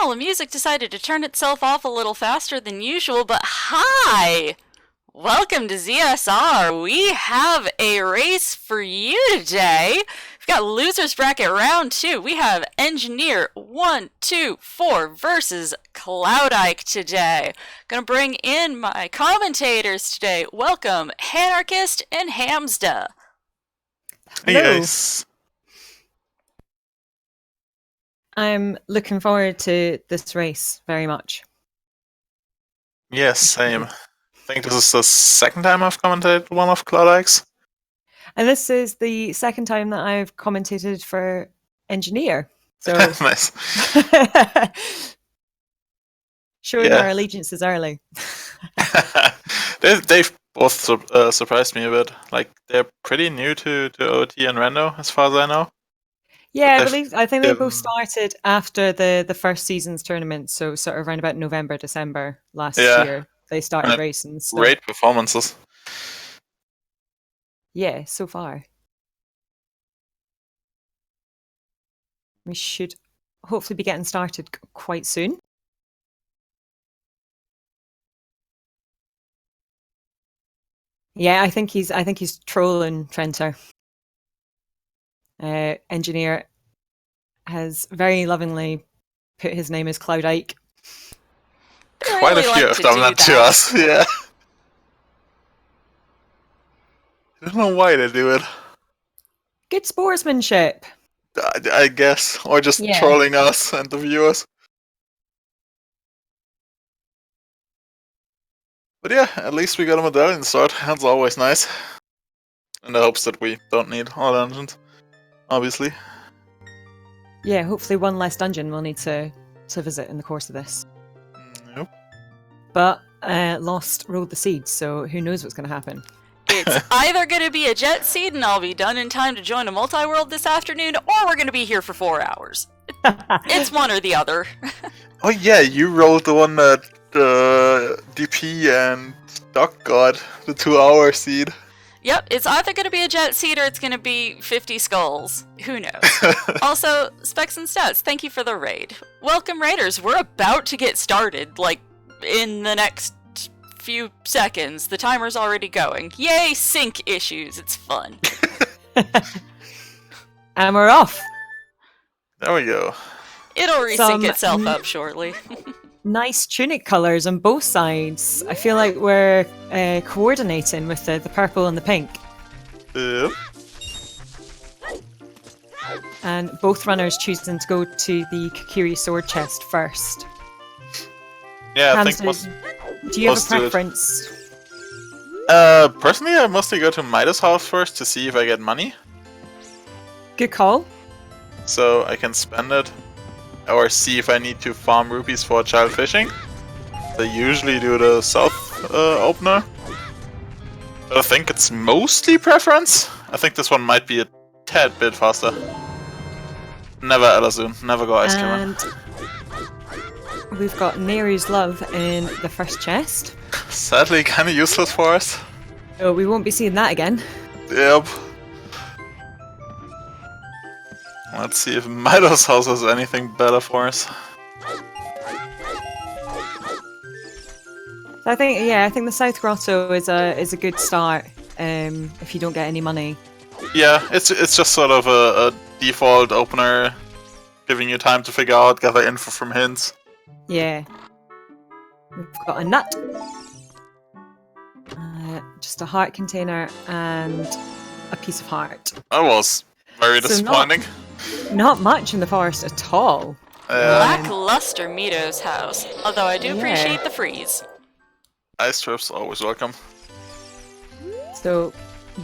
Well, the music decided to turn itself off a little faster than usual, but hi! Welcome to ZSR. We have a race for you today. We've got Losers Bracket Round 2. We have engineer124 versus CloudIke today. Gonna bring in my commentators today. Welcome, Hanarchist and Hamsda. Hey guys. I'm looking forward to this race very much. Yes, same. I think this is the second time I've commentated one of CloudIke's. And this is the second time that I've commentated for Engineer. So Nice. showing our allegiances early. They've both surprised me a bit. Like, they're pretty new to OT and Rando, as far as I know. Yeah, I think they both started after the first season's tournament, so sort of around about November, December last year. They started racing. So. Great performances. Yeah, so far. We should hopefully be getting started quite soon. Yeah, I think he's trolling Trenter. Engineer has very lovingly put his name as CloudIke. Quite a few have done that to us, yeah. I don't know why they do it. Good sportsmanship. I guess. Or just trolling us and the viewers. But yeah, at least we got a medallion start. That's always nice. In the hopes that we don't need all dungeons, obviously. Yeah, hopefully one less dungeon we'll need to visit in the course of this. Nope. But Lost rolled the seeds, so who knows what's going to happen. It's either going to be a jet seed and I'll be done in time to join a multi-world this afternoon, or we're going to be here for 4 hours. It's one or the other. Oh yeah, you rolled the one that DP and Doc got, the 2-hour seed. Yep, it's either going to be a jet seed or it's going to be 50 skulls. Who knows? Also, Specs and Stats, thank you for the raid. Welcome, Raiders. We're about to get started, like, in the next few seconds. The timer's already going. Yay, sync issues. It's fun. And we're off. There we go. It'll resync itself up shortly. Nice tunic colours on both sides. I feel like we're coordinating with the purple and the pink. Yep. And both runners choosing to go to the Kukiri sword chest first. Yeah, I Hamza, think do you have a preference? Personally, I mostly go to Midas' house first to see if I get money. Good call. So I can spend it. Or see if I need to farm rupees for child fishing. They usually do the south opener. But I think it's mostly preference. I think this one might be a tad bit faster. Never Elazun, never go ice cream. And we've got Neru's Love in the first chest. Sadly, kind of useless for us. Oh, we won't be seeing that again. Yep. Let's see if Midas house has anything better for us. I think the South Grotto is a good start. If you don't get any money. Yeah, it's just sort of a default opener, giving you time to figure out, gather info from hints. Yeah. We've got a nut. Just a heart container and a piece of heart. That was very disappointing. Not much in the forest at all. Lackluster Mito's house, although I do appreciate the freeze. Ice strips, always welcome. So,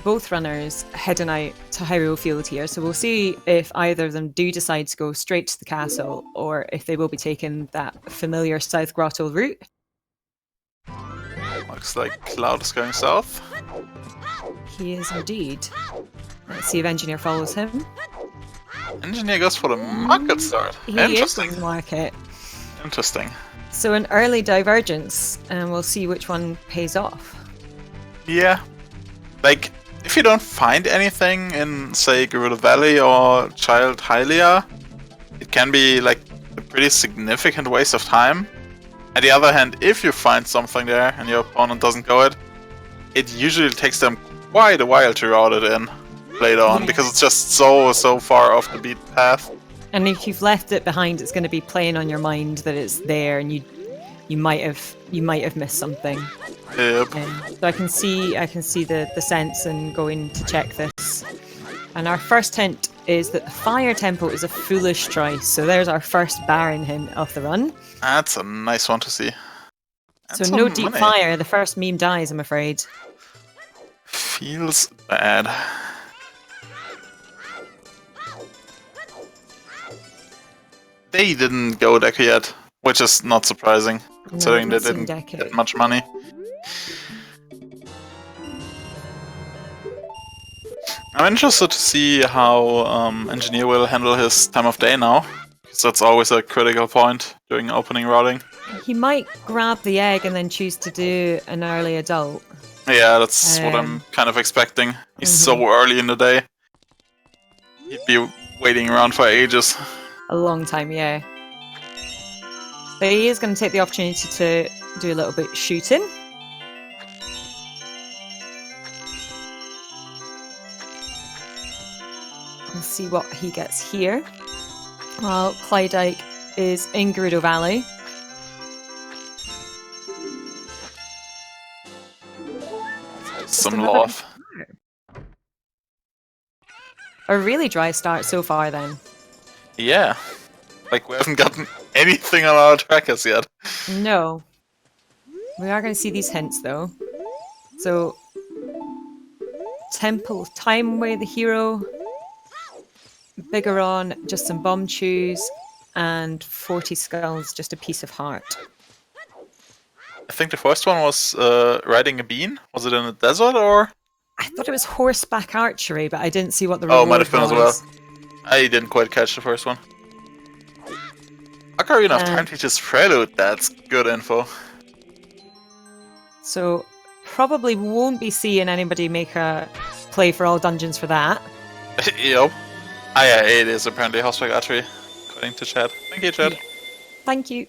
both runners heading out to Hyrule Field here, so we'll see if either of them do decide to go straight to the castle, or if they will be taking that familiar South Grotto route. Looks like Cloud is going south. He is indeed. Let's see if Engineer follows him. Engineer goes for the market start. He Interesting. is in the market. Interesting. So an early divergence, and we'll see which one pays off. Yeah. Like, if you don't find anything in, say, Gerudo Valley or Child Hylia, it can be, like, a pretty significant waste of time. On the other hand, if you find something there and your opponent doesn't go it usually takes them quite a while to route it in later on, because it's just so far off the beaten path. And if you've left it behind, it's going to be playing on your mind that it's there, and you might have missed something. Yep. So I can see the sense in going to check this. And our first hint is that the fire tempo is a foolish choice. So there's our first Baron hint of the run. That's a nice one to see. So no deep fire. The first meme dies, I'm afraid. Feels bad. They didn't go Deku yet, which is not surprising, considering they didn't get much money. I'm interested to see how Engineer will handle his time of day now, because that's always a critical point during opening routing. He might grab the egg and then choose to do an early adult. Yeah, that's what I'm kind of expecting. He's so early in the day. He'd be waiting around for ages. A long time, yeah. But he is going to take the opportunity to do a little bit shooting. And see what he gets here. Well, CloudIke is in Gerudo Valley. Some love. A really dry start so far then. Yeah. Like, we haven't gotten anything on our trackers yet. No. We are going to see these hints though. So, Temple of Time Way the hero. Bigaron, just some bomb chews. And 40 skulls, just a piece of heart. I think the first one was riding a bean. Was it in the desert or? I thought it was horseback archery, but I didn't see what the reward was. Oh, might have been as well. I didn't quite catch the first one. Ocarina of Time teaches Prelude. That's good info. So, probably won't be seeing anybody make a play for all dungeons for that. Yep. Ah, yeah, it is apparently horseback archery, according to chat. Thank you, chat. Yeah. Thank you.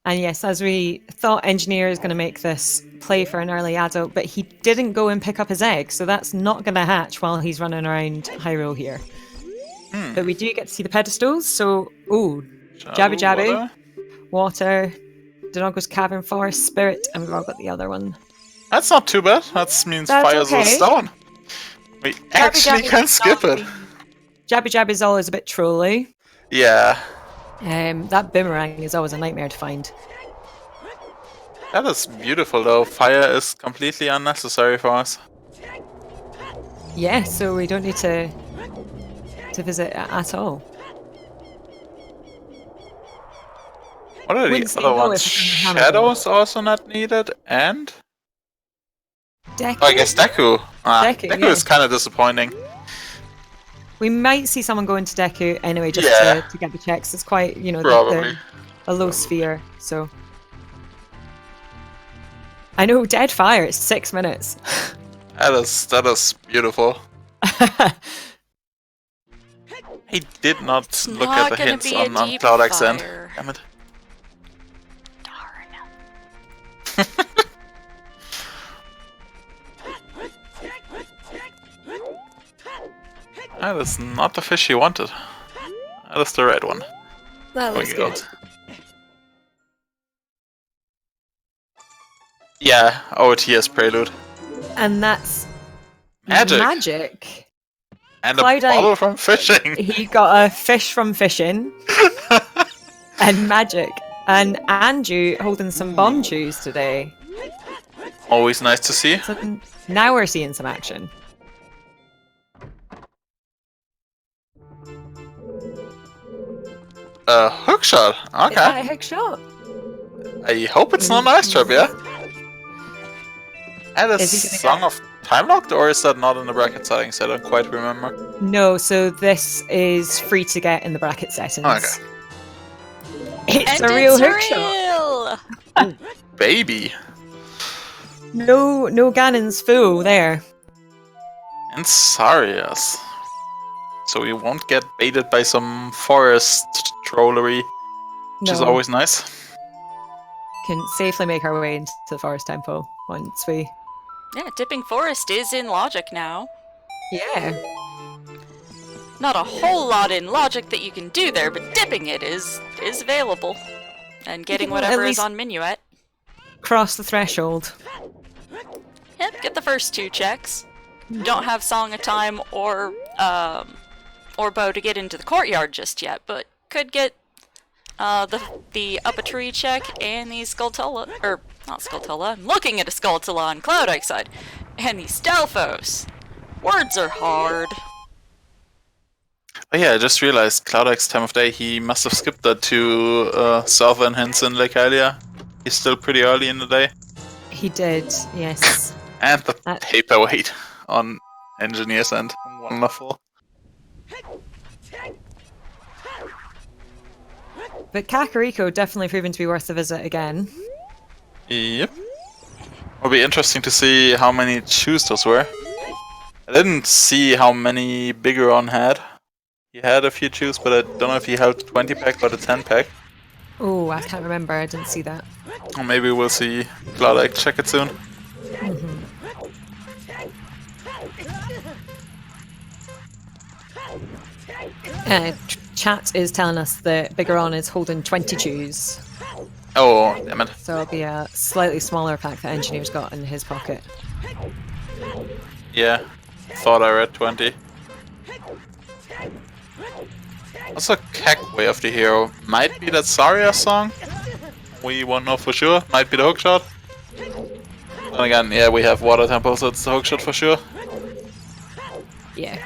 And yes, as we thought, Engineer is going to make this play for an early adult, but he didn't go and pick up his egg, so that's not going to hatch while he's running around Hyrule here. But we do get to see the pedestals, so, Jabby Jabby, water, Denogo's Cavern Forest, Spirit, and we've all got the other one. That's not too bad. That means fire's a stone. We actually can skip it. Jabby Jabby is always a bit trolly. Yeah. That boomerang is always a nightmare to find. That is beautiful though. Fire is completely unnecessary for us. Yeah, so we don't need to visit at all. What are the other ones? Shadows also not needed, and Deku? Oh, I guess Deku. Deku yeah. is kind of disappointing. We might see someone go into Deku anyway, just to get the checks. It's quite, they're a low sphere, so. I know, Dead Fire, it's 6 minutes. That is beautiful. He did not look at the hints on CloudIke's end. Damn it. Darn. That is not the fish he wanted. That is the red one. That looks good. Yeah, OoTR's Prelude. And that's magic. And CloudIke, a bottle from fishing. He got a fish from fishing. And magic. And Andrew holding some bomb chews today. Always nice to see. So now we're seeing some action. Hookshot. Okay. Is that a hookshot? I hope it's not an ice trap, yeah? And a Song of Time Locked, or is that not in the bracket settings? I don't quite remember. No, so this is free to get in the bracket settings. Okay. It's a real hookshot. Ooh, baby. No Ganon's fool there. And Sarius. so we won't get baited by some forest trollery, which is always nice. Can safely make our way into the forest temple once we... Yeah, dipping forest is in logic now. Yeah. Not a whole lot in logic that you can do there, but dipping it is available. And getting whatever is on Minuet. Cross the threshold. Yep, get the first 2 checks. Don't have Song of Time or Bow to get into the courtyard just yet, but could get the up a tree check and the Skulltula, or not Skulltula, I'm looking at a Skulltula on CloudIke side, and the Stelphos. Words are hard. Oh yeah, I just realized CloudIke's time of day, he must have skipped that to southern hints in Lake Hylia. He's still pretty early in the day. He did, yes. And the paperweight on Engineer's End. Wonderful. But Kakariko definitely proven to be worth a visit again. Yep. It'll be interesting to see how many chews those were. I didn't see how many Bigeron had. He had a few chews, but I don't know if he held 20 pack or the 10 pack. Oh, I can't remember, I didn't see that. Or maybe we'll see CloudIke check it soon. Chat is telling us that Bigeron is holding 20 chews. Oh, damn it. So it'll be a slightly smaller pack that Engineer's got in his pocket. Yeah, thought I read 20. Also, Kek Way of the Hero. Might be that Zarya song? We won't know for sure. Might be the hookshot. And again, yeah, we have Water Temple, so it's the hookshot for sure. Yeah.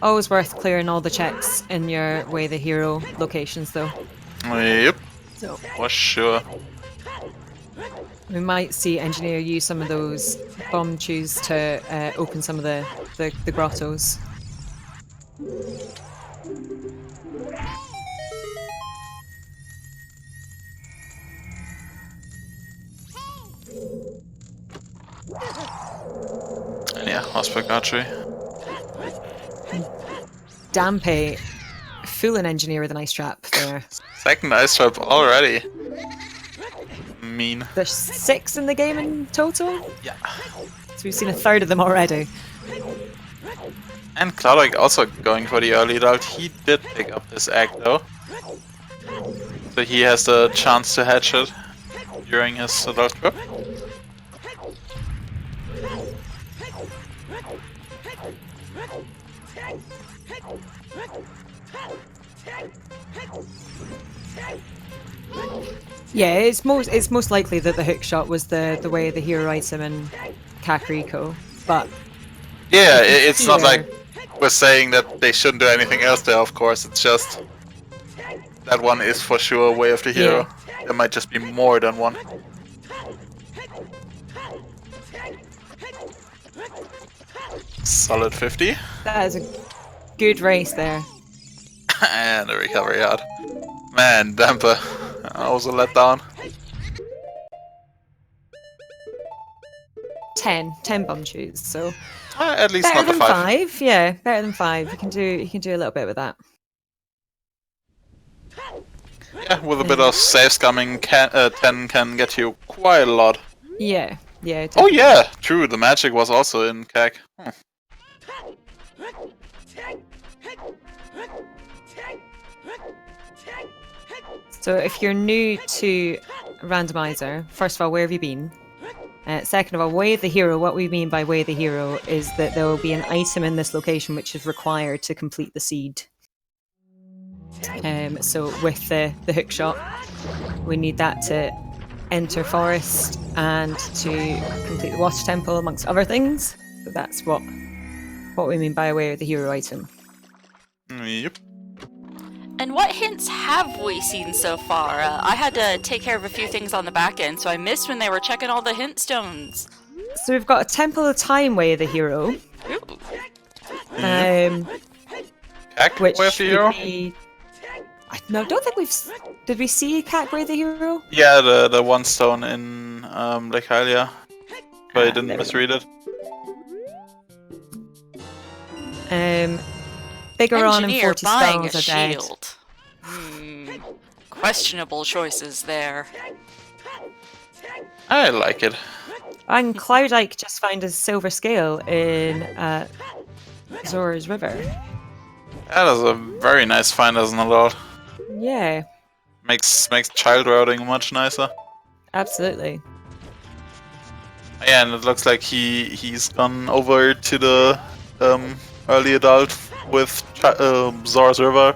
Always worth clearing all the checks in your Way the Hero locations, though. Yep, So for sure. we might see Engineer use some of those bomb chews to open some of the grottos. And yeah, Hospital Archery. Dampe fooling Engineer with an ice trap there. Second ice trap already. Mean. There's 6 in the game in total, Yeah. so we've seen a third of them already. And CloudIke also going for the early adult. He did pick up his egg though. So he has the chance to hatch it during his adult trip. Yeah, it's most likely that the hook shot was the Way the Hero item in Kakariko, but Yeah, it's not here- like we're saying that they shouldn't do anything else there, of course. It's just that one is for sure Way of the Hero. There might just be more than one. Solid 50. that is a good race there. And a recovery yard. Man, Damper. I was a letdown. 10 bomb chews, so At least better not the than 5. 5. Yeah, better than 5. You can do a little bit with that. Yeah, with a bit of save scumming, 10 can get you quite a lot. Yeah. Oh yeah, true, the magic was also in CAC. So if you're new to Randomizer, first of all, where have you been? Second of all, Way of the Hero, what we mean by Way of the Hero is that there will be an item in this location which is required to complete the seed. So with the hook shot, we need that to enter forest and to complete the water temple, amongst other things. So that's what we mean by a Way of the Hero item. Yep. And what hints have we seen so far? I had to take care of a few things on the back end, so I missed when they were checking all the hint stones. So we've got a Temple of Time Way of the Hero, Ooh. CAC which Way of the Hero? would be... No, I don't think did we see Cat Way of the Hero? Yeah, the one stone in Lake Hylia. But I didn't there we misread it. Bigger on and Engineer 40 buying a spells are dead. shield. Questionable choices there. I like it. And CloudIke just found a silver scale in Zora's River. That is a very nice find, isn't it, Lord? Yeah, Makes child routing much nicer. absolutely. Yeah, and it looks like he's gone over to the early adult with Zora's River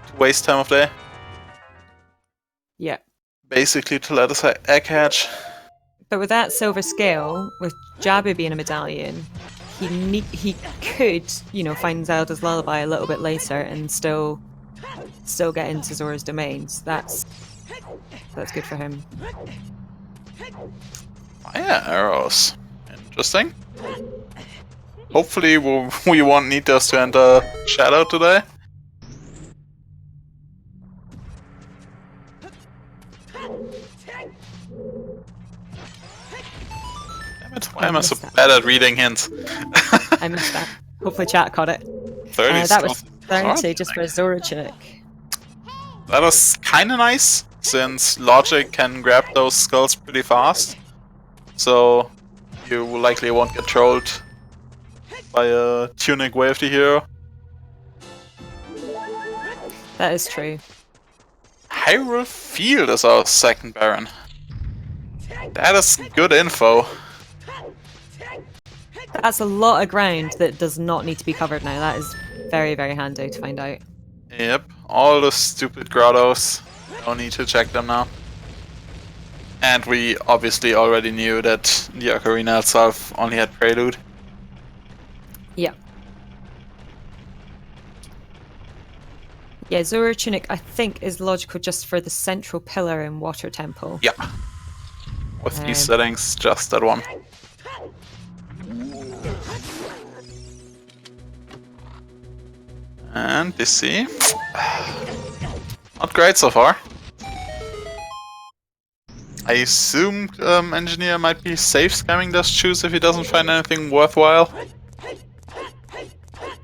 to waste time of day. Yeah. Basically to let us egg hatch. But with that silver scale, with Jabu being a medallion, he could, find Zelda's lullaby a little bit later and still get into Zora's domains. That's good for him. Oh, yeah, arrows. Interesting. Hopefully we won't need those to enter Shadow today. Damn it, why am I so bad at reading hints? I missed that. Hopefully chat caught it. 30 that was skulls. 30 just for a Zora tunic. That was kinda nice, since Logic can grab those skulls pretty fast. So you likely won't get trolled by a tunic wave the hero. That is true. Hyrule Field is our second Baron. That is good info. That's a lot of ground that does not need to be covered now. That is very, very handy to find out. Yep, all the stupid grottos. No need to check them now. And we obviously already knew that the ocarina itself only had Prelude. Yeah. Yeah, Zora tunic I think is logical just for the central pillar in Water Temple. Yeah. With these settings, just that one. And DC. Not great so far. I assumed Engineer might be safe scamming those shoes if he doesn't find anything worthwhile.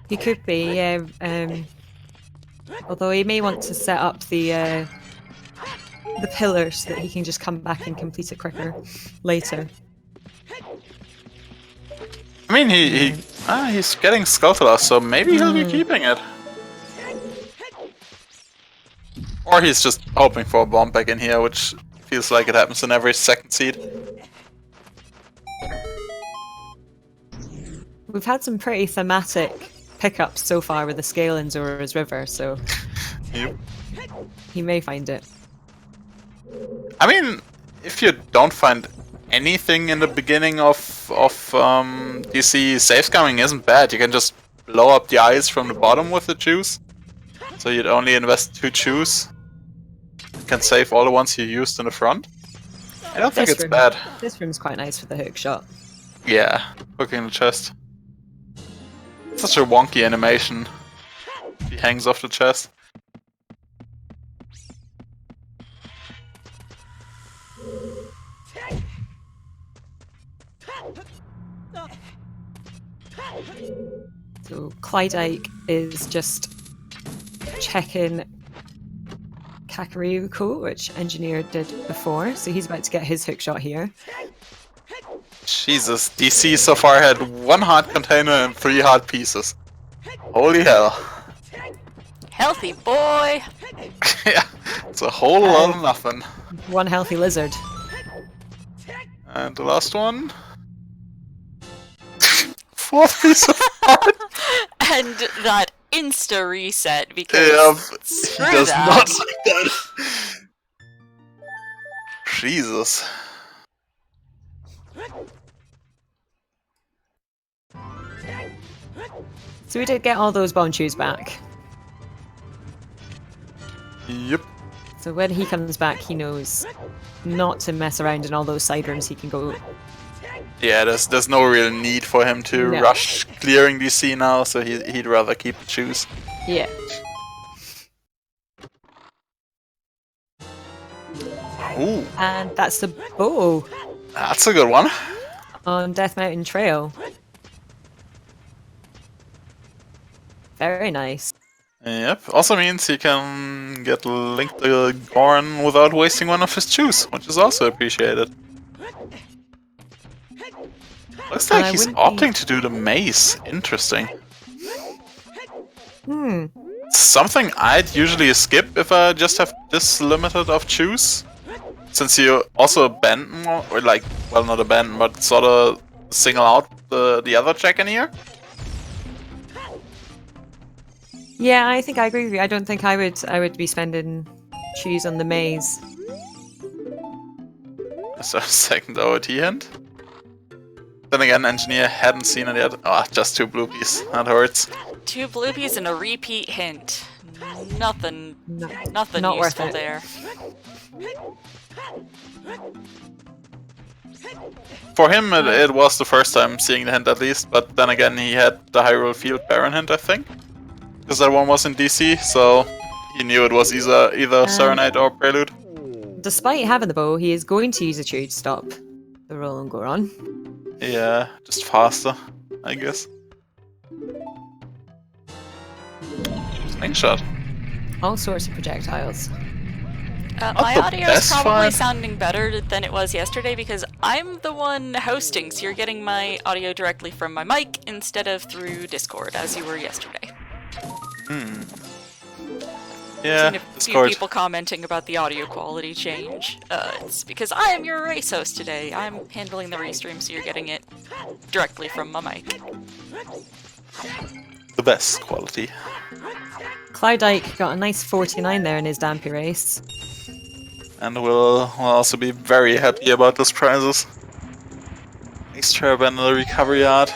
He could be, yeah. Although he may want to set up the pillar so that he can just come back and complete it quicker later. I mean, he's getting Skulltula, so maybe he'll be keeping it. Or he's just hoping for a bomb back in here, which feels like it happens in every second seed. We've had some pretty thematic pickups so far with the scale in Zora's River, so Yep. he may find it. I mean, if you don't find anything in the beginning of DC, safe scamming isn't bad. You can just blow up the eyes from the bottom with the juice. So you'd only invest 2 juice. You can save all the ones you used in the front. I don't think it's bad. This room's quite nice for the hook shot. Yeah, hooking the chest. Such a wonky animation. He hangs off the chest. So CloudIke is just checking Kakariko, which Engineer did before, so he's about to get his hook shot here. Jesus, DC so far had 1 heart container and 3 heart pieces. Holy hell. Healthy boy! Yeah, it's a whole lot of nothing. One healthy lizard. And the last one. 4th piece of heart. And that insta reset because Yeah, screw he does that. not like that. Jesus. So we did get all those bonchus back. Yep. So when he comes back, he knows not to mess around in all those side rooms. He can go. Yeah, there's no real need for him to No. rush clearing DC now, so he'd rather keep the juice. Yeah. Ooh, And that's the bow that's a good one. on Death Mountain Trail. Very nice. Yep. Also means he can get Link the Goron without wasting one of his chews, which is also appreciated. Looks And like I he's wouldn't opting be... to do the maze. Interesting. Hmm. Something I'd usually skip if I just have this limited of chews. Since you also abandon, or like, well, not abandon, but sort of single out the other check in here. Yeah, I think I agree with you. I don't think I would be spending cheese on the maze. So, second OOT hint. Then again, engineer hadn't seen it yet. Oh, just 2 bloopies. That hurts. 2 bloopies and a repeat hint. Nothing No, nothing not worth useful it. there. For him, it was the first time seeing the hint at least, but then again, he had the Hyrule Field Baron hint, I think. Because that one was in DC, so he knew it was either Serenade or Prelude. Despite having the bow, he is going to use a chew to stop the roll and go on. Yeah, just faster, I guess. Slingshot. All sorts of projectiles. My the audio is best probably find. sounding better than it was yesterday because I'm the one hosting, so you're getting my audio directly from my mic instead of through Discord, as you were yesterday. Yeah, Seen a few Discord. people commenting about the audio quality change. It's because I am your race host today. I'm handling the restream, so you're getting it directly from my mic. The best quality. CloudIke got a nice 49 there in his Dampy race. And will also be very happy about those prizes. Nice trap and the recovery yard.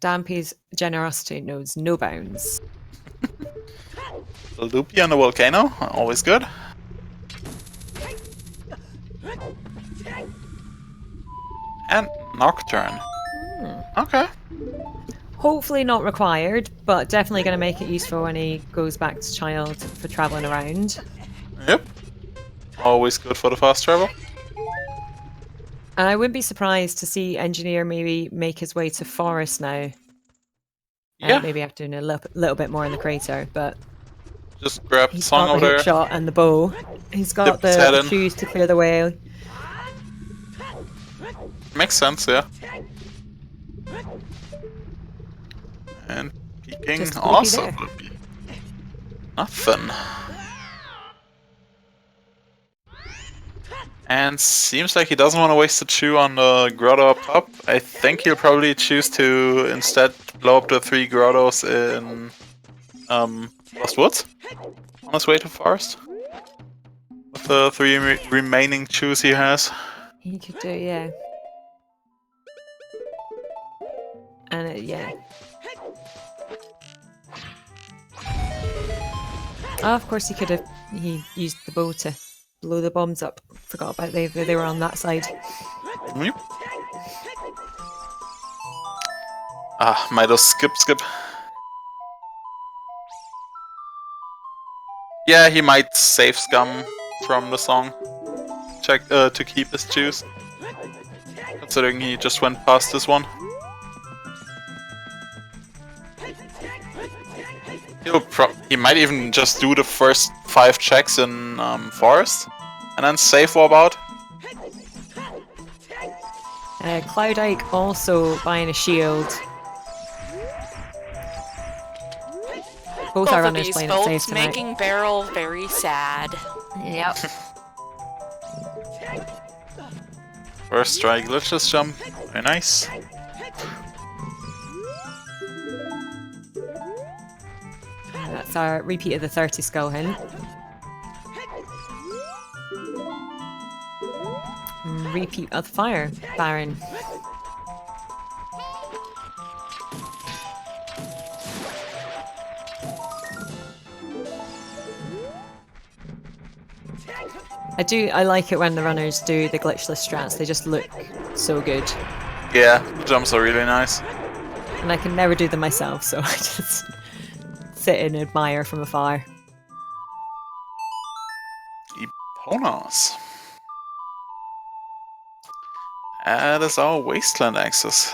Dampy's generosity knows no bounds. The loopy and the volcano, always good. And Nocturne. Okay. Hopefully not required, but definitely going to make it useful when he goes back to Child for travelling around. Yep. Always good for the fast travel. And I wouldn't be surprised to see Engineer maybe make his way to Forest now. Yeah. Maybe after doing a little bit more in the crater, but Just grab the he's song got over the there. hook shot and the bow. He's got Dip his head the in. shoes to clear the way. Makes sense, yeah. And peeking Just Blippi also there. Blippi. Nothing. And seems like he doesn't want to waste the chew on the grotto up top. I think he'll probably choose to instead blow up the 3 grottos in Lost Woods on his way to Forest. With the 3 remaining chews he has. He could do, yeah. And yeah. Oh, of course he used the bow to blow the bombs up. Forgot about they were on that side. Yep. Ah, Mido skip. Yeah, he might save Scum from the song. Check to keep his juice. Considering he just went past this one. He might even just do the first 5 checks in Forest. And then save warp out. CloudIke also buying a shield. Both Both our of runners these playing it safe folks tonight. making Barrel very sad. Yep. First try glitchless jump. Very nice. That's our repeat of the 30 skull hint. And repeat of the fire baron. I like it when the runners do the glitchless strats, they just look so good. Yeah, the jumps are really nice. And I can never do them myself, so I just sit and admire from afar. Eponos. That is our wasteland access.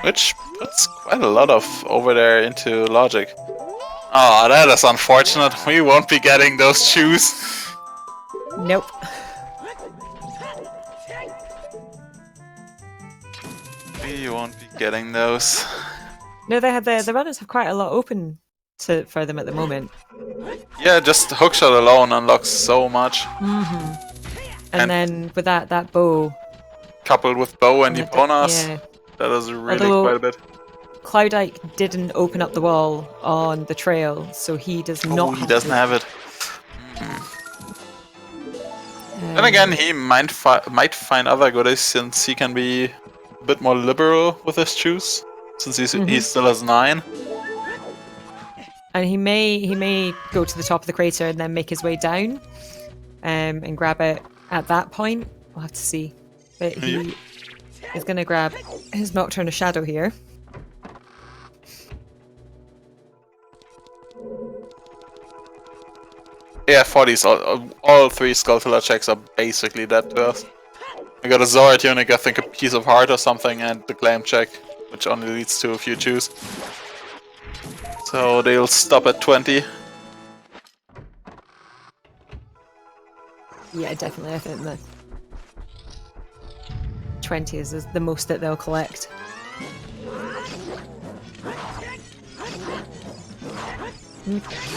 Which puts quite a lot of over there into logic. Oh, that is unfortunate. We won't be getting those shoes. Nope. We won't be getting those. No, they have the runners have quite a lot open for them at the moment. Yeah, just the hookshot alone unlocks so much. And then with that bow, Coupled with bow and Eponas, yeah. that is really Although- quite a bit. CloudIke didn't open up the wall on the trail, so he does not. Oh, he doesn't have it. Then again, he might find other goodies since he can be a bit more liberal with his shoes, since he still has 9. And he may go to the top of the crater and then make his way down, and grab it at that point. We'll have to see. But he is going to grab his Nocturne of Shadow here. Yeah, for these, all 3 Skullfiller checks are basically dead to us. We got a Zora tunic, I think a piece of heart or something, and the Glam check, which only leads to a few chews. So they'll stop at 20. Yeah, definitely. I think that 20 is the most that they'll collect.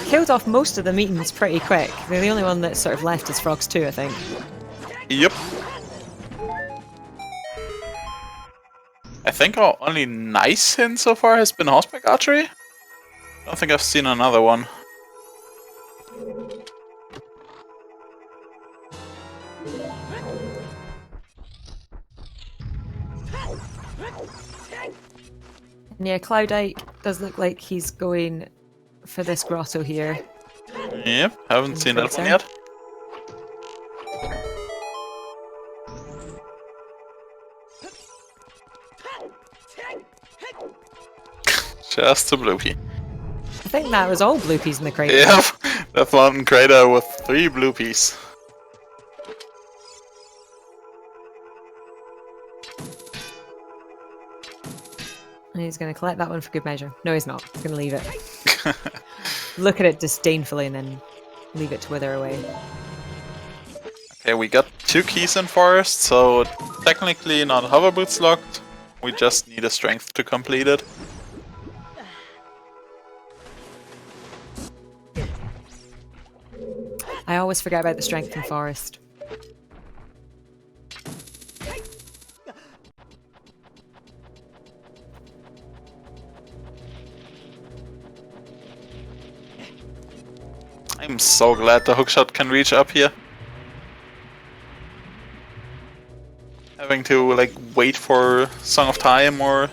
Killed off most of the meetings pretty quick. The only one that's sort of left is Frogs 2, I think. Yep. I think our only nice hint so far has been Horseback Archery. I don't think I've seen another one. And yeah, CloudIke does look like he's going for this grotto here. Yep, haven't seen that one yet. Just a bloopy. I think that was all bloopies in the crate. Yep, that one crater with 3 bloopies. And he's going to collect that one for good measure. No, he's not. He's going to leave it. Look at it disdainfully and then leave it to wither away. Okay, we got 2 keys in forest, so technically not hover boots locked. We just need a strength to complete it. I always forget about the strength in forest. I'm so glad the hookshot can reach up here. Having to like wait for Song of Time or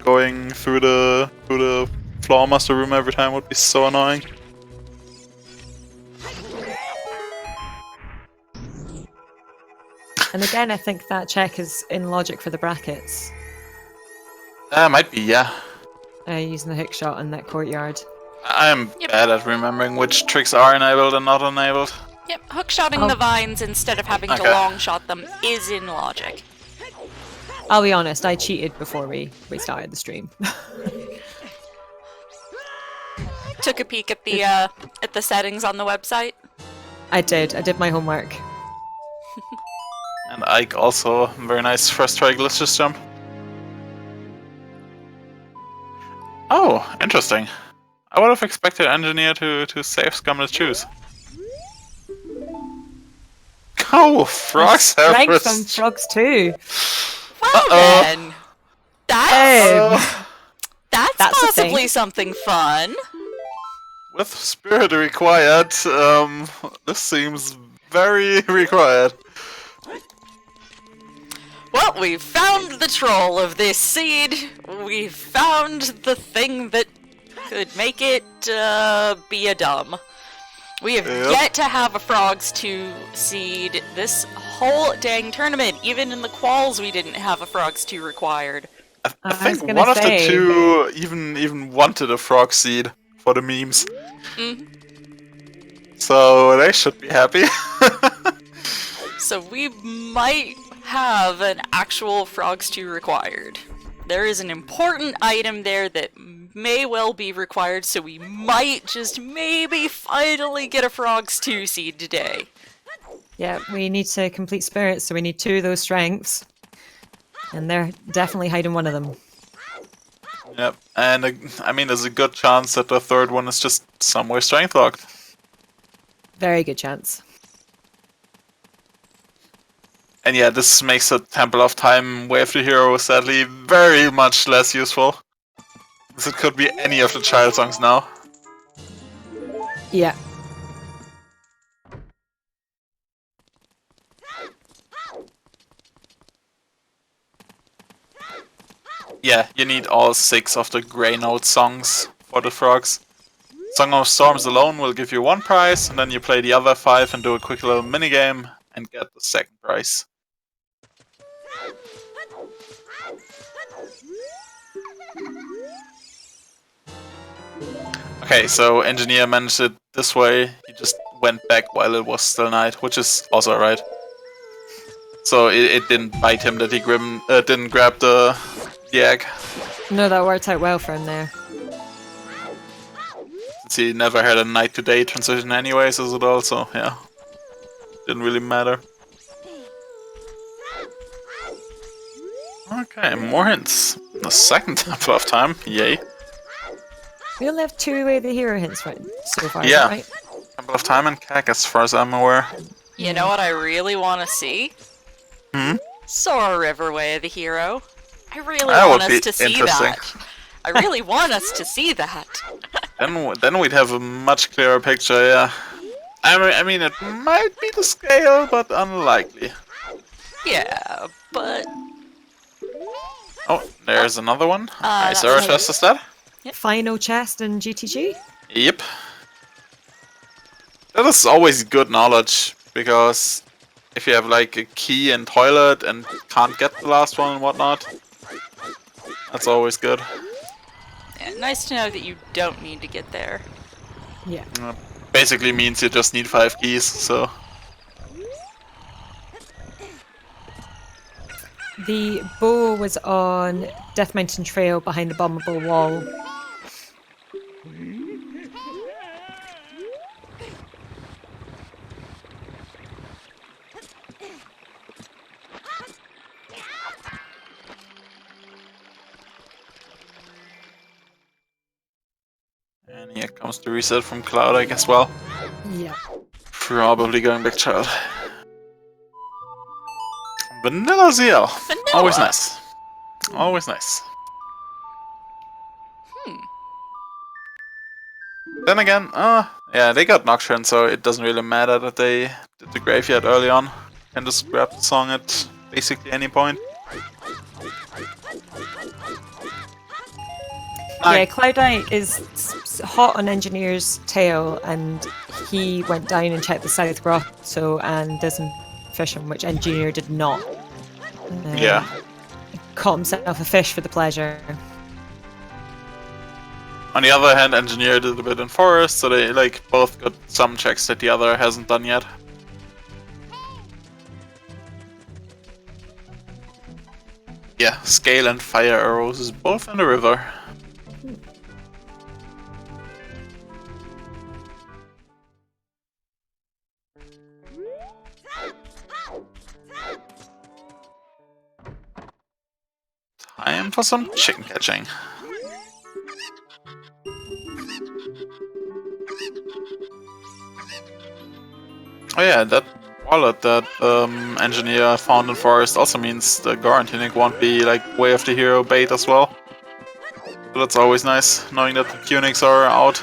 going through the floor master room every time would be so annoying. And again, I think that check is in logic for the brackets. Might be, yeah. Using the hook shot in that courtyard. I'm bad at remembering which tricks are enabled and not enabled. Yep, hookshotting the vines instead of having to long shot them is in logic. I'll be honest, I cheated before we started the stream. Took a peek at the settings on the website. I did my homework. And Ike also, very nice first try glitches jump. Oh, interesting. I would have expected Engineer to save Scumless Shoes. Oh, Frogs have Strength from Frogs too. Well then, that's possibly thing. something fun. With spirit required, this seems very required. Well, we've found the troll of this seed. We've found the thing that could make it be a dumb. We have yet to have a Frogs 2 seed this whole dang tournament. Even in the quals, we didn't have a Frogs 2 required. I think one of the 2 even wanted a frog seed for the memes. So they should be happy. So we might have an actual frog stew required. There is an important item there that may well be required, so we might just maybe finally get a frog stew seed today. Yeah, we need to complete spirits, so we need 2 of those strengths. And they're definitely hiding one of them. Yep, and I mean, there's a good chance that the third one is just somewhere strength locked. Very good chance. And yeah, this makes the Temple of Time Way of the Hero sadly very much less useful. Because it could be any of the child songs now. Yeah. Yeah, you need all 6 of the Grey Note songs for the frogs. Song of Storms alone will give you 1 prize, and then you play the other 5 and do a quick little minigame and get the 2nd prize. Okay, so Engineer managed it this way. He just went back while it was still night, which is also alright. So it didn't bite him that he didn't grab the egg. No, that worked out well for him there. Since he never had a night to day transition anyways as well, so yeah. Didn't really matter. Okay, more hints. The 2nd Temple of Time, yay. We only have 2 Way of the Hero hints right so far, Yeah. right? Temple of Time and Kak, as far as I'm aware. You know what I really want to see? Hmm? Soar River Way of the Hero. I really That want would be us to see interesting. that. I really want us to see that. Then we'd have a much clearer picture, yeah. I mean, it might be the scale, but unlikely. Yeah, but... Oh, there's another one. Nice that's RFS is that? Final chest in GTG? Yep. That is always good knowledge, because if you have like a key in toilet and can't get the last one and whatnot, that's always good. Yeah, nice to know that you don't need to get there. Yeah. Basically means you just need 5 keys, so... The bow was on Death Mountain Trail behind the bombable wall. And here comes the reset from CloudIke as well. Yeah. Probably going back child. Vanilla Zeal. Vanilla. Always nice. Always nice. Then again, yeah, they got Nocturne, so it doesn't really matter that they did the graveyard early on. Can just grab the song at basically any point. Yeah, CloudIke is hot on Engineer's tail, and he went down and checked the South Grotto and did some fishing, which Engineer did not. Yeah. Caught himself a fish for the pleasure. On the other hand, Engineer did a bit in Forest, so they like both got some checks that the other hasn't done yet. Yeah, Scale and Fire Arrows is both in the river. Time for some chicken catching. Oh yeah, that wallet that Engineer found in Forest also means the Gorantinic won't be like Way of the Hero bait as well. So that's always nice, knowing that the Tunics are out.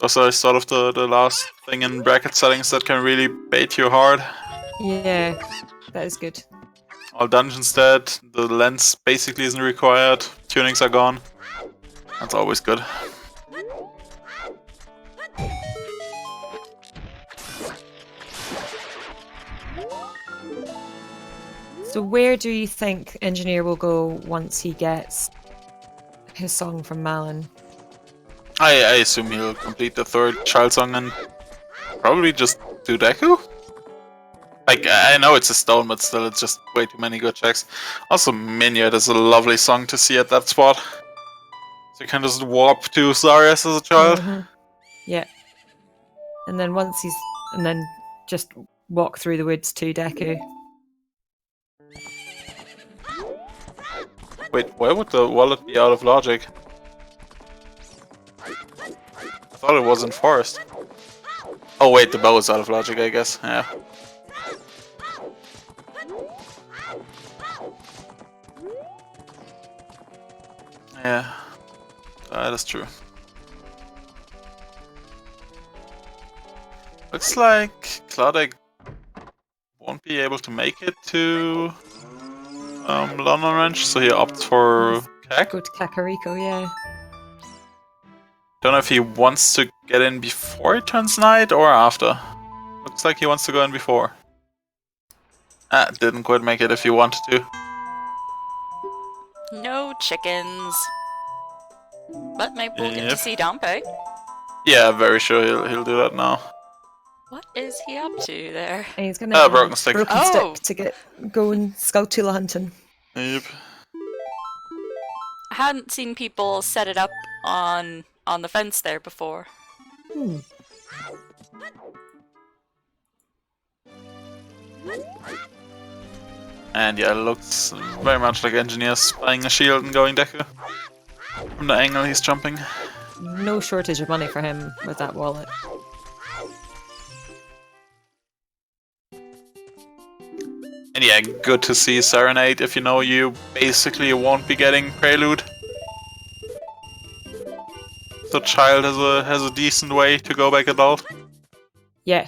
Those are sort of the last thing in bracket settings that can really bait you hard. Yeah, that is good. All dungeons dead, the lens basically isn't required, Tunics are gone. That's always good. So where do you think Engineer will go once he gets his song from Malin? I assume he'll complete the 3rd child song and probably just do Deku? Like, I know it's a stone, but still, it's just way too many good checks. Also, Minya is a lovely song to see at that spot. So you can just warp to Zarias as a child. Yeah. And then and then just walk through the woods to Deku. Wait, why would the wallet be out of logic? I thought it was in forest. Oh wait, the bow is out of logic, I guess. Yeah. Yeah, that is true. Looks like CloudIke won't be able to make it to London Ranch, so he opts for Kak. Go to Kakariko, yeah. Don't know if he wants to get in before it turns night or after. Looks like he wants to go in before. Ah, didn't quite make it if he wanted to. No chickens. But maybe we'll get to see Dampe. Yeah, very sure he'll do that now. What is he up to there? And he's gonna make broken stick. Stick to get going Skulltula hunting. Yep. I hadn't seen people set it up on the fence there before. And yeah, it looks very much like Engineer spying a shield and going Deku. From the angle he's jumping. No shortage of money for him with that wallet. And yeah, good to see Serenade if you know you basically won't be getting Prelude. The child has a decent way to go back adult. Yeah.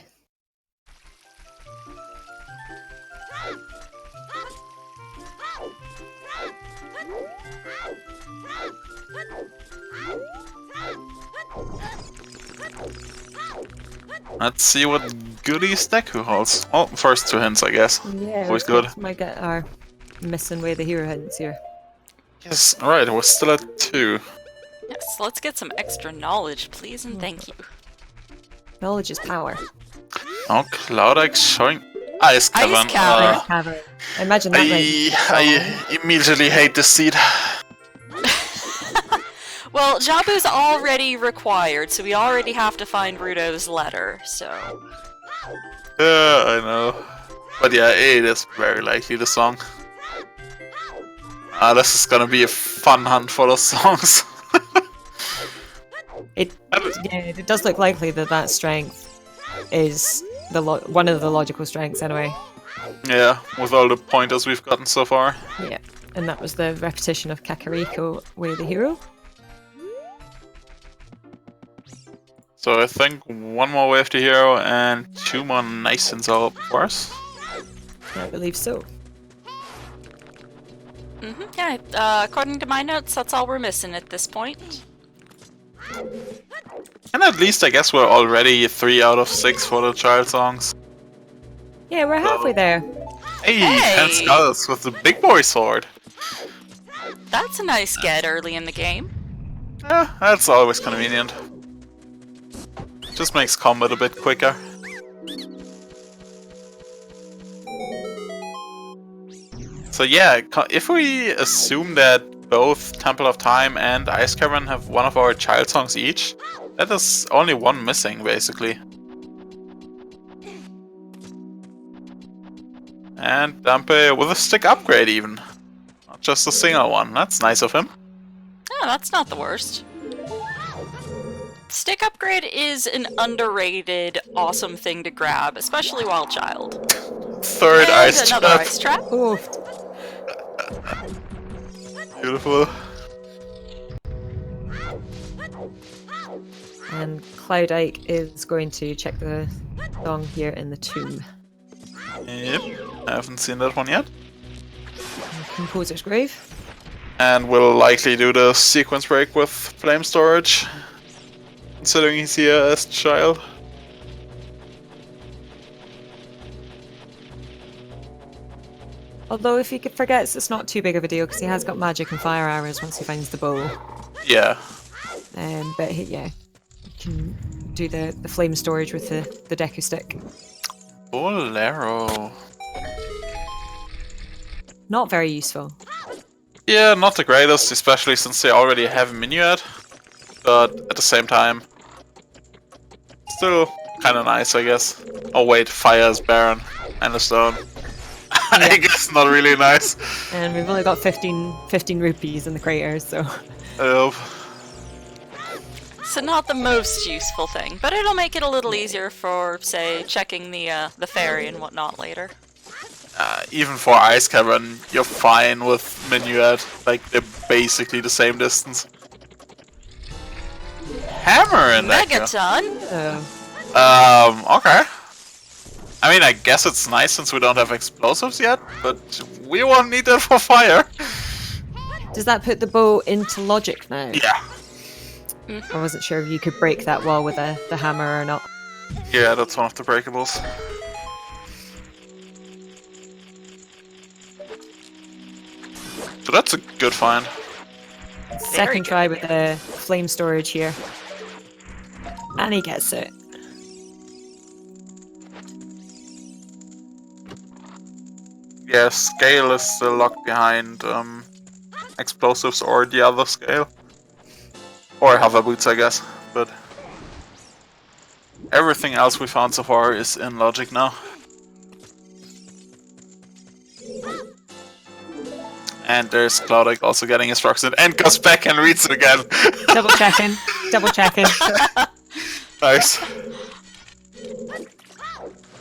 Let's see what goodies Deku holds. Oh, first 2 hints, I guess. Yeah, always good. Might get our missing way the hero hints here. Yes, right, we're still at 2. Yes, let's get some extra knowledge, please, and thank you. Knowledge is power. Oh, CloudIke showing Ice Cavern. Ice Cavern. Cavern. Imagine that. I immediately hate this seed. Well, Jabu's already required, so we already have to find Rudo's letter, so... Yeah, I know. But yeah, it is very likely the song. This is gonna be a fun hunt for those songs. It does look likely that strength is one of the logical strengths anyway. Yeah, with all the pointers we've gotten so far. Yeah, and that was the repetition of Kakariko Way the Hero. So I think 1 more Wave to Hero and 2 more nice hints are up for us. I believe so. Yeah, according to my notes, that's all we're missing at this point. And at least I guess we're already 3 out of 6 for the child songs. Yeah, we're halfway there. Hey, Hey! 10 skulls with the big boy sword. That's a nice get early in the game. Yeah, that's always convenient. Just makes combat a bit quicker. So yeah, if we assume that both Temple of Time and Ice Cavern have one of our child songs each, that is only 1 missing, basically. And Dampe with a stick upgrade even. Not just a single one, that's nice of him. Oh, that's not the worst. Stick upgrade is an underrated, awesome thing to grab, especially while child. 3rd And ice another trap. ice trap. Oh, Beautiful. and CloudIke is going to check the song here in the tomb. Yep, I haven't seen that one yet. Composer's Grave. And we'll likely do the sequence break with flame storage, considering he's here as child. Although if he forgets, it's not too big of a deal because he has got magic and fire arrows once he finds the bow. Yeah. But he can do the flame storage with the Deku stick. Bolero. Not very useful. Yeah, not the greatest, especially since they already have a minuet. But at the same time, still kind of nice, I guess. Oh wait, fire is barren and a stone. I guess not really nice. And we've only got 15 rupees in the crater, so... So not the most useful thing, but it'll make it a little easier for, say, checking the ferry and whatnot later. Even for Ice Cavern, you're fine with Minuet. Like, they're basically the same distance. Hammer in that. Megaton? Okay. I mean, I guess it's nice since we don't have explosives yet, but we won't need that for fire. Does that put the bow into logic now? Yeah. I wasn't sure if you could break that wall with the hammer or not. Yeah, that's one of the breakables. So that's a good find. Second try with the flame storage here. And he gets it. Yeah, scale is still locked behind explosives or the other scale. Or hover boots, I guess. But everything else we found so far is in logic now. And there's CloudIke also getting instructions and goes back and reads it again. Double checking. Double checking. Nice.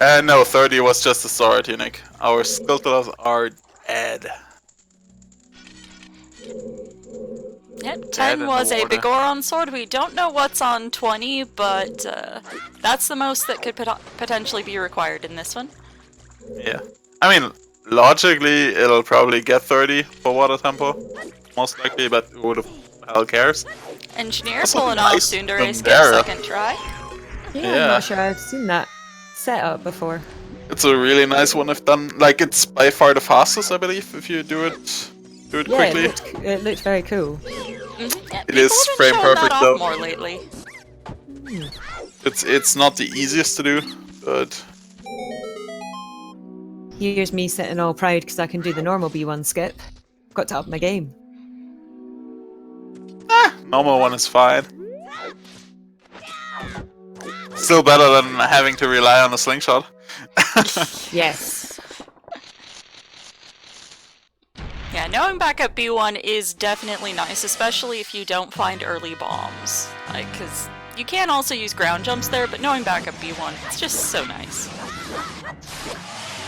No, 30 was just a sword, Nick. Our sculptors are dead. Yep, 10 was a Bigoron sword. We don't know what's on 20, but that's the most that could potentially be required in this one. Yeah. I mean, logically, it'll probably get 30 for water tempo. Most likely, but who the hell cares? Engineer That's pulling nice off Tsundere skip there. second try. Yeah, I'm not sure I've seen that setup before. It's a really nice one if done. Like, it's by far the fastest, I believe, if you do it quickly. It looked very cool. Yeah, It is frame perfect that though. off more lately. It's not the easiest to do, but Here's me sitting all proud because I can do the normal B1 skip. Got to up my game. normal one is fine. Still better than having to rely on a slingshot. Yes. Yeah, knowing back up B1 is definitely nice, especially if you don't find early bombs. Like, because you can also use ground jumps there, but knowing back up B1, it's just so nice.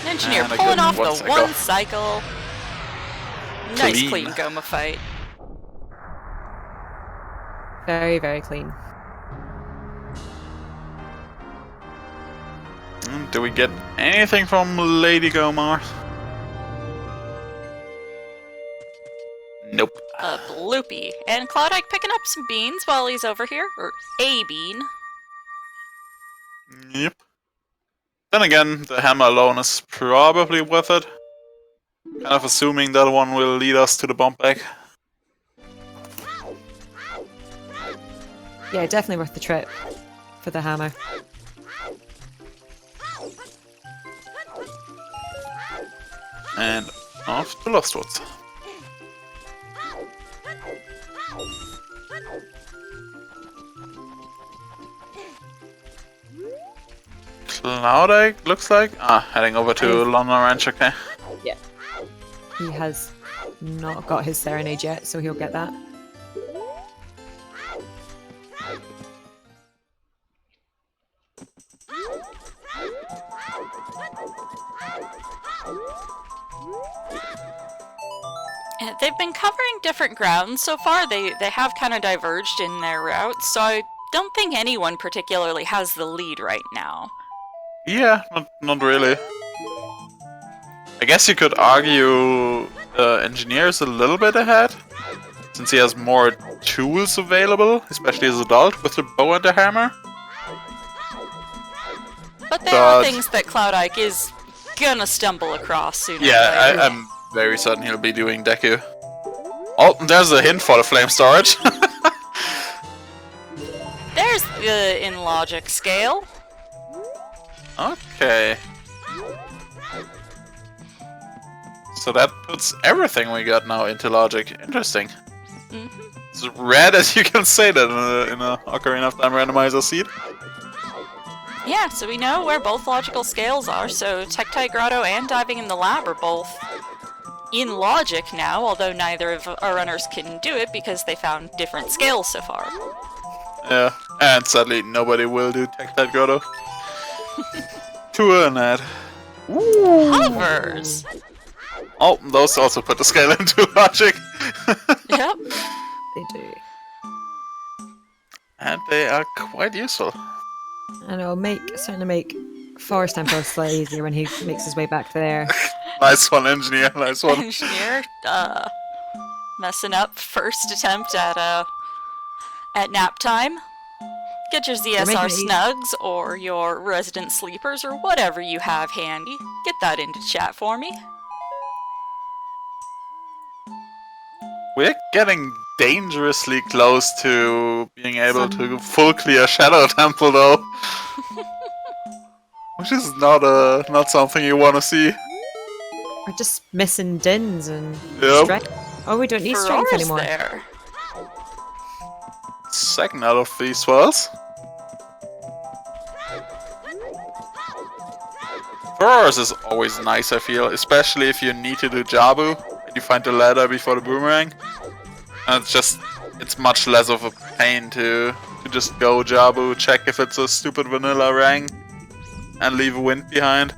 An engineer And pulling off one the cycle. one cycle. Nice Clean. clean Goma fight. Very, very clean. Do we get anything from Lady Gomar? Nope. A bloopy. And CloudIke picking up some beans while he's over here. Or a bean. Yep. Then again, the hammer alone is probably worth it. Kind of assuming that one will lead us to the bump back. Yeah, definitely worth the trip for the hammer. And off to Lost Woods. CloudIke looks like. Heading over to London Ranch, okay. Yeah. He has not got his serenade yet, so he'll get that. They've been covering different grounds so far. They have kind of diverged in their routes, so I don't think anyone particularly has the lead right now. Yeah, not really. I guess you could argue Engineer's a little bit ahead, since he has more tools available, especially as an adult, with the bow and the hammer. But there are things that CloudIke is gonna stumble across sooner. Yeah, I'm very certain he'll be doing Deku. Oh, there's a hint for the flame storage. There's the in logic scale. Okay. So that puts everything we got now into logic. Interesting. Mm-hmm. It's rare that you can say that in a Ocarina of Time randomizer seed. Yeah, so we know where both logical scales are, so Tektite Grotto and Diving in the Lab are both in logic now, although neither of our runners can do it because they found different scales so far. Yeah, and sadly nobody will do Tektite Grotto. To that. Hovers! Oh, those also put the scale into logic. Yep. They do. And they are quite useful. And it'll certainly make Forest Temple slightly easier when he makes his way back there. Nice one, engineer. Nice one. Engineer, messing up first attempt at nap time. Get your making ZSR it easy. snugs or your resident sleepers or whatever you have handy. Get that into chat for me. We're getting dangerously close to being able to full clear Shadow Temple, though. Which is not something you want to see. We're just missing Dins and Yep. Strength. Oh, we don't need Strength Ferora's anymore. there. Second out of these swells. Ferora's is always nice, I feel, especially if you need to do Jabu and you find the ladder before the boomerang. And it's much less of a pain to just go Jabu, check if it's a stupid vanilla rang, and leave a wind behind.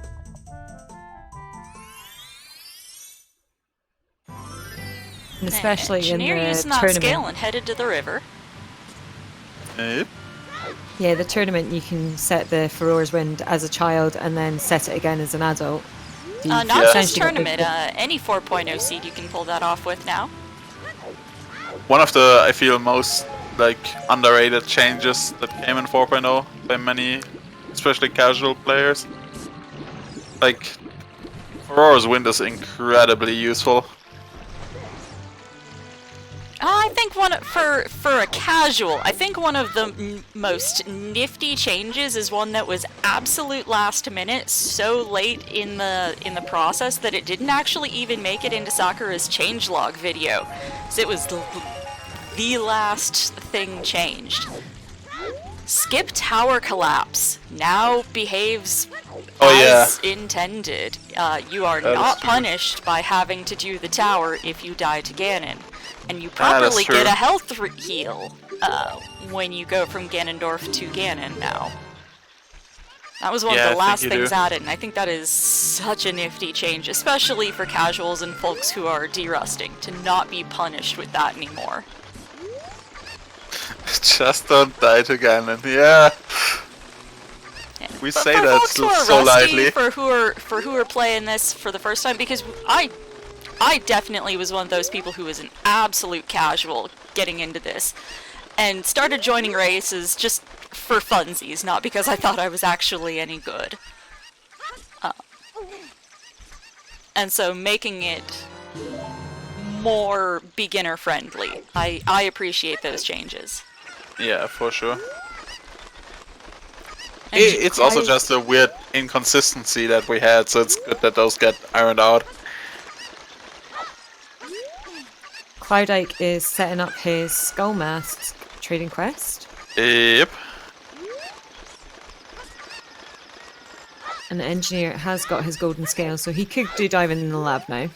And especially in Engineer the using that tournament. scale and headed to the river. Yep. Yeah, the tournament you can set the Ferora's Wind as a child and then set it again as an adult. So you've Not just essentially got tournament, any 4.0 seed you can pull that off with now. One of the, I feel, most underrated changes that came in 4.0 by many, especially casual players. Ferora's Wind is incredibly useful. I think for a casual, I think one of the most nifty changes is one that was absolute last minute, so late in the process that it didn't actually even make it into Sakura's changelog video. So it was the last thing changed. Skip Tower Collapse now behaves as intended. You are not punished by having to do the tower if you die to Ganon. And you properly get a health heal when you go from Ganondorf to Ganon now. That was one of the last things added, and I think that is such a nifty change, especially for casuals and folks who are derusting, to not be punished with that anymore. Just don't die to Ganon, yeah. We say that folks who are so rusty, lightly. For who are playing this for the first time, because I definitely was one of those people who was an absolute casual getting into this, and started joining races just for funsies, not because I thought I was actually any good. And so making it more beginner friendly, I appreciate those changes. Yeah, for sure. It's also just a weird inconsistency that we had, so it's good that those get ironed out. CloudIke is setting up his Skull Mask trading quest. Yep. And the engineer has got his golden scale, so he could do Diving in the Lab now.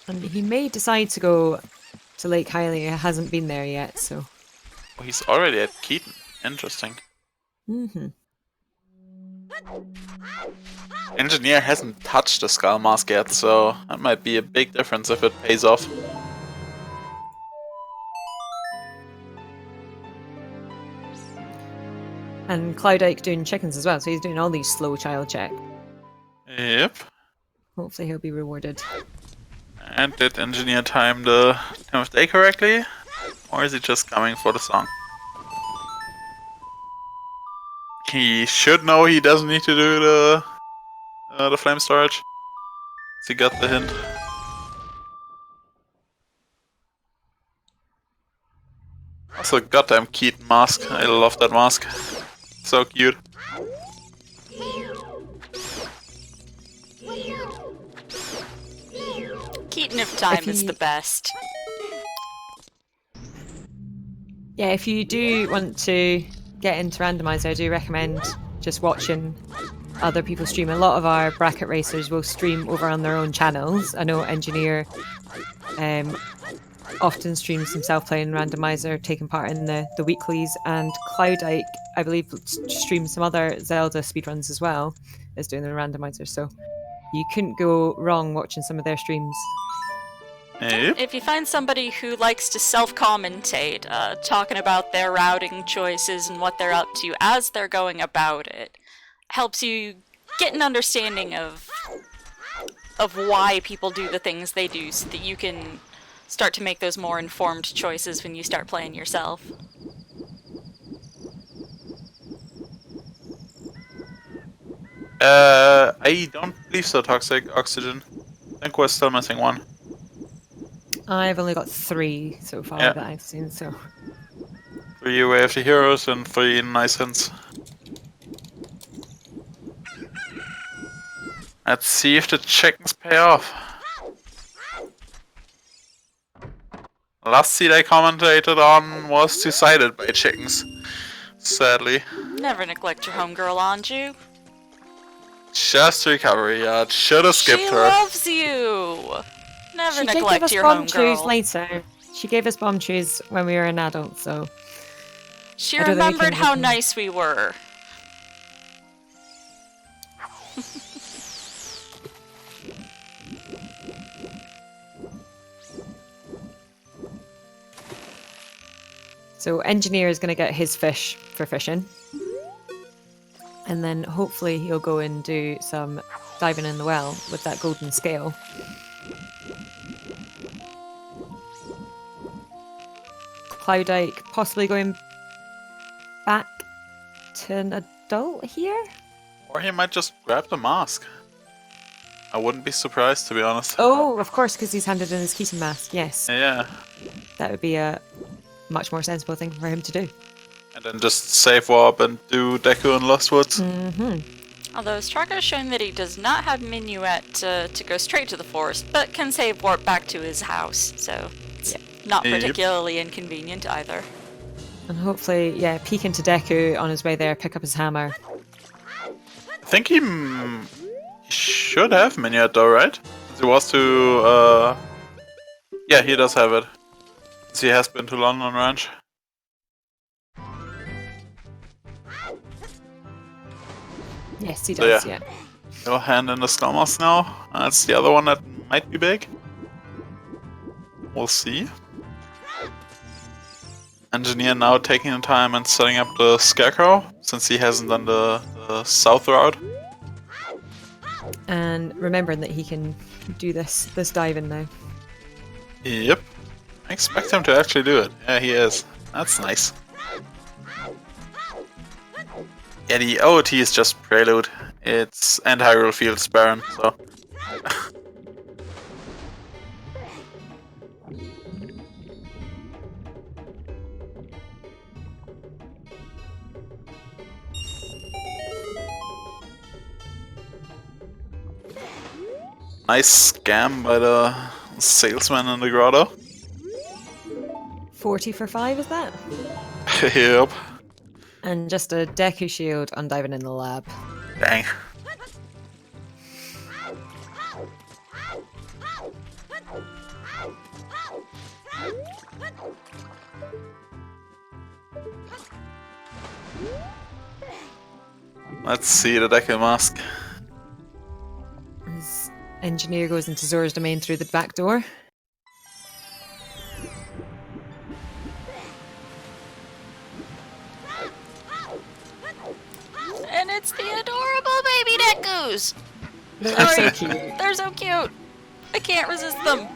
And he may decide to go to Lake Hylia. He hasn't been there yet, so... Oh, he's already at Keaton. Interesting. Mm-hmm. Engineer hasn't touched the Skull Mask yet, so that might be a big difference if it pays off. And CloudIke doing chickens as well, so he's doing all these slow child check. Yep. Hopefully he'll be rewarded. And did Engineer time the time of day correctly? Or is he just coming for the song? He should know he doesn't need to do the flame storage. He got the hint. Also, goddamn Keaton mask. I love that mask. So cute. Keaton of Time If is you- the best. Yeah, if you do want to get into Randomizer, I do recommend just watching other people stream. A lot of our bracket racers will stream over on their own channels. I know Engineer often streams himself playing Randomizer, taking part in the weeklies, and CloudIke, I believe, streams some other Zelda speedruns as well as doing the Randomizer. So you couldn't go wrong watching some of their streams. Yep. If you find somebody who likes to self-commentate, talking about their routing choices and what they're up to as they're going about it, helps you get an understanding of why people do the things they do, so that you can start to make those more informed choices when you start playing yourself. I don't believe so, Toxic Oxygen. I think we're still missing one. I've only got 3 so far Yeah. that I've seen, so 3 Way of the Heroes and 3 Nice Hints. Let's see if the chickens pay off. Last seed I commentated on was decided by chickens. Sadly. Never neglect your homegirl, Anju. Just recovery, yeah. Should have skipped She her. loves you! Never she did give neglect us your bomb trees homegirl. later. She gave us bomb trees when we were an adult, so She I don't think we remembered can how look in- nice we were. So Engineer is going to get his fish for fishing. And then hopefully he'll go and do some diving in the well with that golden scale. CloudIke possibly going back to an adult here? Or he might just grab the mask. I wouldn't be surprised, to be honest. Oh, of course, because he's handed in his Keaton mask. Yes, Yeah. that would be a much more sensible thing for him to do. And then just save warp and do Deku and Lostwoods. Although his tracker is showing that he does not have Minuet to go straight to the forest, but can save warp back to his house, so it's not Yep. particularly inconvenient either. And hopefully, yeah, peek into Deku on his way there, pick up his hammer. I think he should have Minuet though, right? He was to, yeah, he does have it. He has been to London Ranch. Yes, he So, does, yeah. yeah. Your hand in the Stomos now. That's the other one that might be big. We'll see. Engineer now taking the time and setting up the Scarecrow, since he hasn't done the south route. And remembering that he can do this diving now. Yep. I expect him to actually do it. Yeah, he is. That's nice. Yeah, the OOT is just Prelude. It's and Hyrule Fields Baron, so. Nice scam by the salesman in the grotto. 40 for 5, is that? Yep. And just a Deku shield on diving in the lab. Dang. Let's see the Deku mask. His engineer goes into Zora's domain through the back door. And it's the adorable baby Dekus! They're Sorry, so cute. they're so cute! I can't resist them!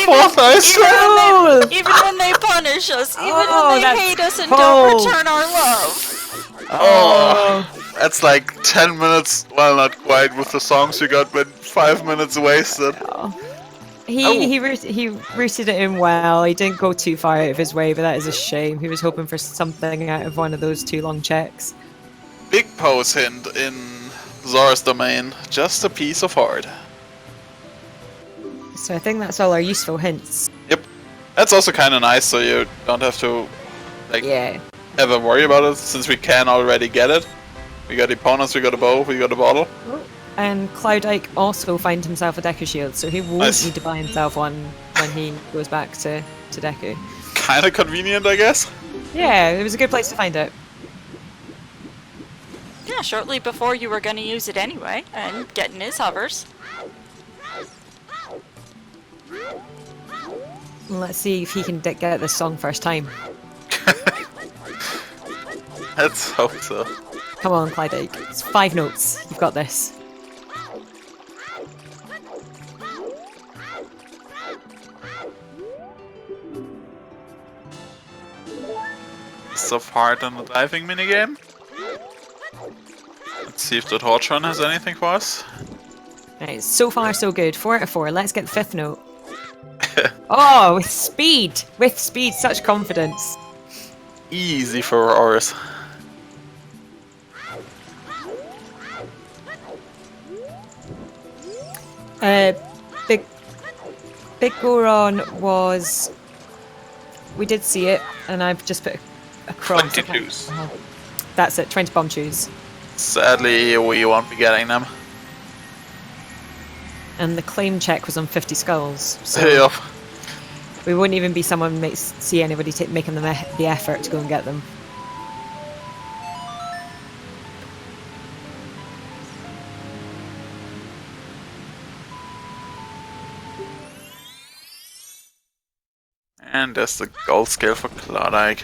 Fourth ice! Even when they punish us, even Oh, when they that's hate us and cold. don't return our love! Oh, that's like 10 minutes, well not quite with the songs you got, but 5 minutes wasted. He rooted it in well. He didn't go too far out of his way, but that is a shame. He was hoping for something out of one of those 2 long checks. Big pose hint in Zora's domain, just a piece of heart. So I think that's all our useful hints. Yep. That's also kind of nice, so you don't have to like Yeah. ever worry about it, since we can already get it. We got the opponents, we got a bow, we got a bottle. And CloudIke also finds himself a Deku shield, so he won't Nice. need to buy himself one when he goes back to Deku. Kind of convenient, I guess. Yeah, it was a good place to find it. Yeah, shortly before you were gonna use it anyway, and getting his hovers. Let's see if he can get this song first time. Let's hope so. Come on, CloudIke. It's 5 notes. You've got this. Stuff hard on the diving minigame. Let's see if the torch run has anything for us. Right, so far so good. 4 out of 4. Let's get the 5th note. Oh, with speed! With speed, such confidence. Easy for ours. Big Goron was... We did see it, and I've just put a cross. 22s. That's it, 20 bomb shoes. Sadly, we won't be getting them. And the claim check was on 50 skulls. So Yep. we wouldn't even be someone see anybody making the effort to go and get them. And there's the gold scale for CloudIke.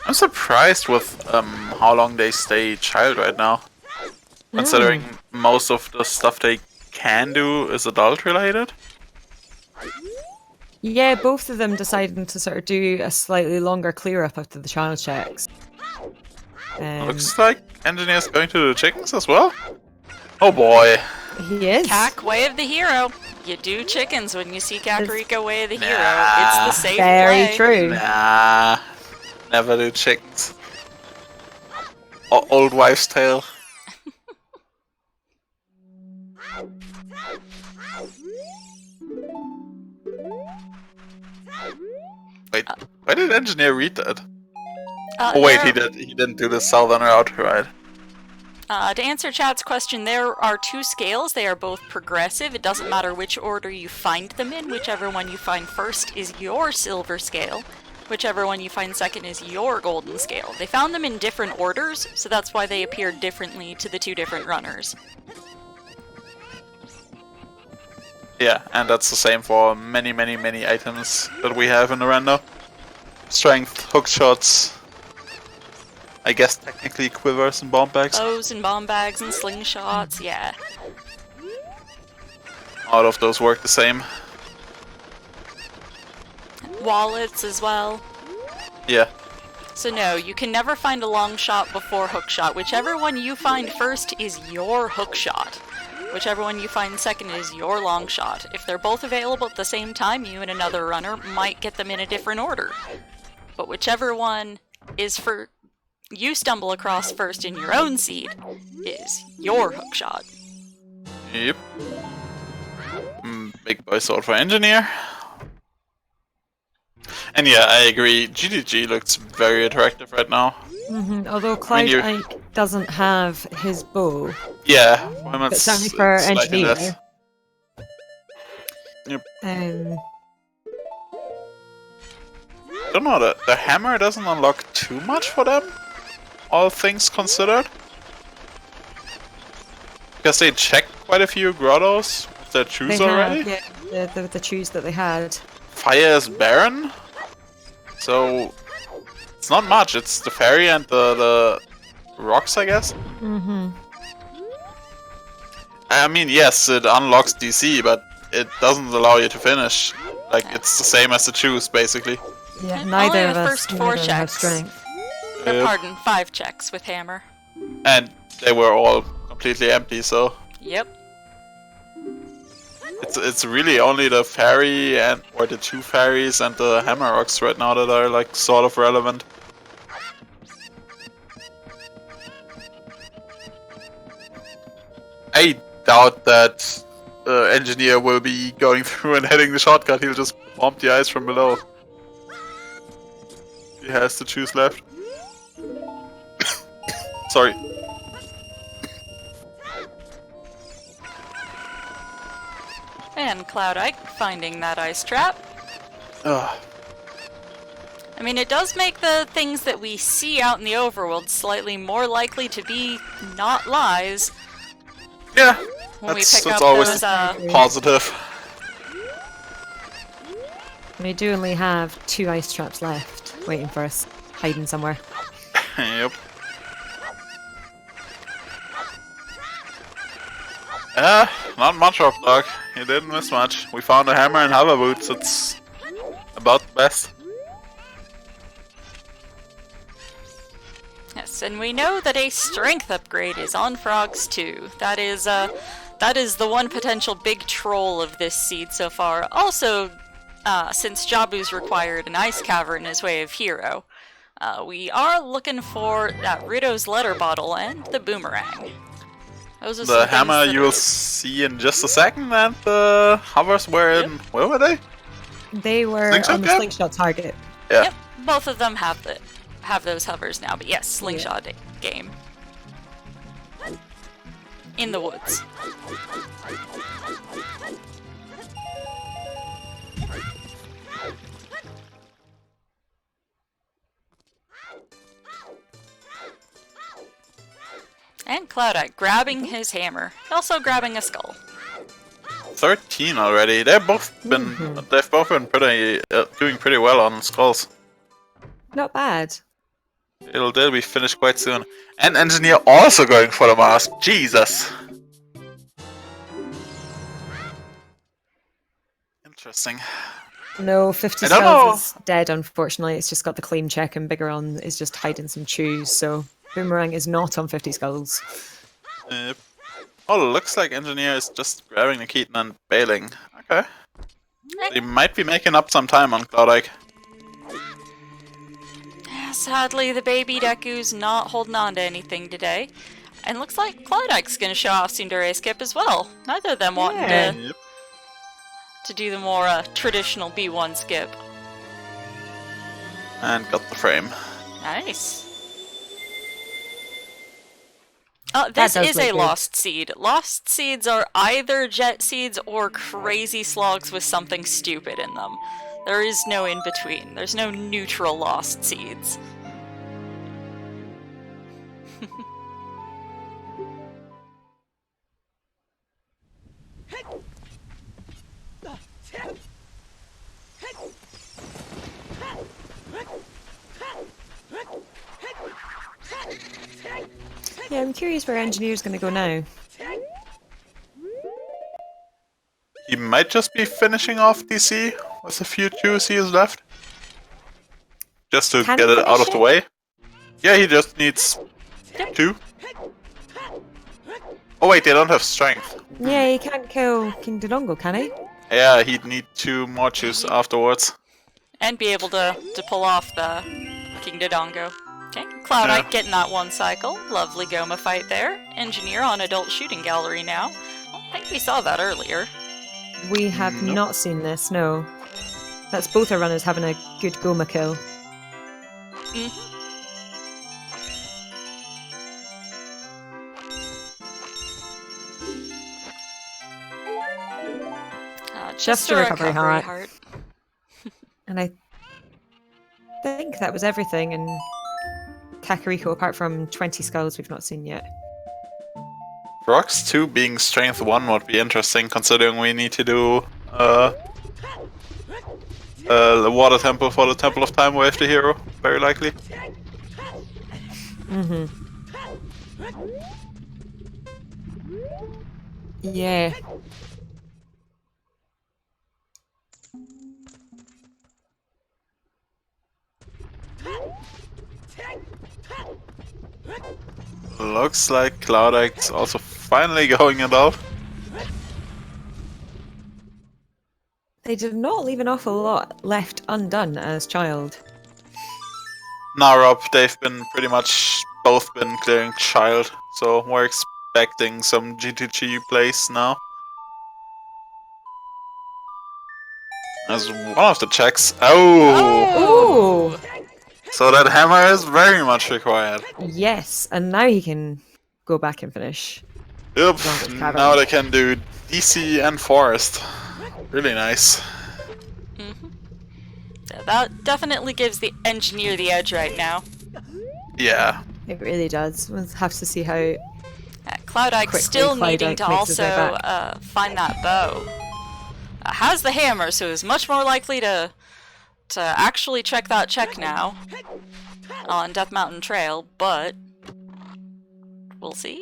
I'm surprised with how long they stay child right now. Considering most of the stuff they can do is adult related. Yeah, both of them deciding to sort of do a slightly longer clear up after the child checks. Looks like Engineer's going to the chickens as well. Oh boy. He is. Cac, way of the hero. You do chickens when you see Kakariko, way of the hero. Nah. It's the safe Very play. true. Nah. Never do chickens. Old wives' tale. Wait, why did Engineer read that? Oh wait, he did. He didn't do the southern route, right? To answer Chad's question, there are 2 scales. They are both progressive. It doesn't matter which order you find them in. Whichever one you find first is your silver scale. Whichever one you find second is your golden scale. They found them in different orders, so that's why they appeared differently to the 2 different runners. Yeah, and that's the same for many items that we have in the rando. Strength, hook shots. I guess technically quivers and bomb bags. Bows and bomb bags and slingshots, yeah. All of those work the same. Wallets as well. Yeah. So no, you can never find a long shot before hook shot. Whichever one you find first is your hook shot. Whichever one you find second is your long shot. If they're both available at the same time, you and another runner might get them in a different order. But whichever one is for you stumble across first in your own seed is your hook shot. Yep. Big boy sword for Engineer. And yeah, I agree. GDG looks very attractive right now. Although CloudIke doesn't have his bow. Yeah, But certainly for slightly Engineer. less. Yep. Don't know, the hammer doesn't unlock too much for them, all things considered. Because they checked quite a few grottos with their shoes already. Yeah, the shoes that they had. Fire is barren, so it's not much. It's the fairy and the rocks, I guess. I mean, yes, it unlocks DC, but it doesn't allow you to finish. Like, it's the same as the shoes, basically. Yeah, Only neither of the us first 4 have checks. strength. Yep. Pardon, 5 checks with hammer. And they were all completely empty, so Yep. it's really only the fairy or the 2 fairies and the hammer rocks right now that are like sort of relevant. I doubt that Engineer will be going through and hitting the shortcut. He'll just bomb the ice from below. He has to choose left. Sorry. And CloudIke finding that ice trap. Ugh. I mean, it does make the things that we see out in the overworld slightly more likely to be not lies. Yeah, When we that's pick up always those, positive. We do only have 2 ice traps left, waiting for us, hiding somewhere. Yep. Not much of dog. You didn't miss much. We found a hammer and hover boots. It's about the best. Yes, and we know that a strength upgrade is on frogs too. That is the one potential big troll of this seed so far. Also, since Jabu's required an ice cavern as way of hero, we are looking for that Rito's letter bottle and the boomerang. Those are The hammer you will see in just a second, and the hovers were in... Where were they? They were Slingshot on the game? slingshot target. Yeah. Yep, both of them have those hovers now, but yes, slingshot game. In the woods. And CloudIke grabbing his hammer, also grabbing a skull. 13 already. They've both been pretty doing pretty well on skulls. Not bad. They'll be finished quite soon. And Engineer also going for the mask. Jesus. Interesting. No, 50 I don't know. skulls is dead, unfortunately. It's just got the claim check, and Biggeron is just hiding some chews, so Boomerang is not on 50 skulls. Yep. Oh, looks like Engineer is just grabbing the Keaton and bailing. Okay. He might be making up some time on CloudIke. Sadly, the baby Deku's not holding on to anything today. And looks like CloudIke's gonna show off Tsundere skip as well. Neither of them wanting Yep. to do the more traditional B1 skip. And got the frame. Nice. This does is look a good. lost seed. Lost seeds are either jet seeds or crazy slogs with something stupid in them. There is no in between. There's no neutral lost seeds. Yeah, I'm curious where Engineer's going to go now. He might just be finishing off DC with a few juice he has left. Just to Can get he it out finish of the it? way. Yeah, he just needs 2. Oh wait, they don't have strength. Yeah, he can't kill King Dodongo, can he? Yeah, he'd need 2 more juice afterwards. And be able to pull off the King Dodongo. Okay, CloudIke Yeah. getting that one cycle. Lovely Goma fight there. Engineer on adult shooting gallery now. I think we saw that earlier. We have Nope. not seen this, no. That's both our runners having a good Goma kill. Just a recovery heart. And I think that was everything, and Kakariko, apart from 20 skulls we've not seen yet. Rocks 2 being strength 1 would be interesting, considering we need to do the water temple for the Temple of Time with the hero, very likely. Mm-hmm. Yeah. Looks like CloudIke's also finally going adult. They did not leave an awful lot left undone as child. Nah, Rob, they've been pretty much both been clearing child, so we're expecting some GTG plays now. As one of the checks. Oh! Oh! So that hammer is very much required. Yes, and now he can go back and finish. Yep, Longest cavern. now they can do DC and forest. Really nice. That definitely gives the engineer the edge right now. Yeah. It really does. We'll have to see how. CloudIke Quickly, still CloudIke needing to makes his way also back. find that bow. Has the hammer, so is much more likely to actually check that check now on Death Mountain Trail, but we'll see.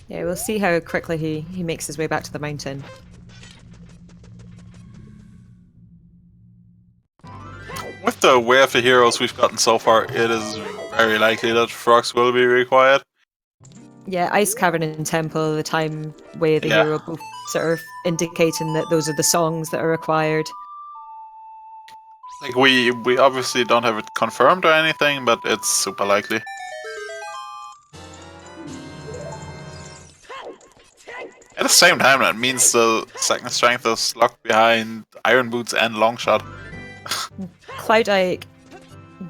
Yeah, we'll see how quickly he makes his way back to the mountain. With the way of the heroes we've gotten so far, it is very likely that frogs will be required. Yeah, Ice Cavern and Temple, the time way the Yeah. hero, both sort of indicating that those are the songs that are required. Like we obviously don't have it confirmed or anything, but it's super likely. At the same time, that means the second strength is locked behind Iron Boots and Longshot. CloudIke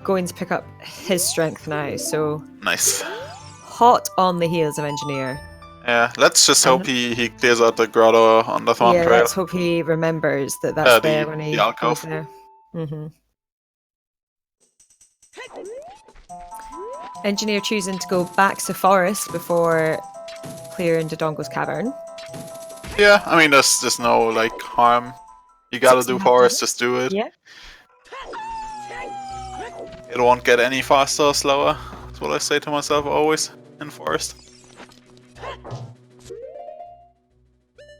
going to pick up his strength now, so Nice. hot on the heels of Engineer. Yeah, let's just hope he clears out the grotto on the Thorn Yeah, Trail. let's hope he remembers that that's there when he the alcove. goes there. Engineer choosing to go back to forest before clearing Dodongo's cavern. Yeah, I mean, there's no like harm. You gotta do forest, just do it. Yeah. It won't get any faster or slower. That's what I say to myself always in forest.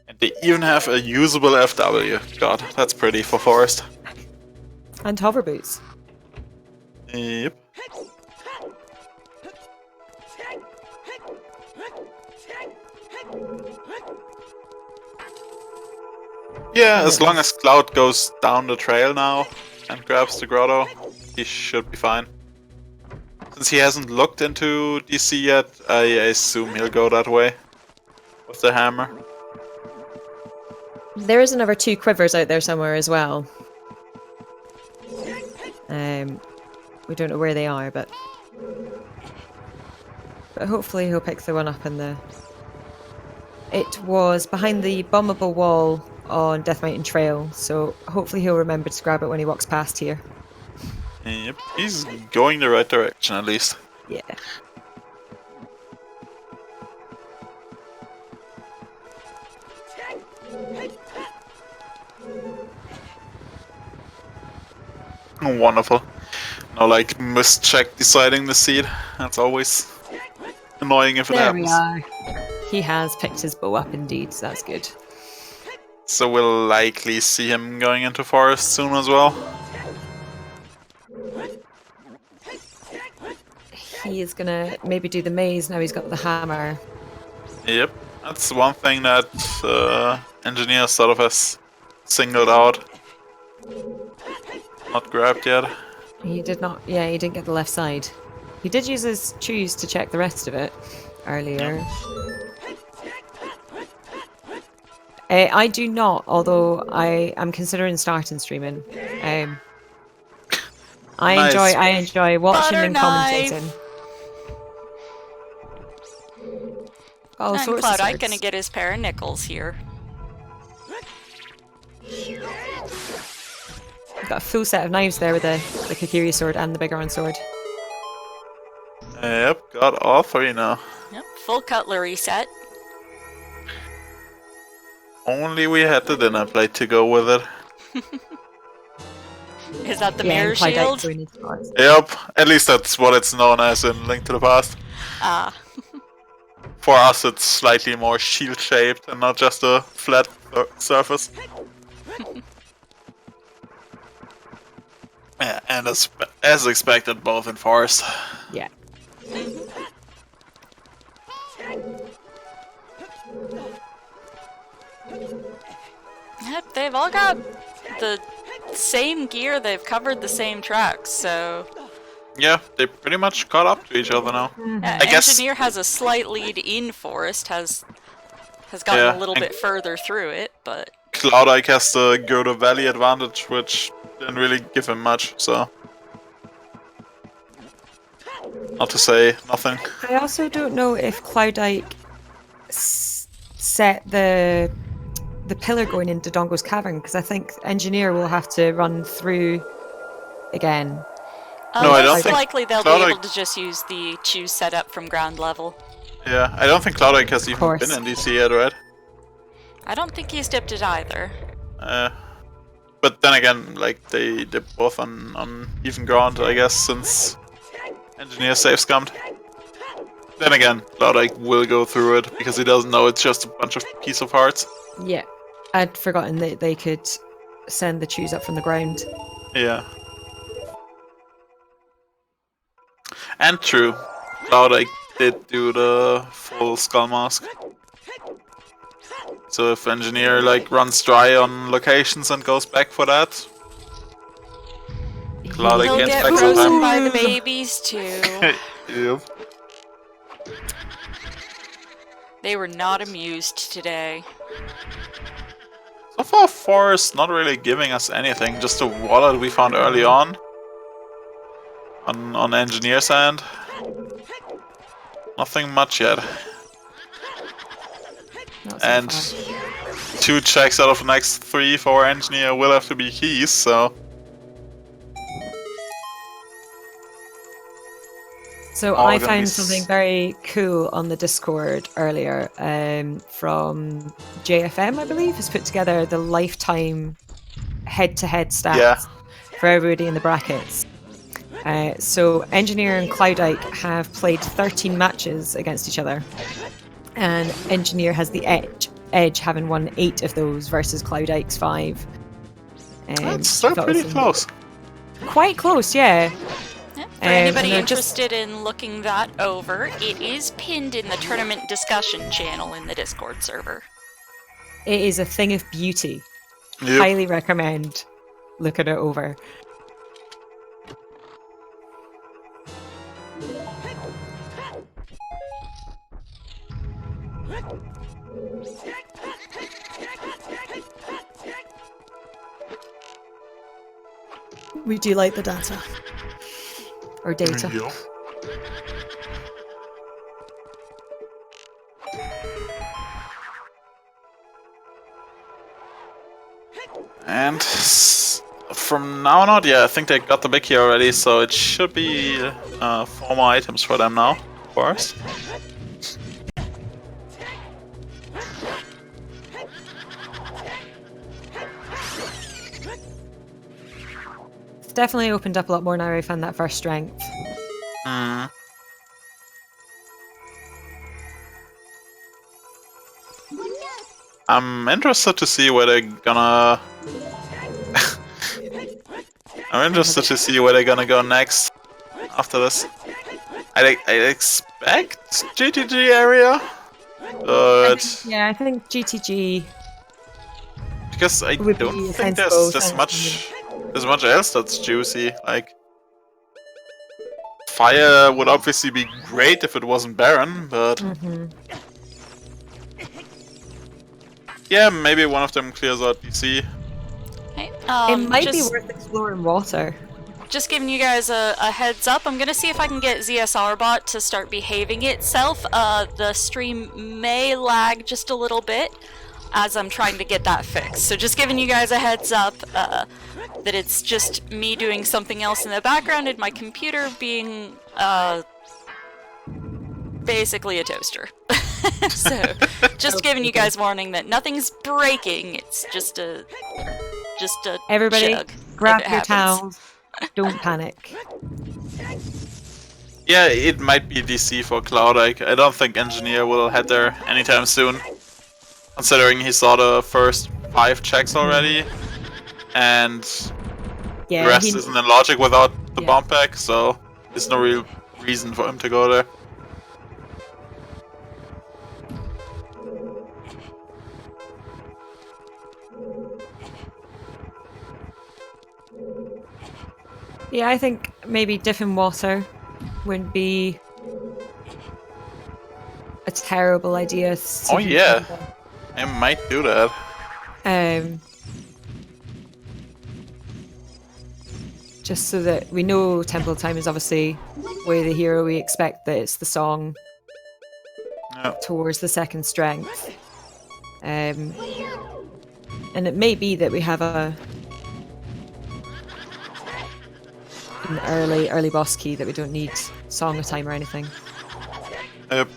And they even have a usable FW. God, that's pretty for forest. And hover boots. Yep. Yeah, as long as Cloud goes down the trail now and grabs the grotto, he should be fine. Since he hasn't looked into DC yet, I assume he'll go that way with the hammer. There is another 2 quivers out there somewhere as well. We don't know where they are, but hopefully he'll pick the one up in the... It was behind the bombable wall on Death Mountain Trail, so hopefully he'll remember to grab it when he walks past here. Yep, he's going the right direction at least. Yeah. Wonderful. No, like, mischeck deciding the seed. That's always annoying if it There we happens. are. He has picked his bow up indeed, so that's good. So we'll likely see him going into forest soon as well. He is gonna maybe do the maze now he's got the hammer. Yep, that's one thing that Engineer sort of has singled out. Not grabbed yet. He did not, yeah, he didn't get the left side. He did use his choose to check the rest of it earlier. I do not, although I am considering starting streaming. I Nice. enjoy watching Butter and knife. commentating. All And sorts of CloudIke swords. gonna get his pair of nickels here. Got a full set of knives there with the Kikiri sword and the big iron sword. Yep, got all 3 now. Yep, full cutlery set. Only we had the dinner plate to go with it. Is that the Yeah, mirror and CloudIke shield? going into forest. Yep, at least that's what it's known as in Link to the Past. Ah. For us, it's slightly more shield-shaped and not just a flat surface. Yeah, and as expected, both in forest. Yeah. Yep, they've all got the same gear, they've covered the same tracks, so... Yeah, they pretty much caught up to each other now. I guess Engineer has a slight lead in Forest, has gotten a little bit further through it, but... CloudIke has the go to valley advantage, which didn't really give him much, so... Not to say nothing. I also don't know if CloudIke set the pillar going into Dongo's cavern, because I think Engineer will have to run through again. No, I don't most think likely they'll be CloudIke- able to just use the choose setup from ground level. Yeah, I don't think CloudIke has even course. been in DC yet, right? I don't think he's dipped it either. But then again, like, they're both on even ground, I guess, since Engineer safe scummed. Then again, CloudIke will go through it, because he doesn't know it's just a bunch of piece of hearts. Yeah, I'd forgotten that they could send the choose up from the ground. Yeah. And true, CloudIke did do the full skull mask. So if Engineer like runs dry on locations and goes back for that, CloudIke He'll gets get back frozen sometime. by the babies too. Yep. They were not amused today. So far, Forest not really giving us anything. Just a wallet we found early on Engineer's end. Nothing much yet. Not so And far. 2 checks out of the next 3 for Engineer will have to be keys, so... So all I gonna be found something very cool on the Discord earlier from JFM, I believe, has put together the lifetime head-to-head stats for everybody in the brackets. So Engineer and CloudIke have played 13 matches against each other, and Engineer has the edge, having won 8 of those versus CloudIke's 5. That's still pretty close. Quite close, yeah. For anybody they're interested in looking that over, it is pinned in the tournament discussion channel in the Discord server. It is a thing of beauty. Yep. Highly recommend looking it over. We do like the data. Or data. Yep. And from now on, yeah, I think they got the big key already, so it should be 4 more items for them now, of course. It's definitely opened up a lot more now I found that first strength. Mm. I'm interested to see where they're gonna... I'm interested to see where they're gonna go next after this. I expect GTG area, but... Yeah, I think GTG Because I would be don't a think sensible there's sense. much else that's juicy. Like, fire would obviously be great if it wasn't Baron, but yeah, maybe one of them clears out DC. Okay, it might be just, worth exploring water. just giving you guys a heads up, I'm gonna see if I can get ZSR bot to start behaving itself. The stream may lag just a little bit as I'm trying to get that fixed. So just giving you guys a heads up that it's just me doing something else in the background and my computer being basically a toaster. So just giving you guys warning that nothing's breaking. It's just a Everybody, chug, grab if it your happens. towels. Don't panic. Yeah, it might be DC for CloudIke. I don't think Engineer will head there anytime soon, considering he saw the first 5 checks already, and Yeah, the rest isn't in logic without the Yeah. bomb pack, so there's no real reason for him to go there. Yeah, I think maybe dipping water wouldn't be a terrible idea. Oh Steven yeah, Tyler. I might do that. Um, just so that we know Temple Time is obviously Way of the Hero. We expect that it's the song Yeah. towards the second strength. And it may be that we have an early boss key that we don't need Song of Time or anything. Yep.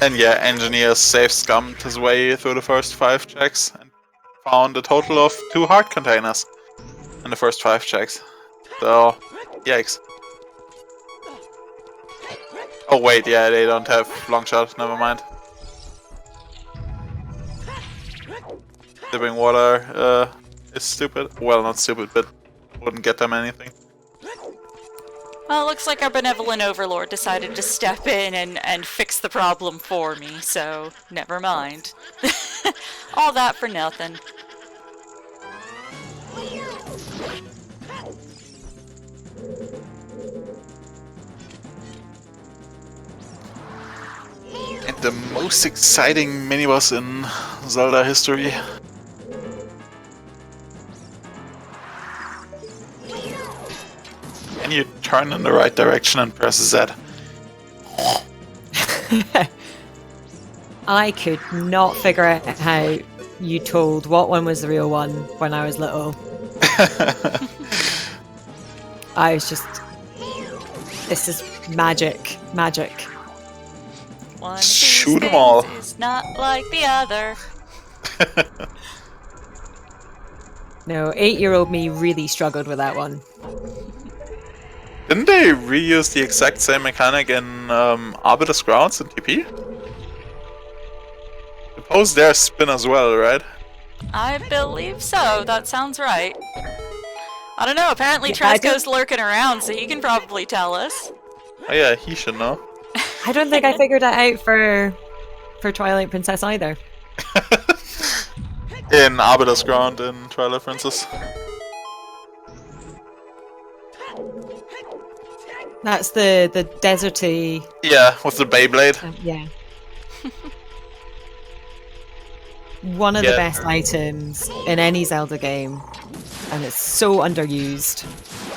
And yeah, Engineer safe scummed his way through the first 5 checks and found a total of 2 heart containers in the first 5 checks. So, yikes. Oh wait, yeah, they don't have long shot, never mind. Dipping water is stupid. Well, not stupid, but wouldn't get them anything. Well, it looks like our benevolent overlord decided to step in and fix the problem for me, so never mind. All that for nothing. And the most exciting mini-boss in Zelda history. And you turn in the right direction and press Z. I could not figure out how you told what one was the real one when I was little. I was just... This is magic. Magic. One of Shoot these 'em all. things is not like the other. No, 8-year-old me really struggled with that one. Didn't they reuse the exact same mechanic in Arbiter's Grounds in TP? Suppose there's spin as well, right? I believe so. That sounds right. I don't know. Apparently Yeah, I Tresco's lurking around, so he can probably tell us. Oh yeah, he should know. I don't think I figured that out for Twilight Princess either. In Arbiter's Ground in Twilight Princess. That's the deserty... Yeah, with the Beyblade. yeah. One of the Yeah. best items in any Zelda game. And it's so underused.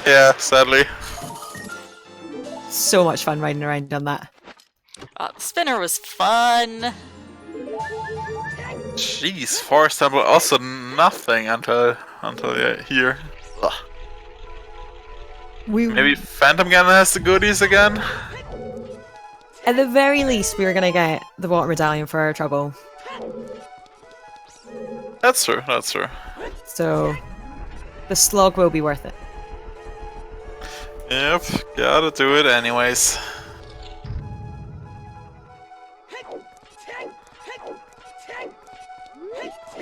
Yeah, sadly. So much fun riding around on that. The spinner was fun. Jeez, Forest Temple also nothing until here. Ugh. Maybe Phantom Ganon has the goodies again? At the very least, we were going to get the water medallion for our trouble. That's true, that's true. So, the slog will be worth it. Yep, gotta do it anyways.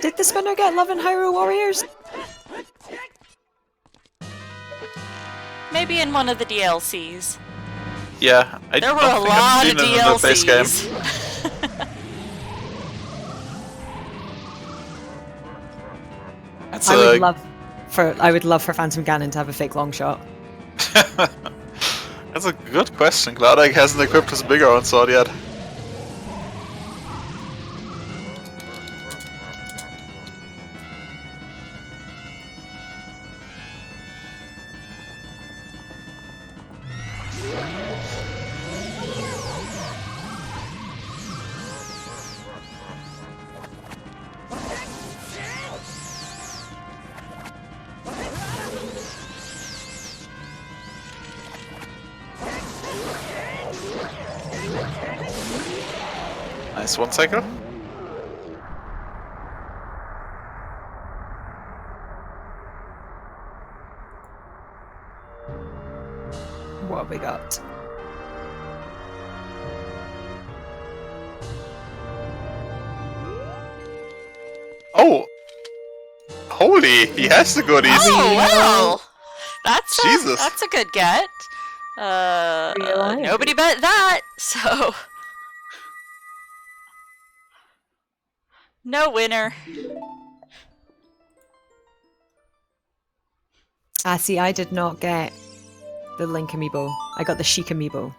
Did the spinner get love in Hyrule Warriors? Maybe in one of the DLCs. Yeah, I There were don't a think I've lot seen of it in the base game. DLCs. That's I would love for Phantom Ganon to have a fake long shot. That's a good question. CloudIke hasn't equipped his bigger own sword yet. Nice one cycle. What have we got? Oh! Holy! He has the goodies! Oh, well! Jesus. That's a good get. Real Nobody bet that, so... No winner. Ah, see, I did not get the Link amiibo. I got the Sheik amiibo.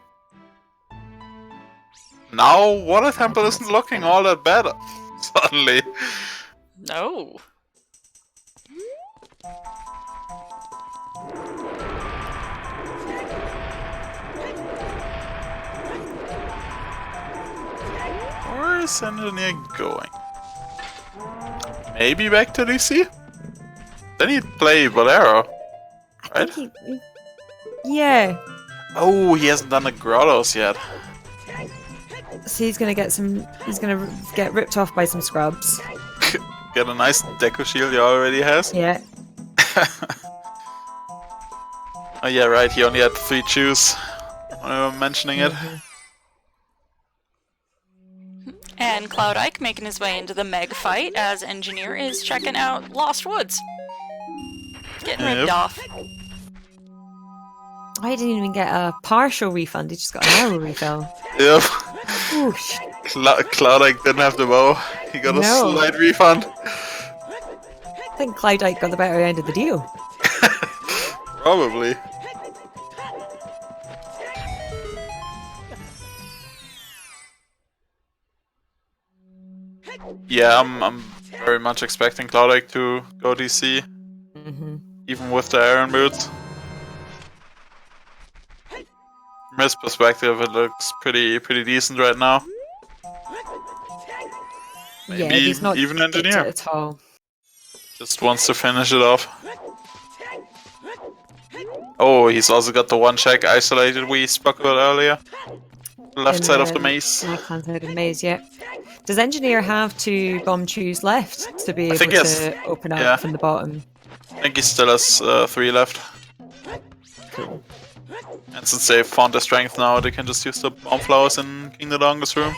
Now Water Temple isn't looking all that bad suddenly. No. Where is Engineer going? Maybe back to DC? Then he'd play Bolero, right? I think yeah. Oh, he hasn't done the Grottos yet. So he's gonna get some. He's gonna get ripped off by some scrubs. Get a nice Deco Shield he already has. Yeah. Oh yeah, right, he only had 3 chews when we were mentioning it. And CloudIke making his way into the Meg fight as Engineer is checking out Lost Woods. Getting ripped off. I didn't even get a partial refund. He just got an hour refill. Yep. Whoosh. CloudIke didn't have the bow. He got a slight refund. I think CloudIke got the better end of the deal. Probably. Yeah, I'm very much expecting CloudIke to go DC, even with the Iron Boots. From his perspective, it looks pretty decent right now. Maybe Yeah, he's not even picked Engineer. it at all. Just wants to finish it off. Oh, he's also got the one check isolated we spoke about earlier. Left side of the maze. Left-hand side of the maze, yeah. Does Engineer have 2 bomb chews left to be able to open up from the bottom? I think he still has 3 left. Cool. And since they've found their strength now, they can just use the bomb flowers in King the Longest room.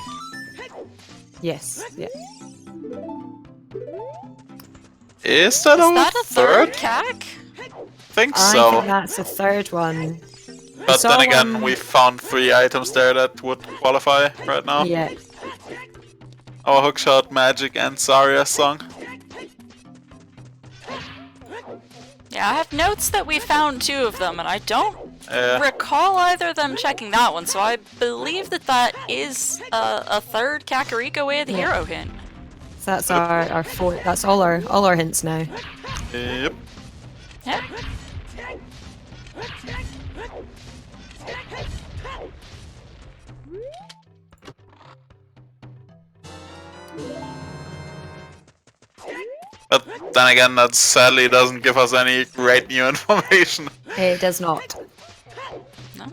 Yes, yeah. Is that a third CAC? Think I so. think that's the 3rd one. But then again, we found 3 items there that would qualify right now. Yeah. Our hookshot, magic, and Zarya's song. Yeah, I have notes that we found 2 of them, and I don't recall either of them checking that one, so I believe that that is a third Kakariko Way of the Hero hint. So that's our 4th. That's all our hints now. Yep. Yeah. But then again, that sadly doesn't give us any great new information. It does not. No.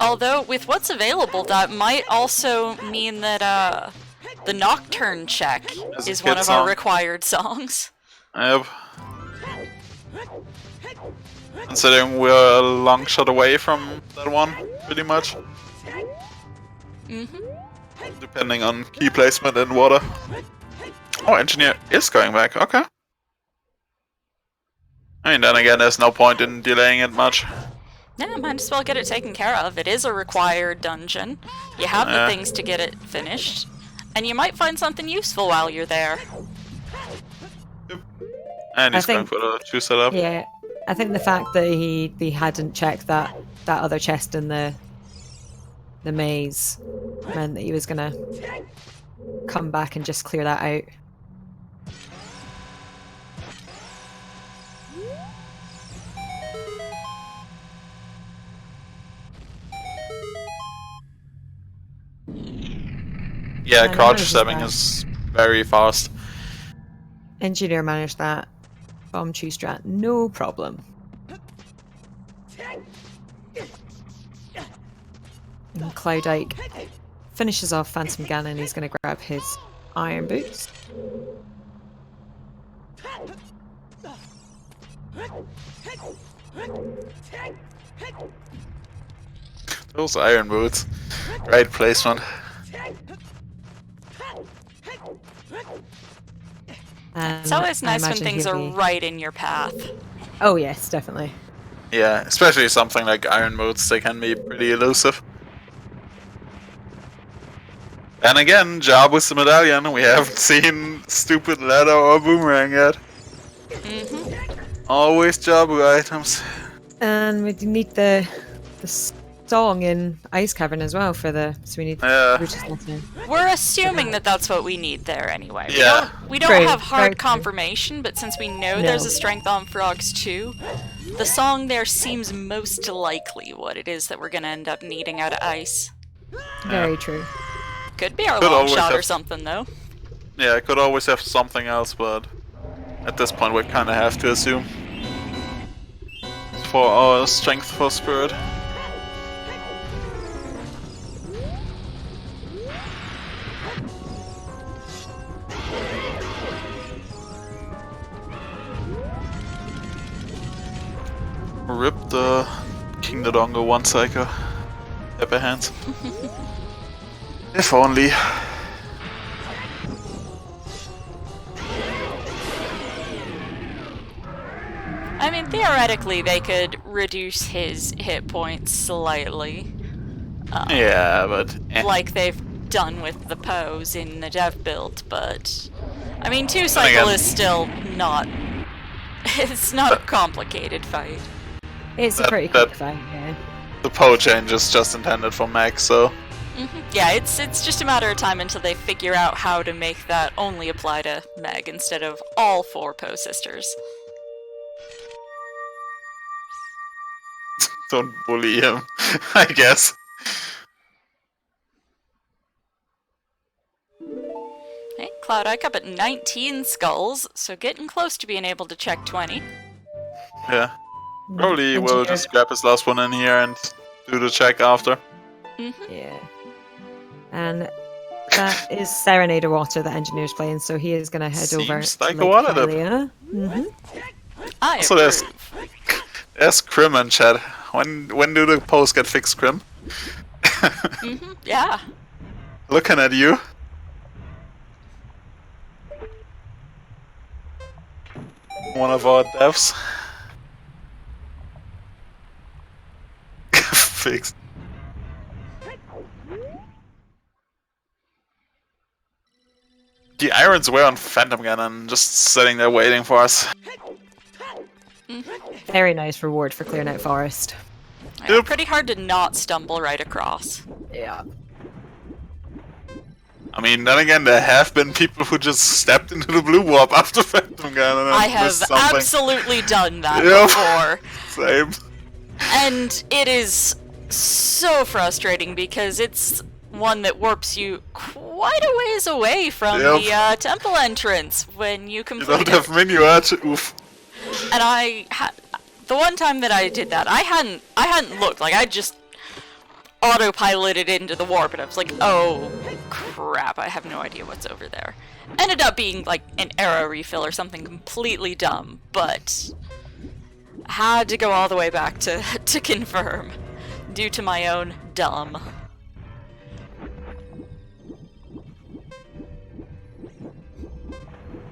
Although, with what's available, that might also mean that the Nocturne check is one of our required songs. Yep. Considering we're a long shot away from that one, pretty much. Depending on key placement and water. Oh, Engineer is going back, okay. I mean, then again, there's no point in delaying it much. Yeah, might as well get it taken care of. It is a required dungeon. You have the things to get it finished. And you might find something useful while you're there. Yep. And he's going for the 2 setup. Yeah, I think the fact that he hadn't checked that other chest in the maze meant that he was gonna come back and just clear that out. Yeah, crouch stepping is very fast. Engineer managed that. Bomb chew strat, no problem. And CloudIke finishes off Phantom Ganon. He's going to grab his iron boots. Those iron boots. Great placement. It's always nice when things are right in your path. Oh yes, definitely. Yeah, especially something like iron boots, they can be pretty elusive. And again, job with the medallion, we haven't seen stupid ladder or boomerang yet. Always Jabu items. And we need the song in Ice Cavern as well for the. So we need. Yeah. We're assuming that that's what we need there anyway. Yeah. We don't True, have very hard true. confirmation, but since we know No. there's a strength on frogs too, the song there seems most likely what it is that we're gonna end up needing out of ice. Very true. Could be our Could long always shot or have- something though. Yeah, I could always have something else, but at this point we kind of have to assume. For our strength for spirit. Rip the King the Dongo one cycle. Happy hands. If only. I mean, theoretically, they could reduce his hit points slightly. Yeah, but Like they've done with the pose in the dev build, but... I mean, 2 again- cycle is still not... It's not a complicated fight. It's a That- pretty that- quick fight. Yeah. the PO change is just intended for max, so Yeah, it's just a matter of time until they figure out how to make that only apply to Meg instead of all 4 Poe sisters. don't bully him, I guess. Hey, CloudIke up at 19 skulls, so getting close to being able to check 20. Yeah. Probably will Engineer- just grab his last one in here and do the check after. Yeah. And that is Serenader Water that Engineer's playing, so he is going to head over Seems to like a water dip. Hylia. I So approve. there's Crim in chat. When do the posts get fixed, Crim? Yeah. Looking at you. One of our devs. Fixed. The irons were on Phantom Gun and just sitting there waiting for us. Very nice reward for clearing out forest. Yeah, Yep. pretty hard to not stumble right across. Yeah. I mean, then again, there have been people who just stepped into the blue warp after Phantom Gun and I have missed something. absolutely done that Yep. before. Same. And it is so frustrating because it's one that warps you quite a ways away from Yep. the temple entrance when you You complete don't it. have minuet. Oof. And the one time that I did that, I hadn't looked. Like I just autopiloted into the warp, and I was like, oh crap, I have no idea what's over there. Ended up being like an arrow refill or something completely dumb, but had to go all the way back to confirm due to my own dumb.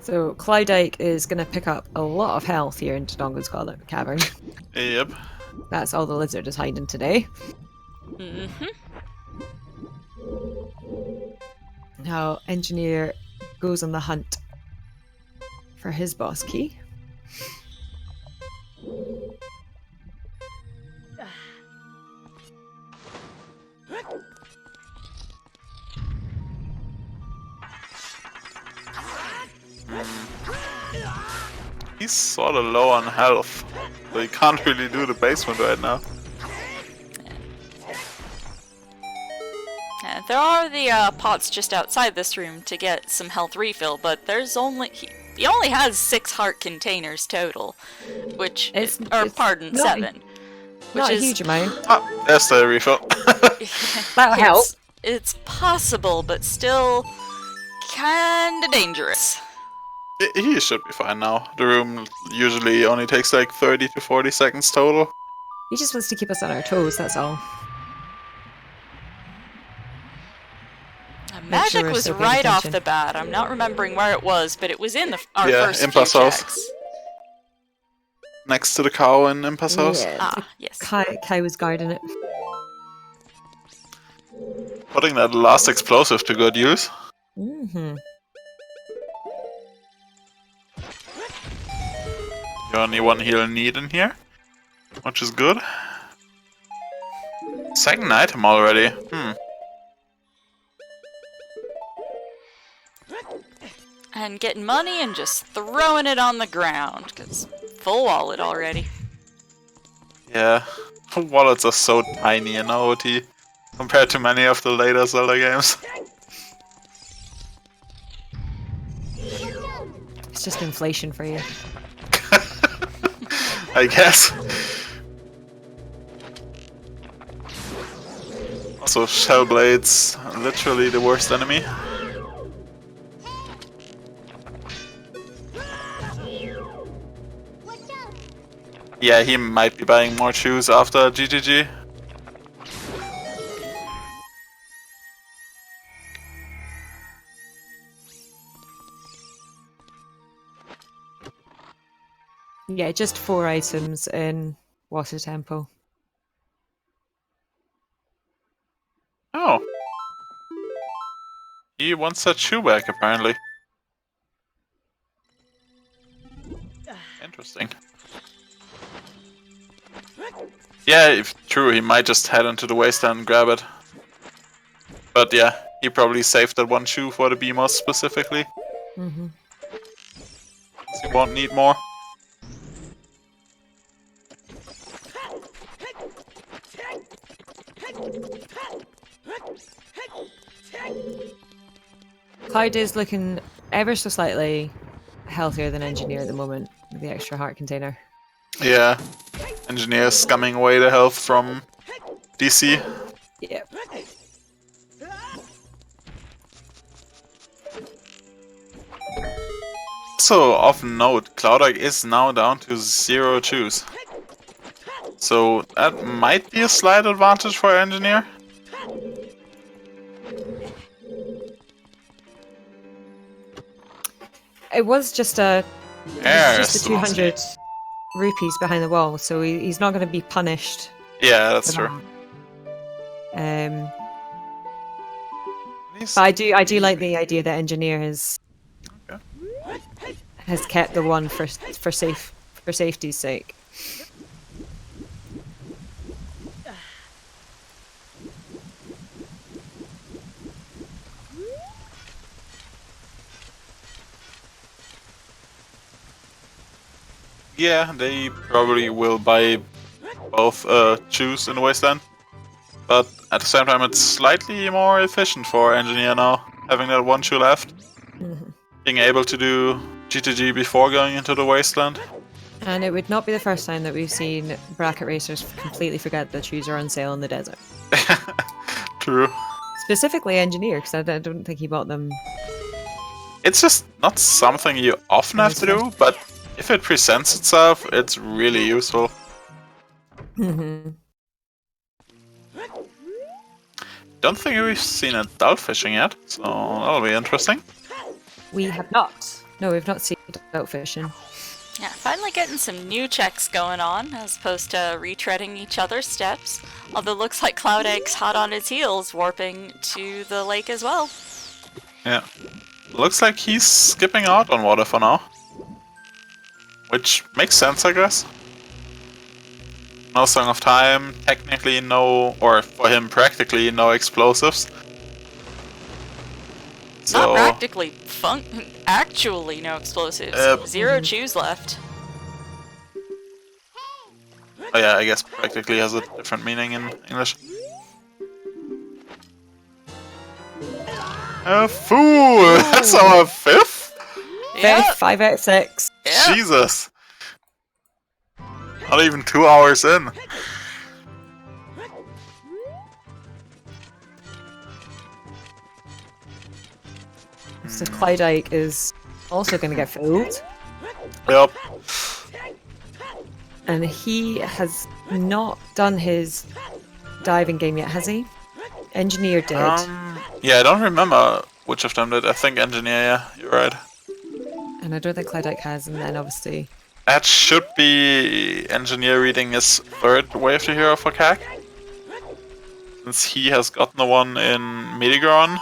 So CloudIke is going to pick up a lot of health here in Todongo's Cavern. Yep. That's all the lizard is hiding today. Now, Engineer goes on the hunt for his boss key. He's sort of low on health, so he can't really do the basement right now. There are the pots just outside this room to get some health refill, but there's he only has 6 heart containers total, which It's pardon, not- 7. Not Which a huge amount. Ah, there's the refill. That'll help. It's possible, but still kinda dangerous. He should be fine now. The room usually only takes like 30 to 40 seconds total. He just wants to keep us on our toes, that's all. Make Magic sure we're was still paying right off attention. the bat. I'm not remembering where it was, but it was in our Yeah, first few Impa's house. checks. Next to the cow in Impa's house. Yeah, Ah, yes. Kai was guarding it. Putting that last explosive to good use. Mm-hmm. You only one heal need in here, which is good. Second item already. And getting money and just throwing it on the ground, because full wallet already. Yeah, wallets are so tiny in OOT compared to many of the later Zelda games. It's just inflation for you. I guess. Also, Shellblade's literally the worst enemy. Yeah, he might be buying more shoes after GGG. Yeah, just 4 items in Water Temple. Oh. He wants that shoe back, apparently. Interesting. Yeah, if true, he might just head into the wasteland and grab it. But yeah, he probably saved that one shoe for the BMOS specifically. Mm-hmm. He won't need more. Cloud is looking ever so slightly healthier than Engineer at the moment with the extra heart container. Yeah. Engineer scumming away the health from DC. Yep. So, of note, CloudIke is now down to 0 chews. So, that might be a slight advantage for Engineer. It was just a Yes. just the 200 rupees behind the wall, so he's not going to be punished. Yeah, that's for true. that. At least- But I do like the idea that Engineer has kept the one for safety's sake. Yeah, they probably will buy both shoes in the wasteland. But at the same time, it's slightly more efficient for Engineer now, having that one shoe left. Mm-hmm. Being able to do GTG before going into the wasteland. And it would not be the first time that we've seen bracket racers completely forget that shoes are on sale in the desert. True. Specifically Engineer, because I don't think he bought them. It's just not something you often have to do, but if it presents itself, it's really useful. Mm-hmm. Don't think we've seen adult fishing yet, so that'll be interesting. We have not. No, we've not seen adult fishing. Yeah, finally getting some new checks going on, as opposed to retreading each other's steps. Although looks like CloudIke's hot on his heels, warping to the lake as well. Yeah. Looks like he's skipping out on water for now. Which makes sense, I guess. No Song of Time, technically no, or for him practically no explosives. So, Not practically, actually no explosives. 0 chews left. oh yeah, I guess practically has a different meaning in English. A fool! That's our 5th? Yeah. 5 out of 6. Yeah. Jesus! Not even 2 hours in. So CloudIke is also going to get fooled. Yep. And he has not done his diving game yet, has he? Engineer did. Yeah, I don't remember which of them did. I think Engineer, yeah, you're right. And I don't think CloudIke has, and then obviously... That should be Engineer reading his 3rd Wave to Hero for CAC. Since he has gotten the one in Medigron,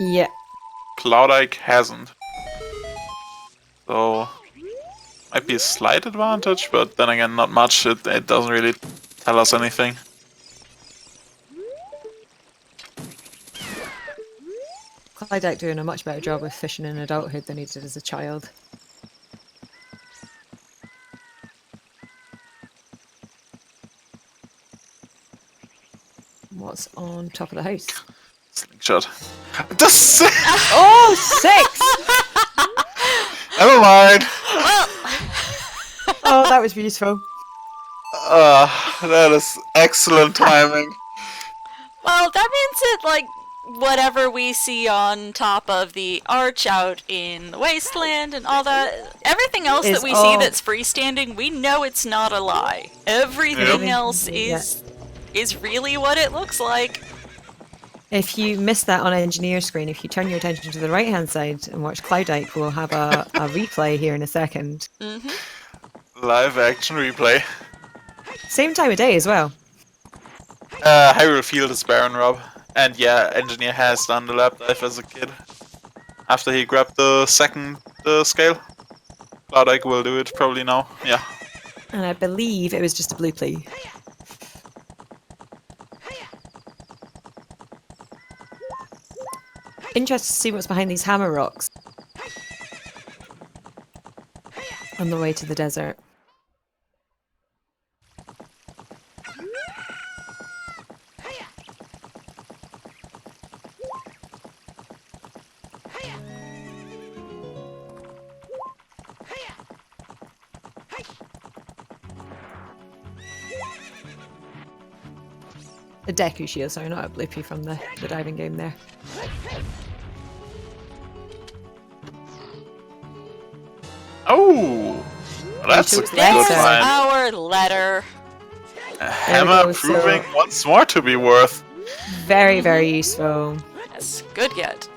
Yeah. CloudIke hasn't. So, Might be a slight advantage, but then again, not much. It doesn't really tell us anything. CloudIke doing a much better job of fishing in adulthood than he did as a child. What's on top of the house? Slingshot. The six! Oh, 6! Never mind. Well, Oh, that was beautiful. That is excellent timing. well, that means that, like, whatever we see on top of the arch out in the wasteland and all that, everything else Is that we see all- that's freestanding, we know it's not a lie. Everything Yeah. else is really what it looks like. If you missed that on engineer screen, if you turn your attention to the right-hand side and watch CloudIke, we'll have a replay here in a second. Live action replay. Same time of day as well. Hyrule Field is barren, Rob. And yeah, Engineer has done the lap dive as a kid. After he grabbed the second scale. CloudIke will do it probably now, yeah. And I believe it was just a blue plea. Interested to see what's behind these hammer rocks. On the way to the desert. A Deku shield, sorry, not a Blippi from the diving game there. Oh! That's a took good that. There's find. our letter. A hammer go, so- proving once more to be worth. Very, very useful. Yes, good get.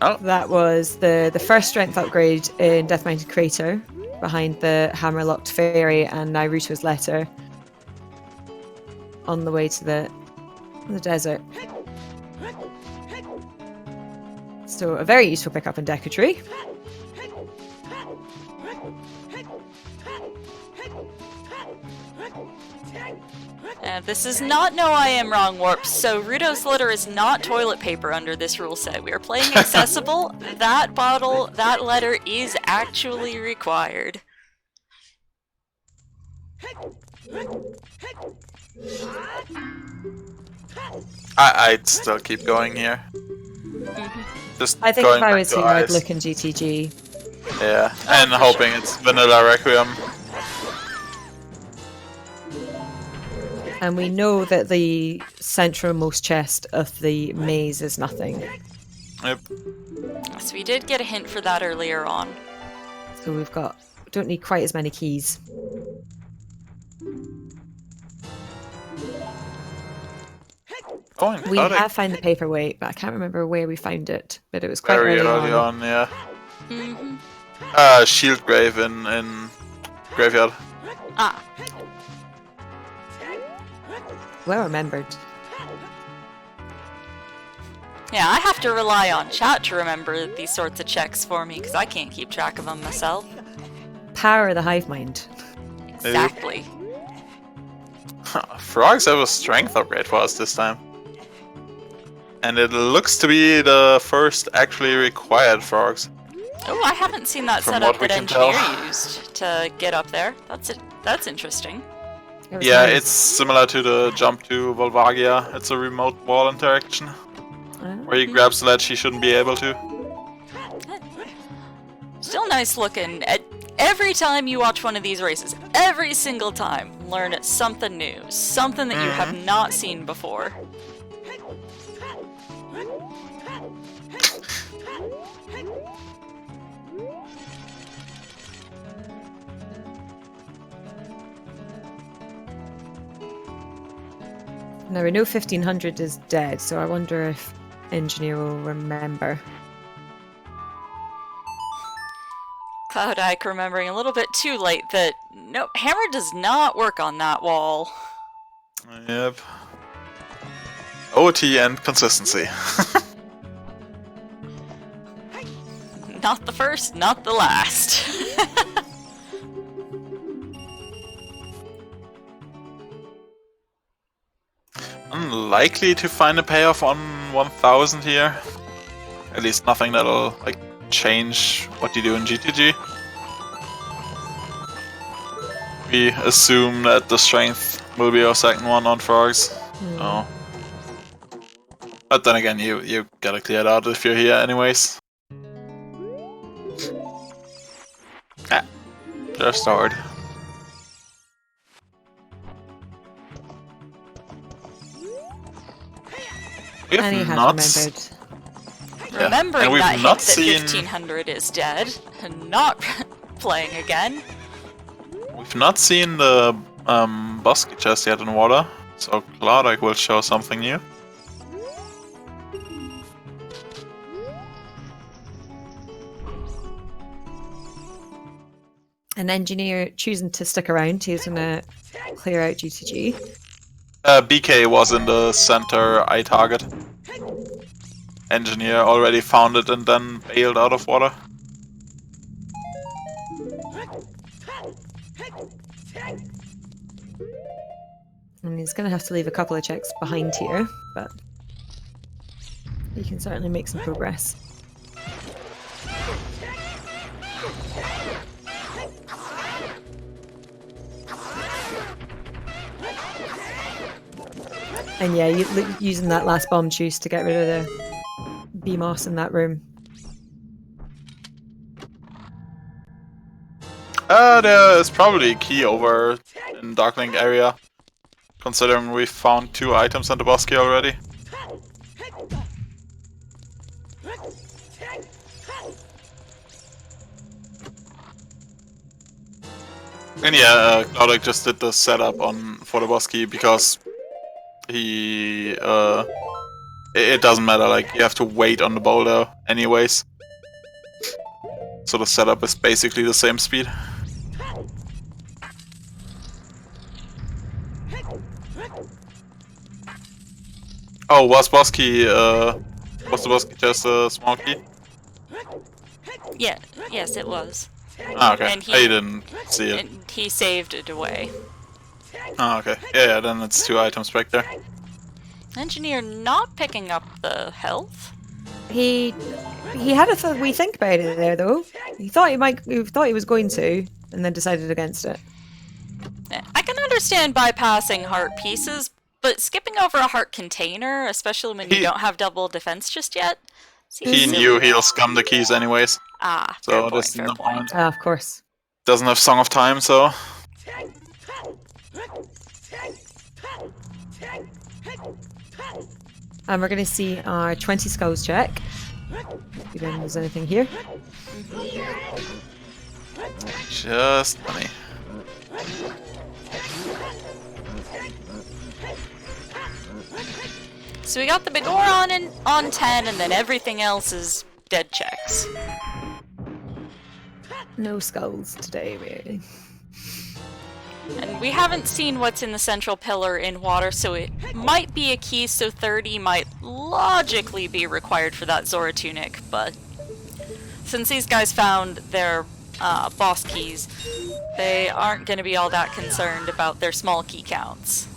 That was the first strength upgrade in Death Mountain Crater, behind the hammer-locked fairy and Naruto's letter. On the way to the desert. So a very useful pickup in Deku Tree. This is not No I Am Wrong Warp, so Rudo's letter is not toilet paper under this rule set. We are playing accessible. That bottle, that letter is actually required. I'd still keep going here. Just I think going if I back was to here, I'd ice. look in GTG. Yeah, and hoping it's Vanilla Requiem. And we know that the centralmost chest of the maze is nothing. Yep. So we did get a hint for that earlier on. So we don't need quite as many keys. Going We CloudIke have found the paperweight, but I can't remember where we found it. But it was quite very early on. yeah. Mm-hmm. Shield Grave in Graveyard. Ah, Well remembered. yeah, I have to rely on chat to remember these sorts of checks for me, because I can't keep track of them myself. Power of the hive mind. Exactly. Frogs have a strength upgrade for us this time. And it looks to be the first actually required frogs. Oh, I haven't seen that From setup what we that can tell. Engineer used to get up there. That's interesting. It was Yeah, nice. it's similar to the jump to Volvagia. It's a remote wall interaction. Where he grabs the ledge he shouldn't be able to. Still nice looking. Every time you watch one of these races, every single time, learn something new, something that you have not seen before. Now we know 1500 is dead, so I wonder if Engineer will remember. CloudIke remembering a little bit too late that no, hammer does not work on that wall. Yep. OT and consistency. Not the first, not the last. unlikely to find a payoff on 1000 here. At least nothing that'll like change what you do in GTG. We assume that the strength will be our second one on frogs. So. But then again, you gotta clear it out if you're here anyways. Ah, just hard. And he has remembered. Yeah. Remembering we've that hint not that seen... 1500 is dead, and not playing again. We've not seen the Bosky chest yet in water, so CloudIke will show something new. An engineer choosing to stick around, he's gonna clear out GTG. BK was in the center eye target. Engineer already found it and then bailed out of water. And he's gonna have to leave a couple of checks behind here, but he can certainly make some progress. And yeah, using that last bomb juice to get rid of the BMOS in that room. There is probably a key over in Darklink area, considering we found 2 items in the Bosky already. And yeah, CloudIke just did the setup for the Bosky because he it doesn't matter, like you have to wait on the boulder anyways. So the setup is basically the same speed. Oh, was the Bosky just a small key? Yeah, yes, it was. Ah, okay. And I didn't see it. And he saved it away. Oh, okay. Yeah, then it's 2 items back there. Engineer not picking up the health. He had a wee think about it there though. He thought he was going to, and then decided against it. I can understand bypassing heart pieces, but skipping over a heart container, especially when you don't have double defense just yet. He knew he'll scum the keys anyways. Ah, So fair point. Ah, of course. Doesn't have Song of Time, so. And we're going to see our 20 skulls check. See if there's anything here. Just funny. So we got the big ore on 10, and then everything else is dead checks. No skulls today, really. And we haven't seen what's in the central pillar in water, so it might be a key, so 30 might logically be required for that Zora tunic, but since these guys found their boss keys, they aren't going to be all that concerned about their small key counts.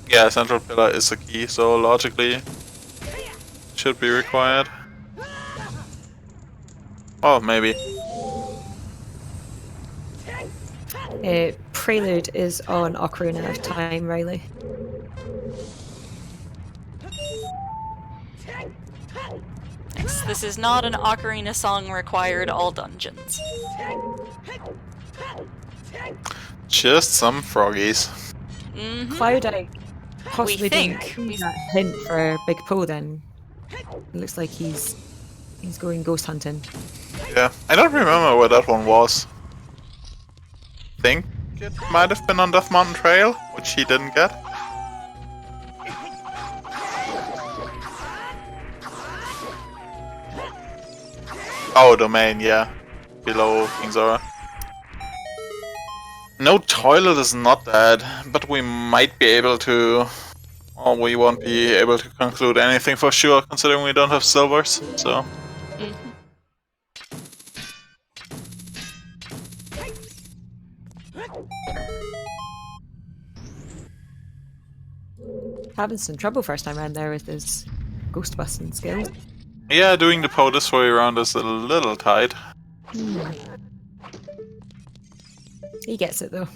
Yeah, central pillar is a key, so logically should be required. Oh, maybe. Prelude is on Ocarina of Time, Riley. Yes, this is not an Ocarina song required all dungeons. Just some froggies. CloudIke possibly We think. didn't that hint for Big Po then. It looks like he's going ghost hunting. Yeah, I don't remember where that one was. Think it might have been on Death Mountain Trail, which he didn't get. Oh, domain, yeah. Below King Zora. No toilet is not bad, but we might be able to... Or we won't be able to conclude anything for sure, considering we don't have silvers, so... Having some trouble first time around there with his ghost busting skills. Yeah, doing the POE this way around is a little tight. He gets it though.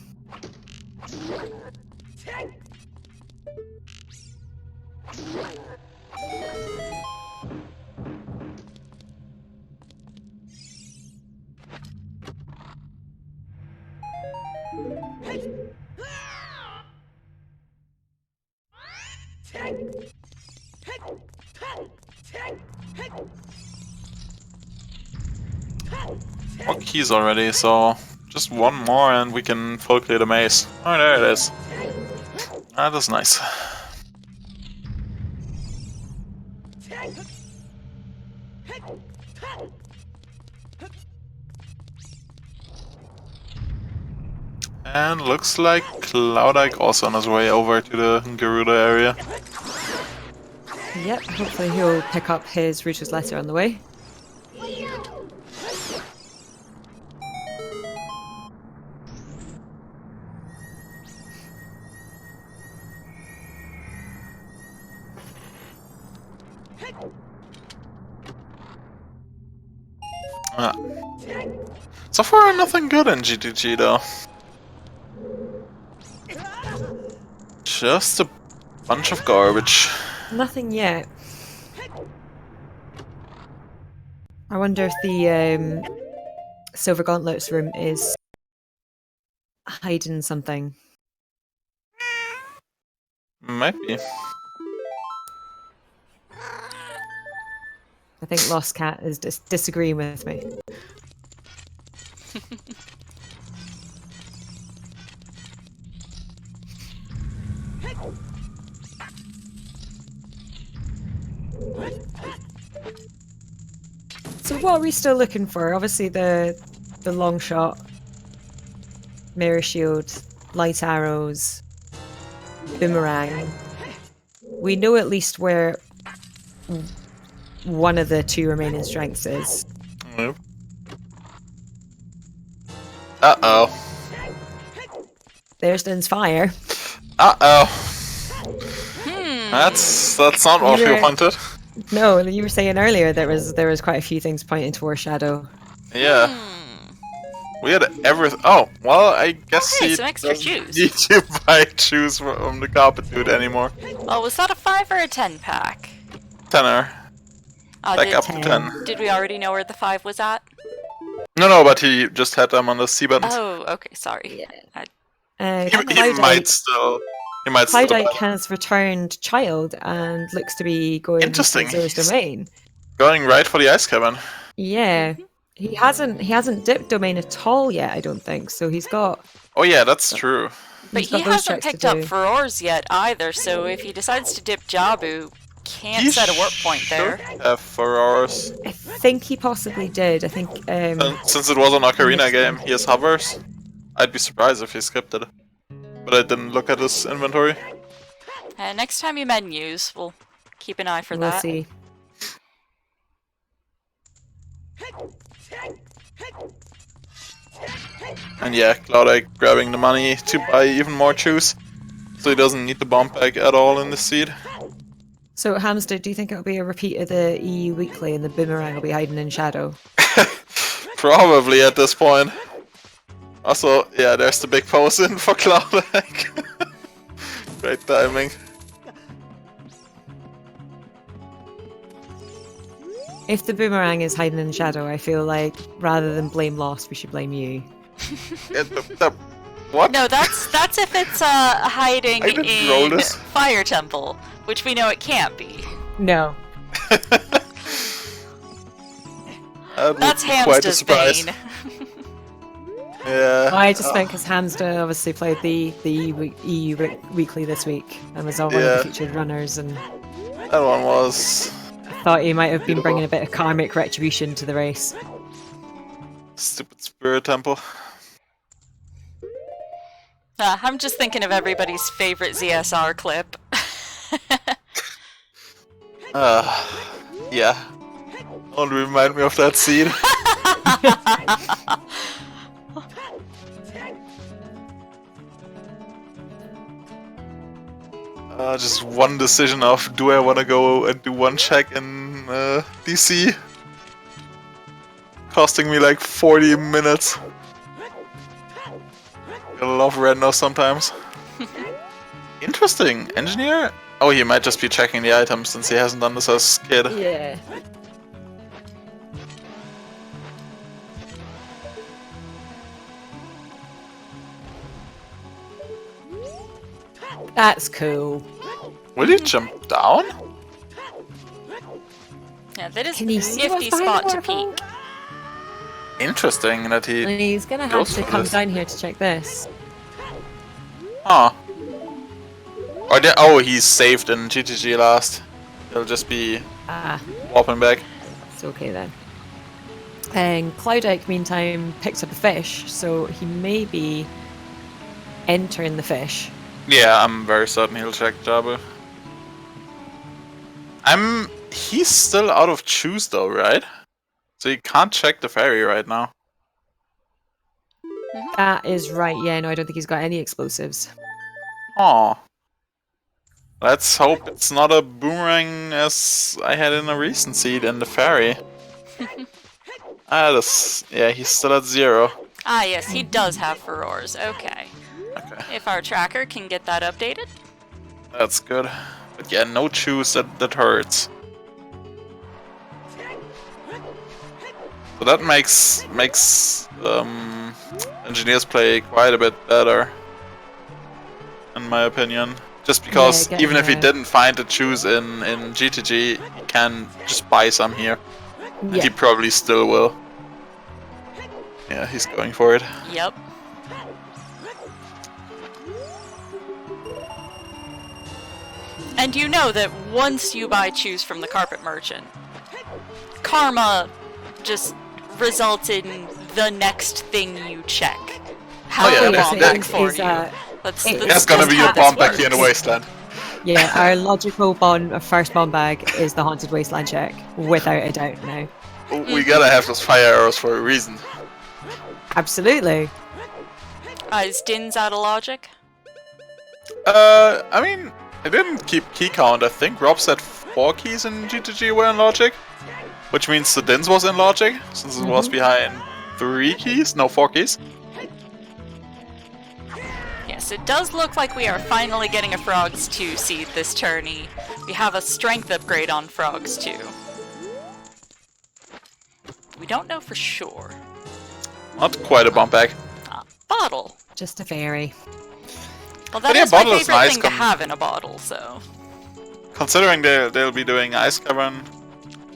More keys already, so just one more and we can full clear the maze. Oh, there it is. That is nice. And looks like CloudIke also on his way over to the Garuda area. Yep, hopefully he'll pick up his router's letter on the way. So far, nothing good in GTG though. Just a bunch of garbage. Nothing yet. I wonder if the Silver Gauntlets room is hiding something. Maybe. I think Lost Cat is disagreeing with me. So what are we still looking for? Obviously the long shot, mirror shield, light arrows, boomerang. We know at least where one of the two remaining strengths is. Nope. Uh-oh. There's Din's fire. Uh-oh. That's not what we wanted. No, you were saying earlier there was quite a few things pointing towards Shadow. Yeah. We had everything. Oh, well, I guess Hey, he some extra doesn't juice. need to buy juice from the carpet dude anymore. Oh, was that a 5 or a 10 pack? Tenner. Oh, Like up to 10. Did we already know where the 5 was at? No, but he just had them on the C buttons. Oh, okay, sorry. He might still. He might still. CloudIke has returned Child and looks to be going to Interesting. Zero's domain. Going right for the ice cabin. Yeah. He hasn't dipped domain at all yet, I don't think. So he's got. Oh yeah, that's true. But he's he got those hasn't checks to picked up do. Furores yet either, so if he decides to dip Jabu, can't set a warp point there. For ours. I think he possibly did. I think. Since it was an Ocarina game, he has hovers. I'd be surprised if he skipped it. But I didn't look at his inventory. Next time you menus, we'll keep an eye for we'll that. see. And yeah, CloudIke grabbing the money to buy even more juice. So he doesn't need the bomb bag at all in the seed. So Hamster, do you think it'll be a repeat of the EU Weekly and the boomerang will be hiding in shadow? Probably at this point. Also, yeah, there's the big pose in for CloudIke. Great timing. If the boomerang is hiding in shadow, I feel like rather than blame Lost, we should blame you. What? No, that's if it's hiding I didn't roll in this. Fire Temple, which we know it can't be. No. That's quite a Hamster's surprise. bane. Yeah. I just meant because Hamster obviously played the EU Weekly this week and was on one of Yeah. the featured runners, and That one was I thought he might have been bringing a bit of karmic retribution to the race. stupid Spirit Temple. I'm just thinking of everybody's favorite ZSR clip. Yeah. Don't remind me of that scene. Just one decision of do I want to go and do one check in DC, costing me like 40 minutes. I love Rando sometimes. Interesting. Engineer? Oh, he might just be checking the items since he hasn't done this as kid. Yeah. That's cool. Will he jump down? Yeah, that is Can a you see nifty what's behind spot the to peek. waterfall? Interesting that he... He's gonna have goes to for come this. down here to check this. Huh. Oh, he's saved in GTG last. He'll just be Ah, warping back. it's okay then. And CloudIke, meantime, picks up a fish, so he may be entering the fish. Yeah, I'm very certain he'll check Jabu. He's still out of choose though, right? So he can't check the ferry right now. That is right, yeah, no, I don't think he's got any explosives. Aw. Let's hope it's not a boomerang as I had in a recent seed in the ferry. Yeah, he's still at 0. Ah, yes, he does have furrours. Okay. Okay, If our tracker can get that updated. that's good. But yeah, no choose, that hurts. So that makes engineers play quite a bit better, in my opinion. Just because Yeah, even if he yeah. didn't find the choose in GTG, he can just buy some here. And he probably still will. Yeah, he's going for it. Yep. And you know that once you buy choose from the carpet merchant, karma just results in the next thing you check. How yeah, to there's- bomb there- back for is, you. That's That's gonna just be how your this bomb back here in the works. wasteland. Yeah, our logical first bomb bag is the Haunted Wasteland check, without a doubt now. We gotta have those fire arrows for a reason. Absolutely. Is Din's out of logic? I mean, I didn't keep key count. I think Rob said 4 keys in GTG were in logic, which means the Dins was in logic, since it was behind 3 keys? No, 4 keys. Yes, it does look like we are finally getting a Frogs 2 seed this tourney. We have a strength upgrade on Frogs 2. We don't know for sure. Not quite a bomb back. Bottle. Just a fairy. Well, that But yeah, is my bottle is favorite nice thing to have in a bottle, so... Considering they'll be doing ice cavern.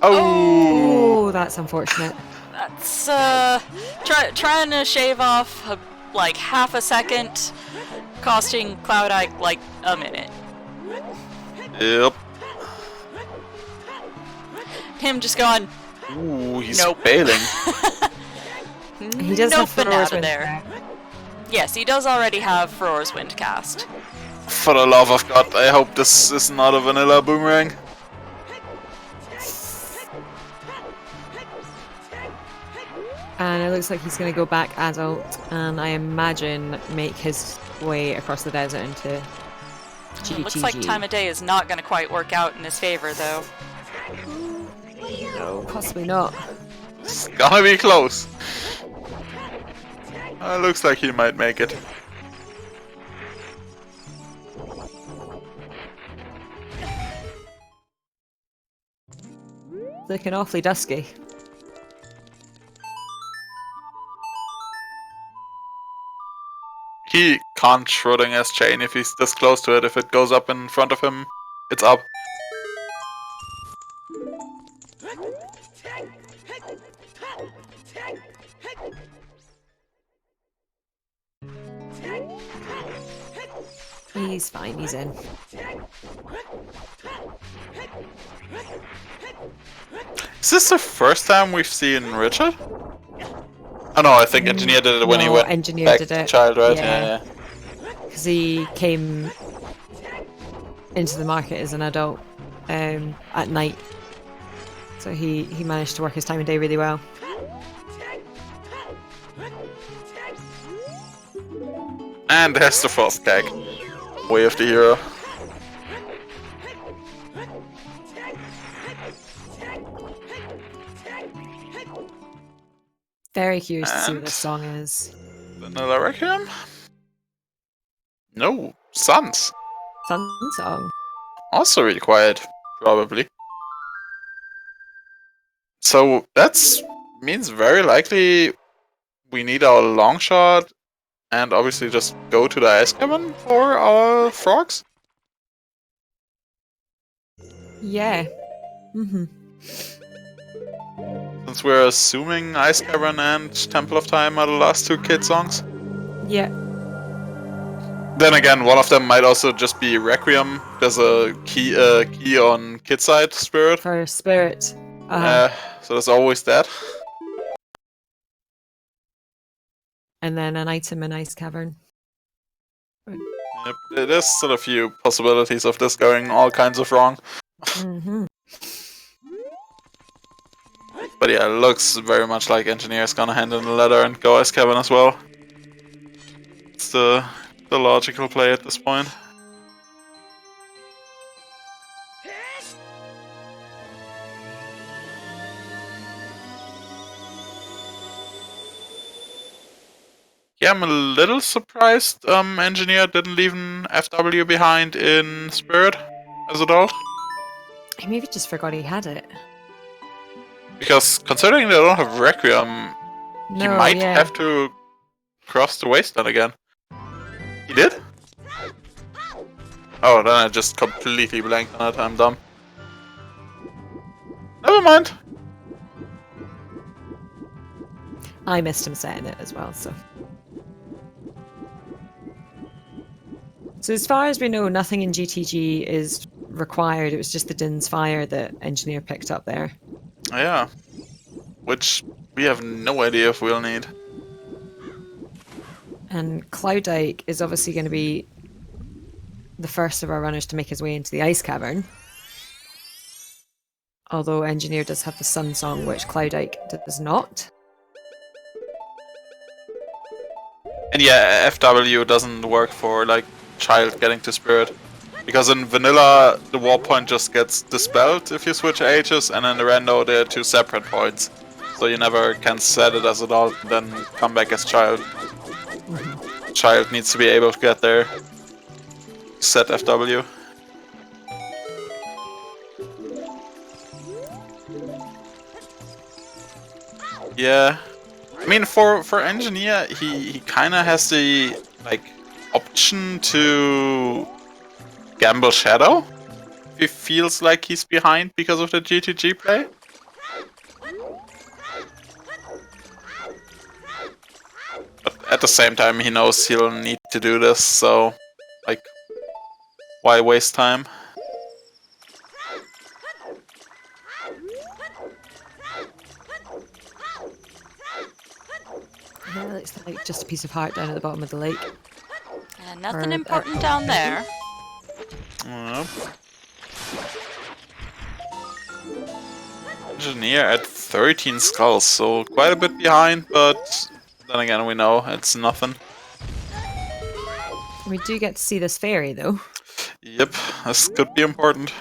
Oh! Oh, that's unfortunate. That's, trying to shave off, like, half a second, costing CloudIke, like, a minute. Yep. Him just going, Ooh, he's Nope. failing. He does nope, have and Furrows out of Wind there. Yes, he does already have Furrour's Windcast. For the love of God, I hope this is not a vanilla boomerang. And it looks like he's going to go back adult and I imagine make his way across the desert into GTG. Looks like time of day is not going to quite work out in his favor, though. No, possibly not. It's gonna be close. Looks like he might make it. Looking awfully dusky. He can't Schrodinger's chain if he's this close to it. If it goes up in front of him, it's up. He's fine, he's in. Is this the first time we've seen Richard? Oh no, I think Engineer did it when he No, went Engineer back did to it. Child, right? Yeah. Yeah. Because he came into the market as an adult at night. So he managed to work his time of day really well. And there's the first gag. Way of the hero. Very curious to see what And this song is. Vanilla Requiem? No, Suns. Sun song. Also required, probably. So that's means very likely we need our long shot and obviously just go to the ice cavern for our frogs. Yeah. Mm-hmm. Since we're assuming Ice Cavern and Temple of Time are the last two kid songs. Yeah. Then again, one of them might also just be Requiem. There's a key on kid side spirit. For spirit. Uh-huh. So there's always that. And then an item in Ice Cavern. Yep, there's still a few possibilities of this going all kinds of wrong. Mm-hmm. But yeah, it looks very much like Engineer's gonna hand in the letter and go Ice Cavern as well. It's the logical play at this point. Yeah, I'm a little surprised Engineer didn't leave an FW behind in Spirit as adult. He maybe just forgot he had it. Because considering they don't have Requiem, he No, might yeah. have to cross the wasteland again. He did? Oh, then I just completely blanked on it. I'm dumb. Never mind. I missed him setting it as well, so. So as far as we know, nothing in GTG is required. It was just the Din's Fire that Engineer picked up there. Yeah. Which we have no idea if we'll need. And CloudIke is obviously going to be the first of our runners to make his way into the Ice Cavern. Although Engineer does have the Sun Song, which CloudIke does not. And yeah, FW doesn't work for like child getting to spirit. Because in vanilla, the warp point just gets dispelled if you switch ages, and in the rando, they're two separate points. So you never can set it as adult and then come back as child. Child needs to be able to get there. Set FW. Yeah. I mean, for engineer, he kind of has the like option to gamble shadow if he feels like he's behind because of the GTG play. But at the same time, he knows he'll need to do this, so like, why waste time? Yeah, it looks like just a piece of heart down at the bottom of the lake. Nothing important down there. Engineer at 13 skulls, so quite a bit behind, but then again we know it's nothing. We do get to see this fairy, though. Yep, this could be important.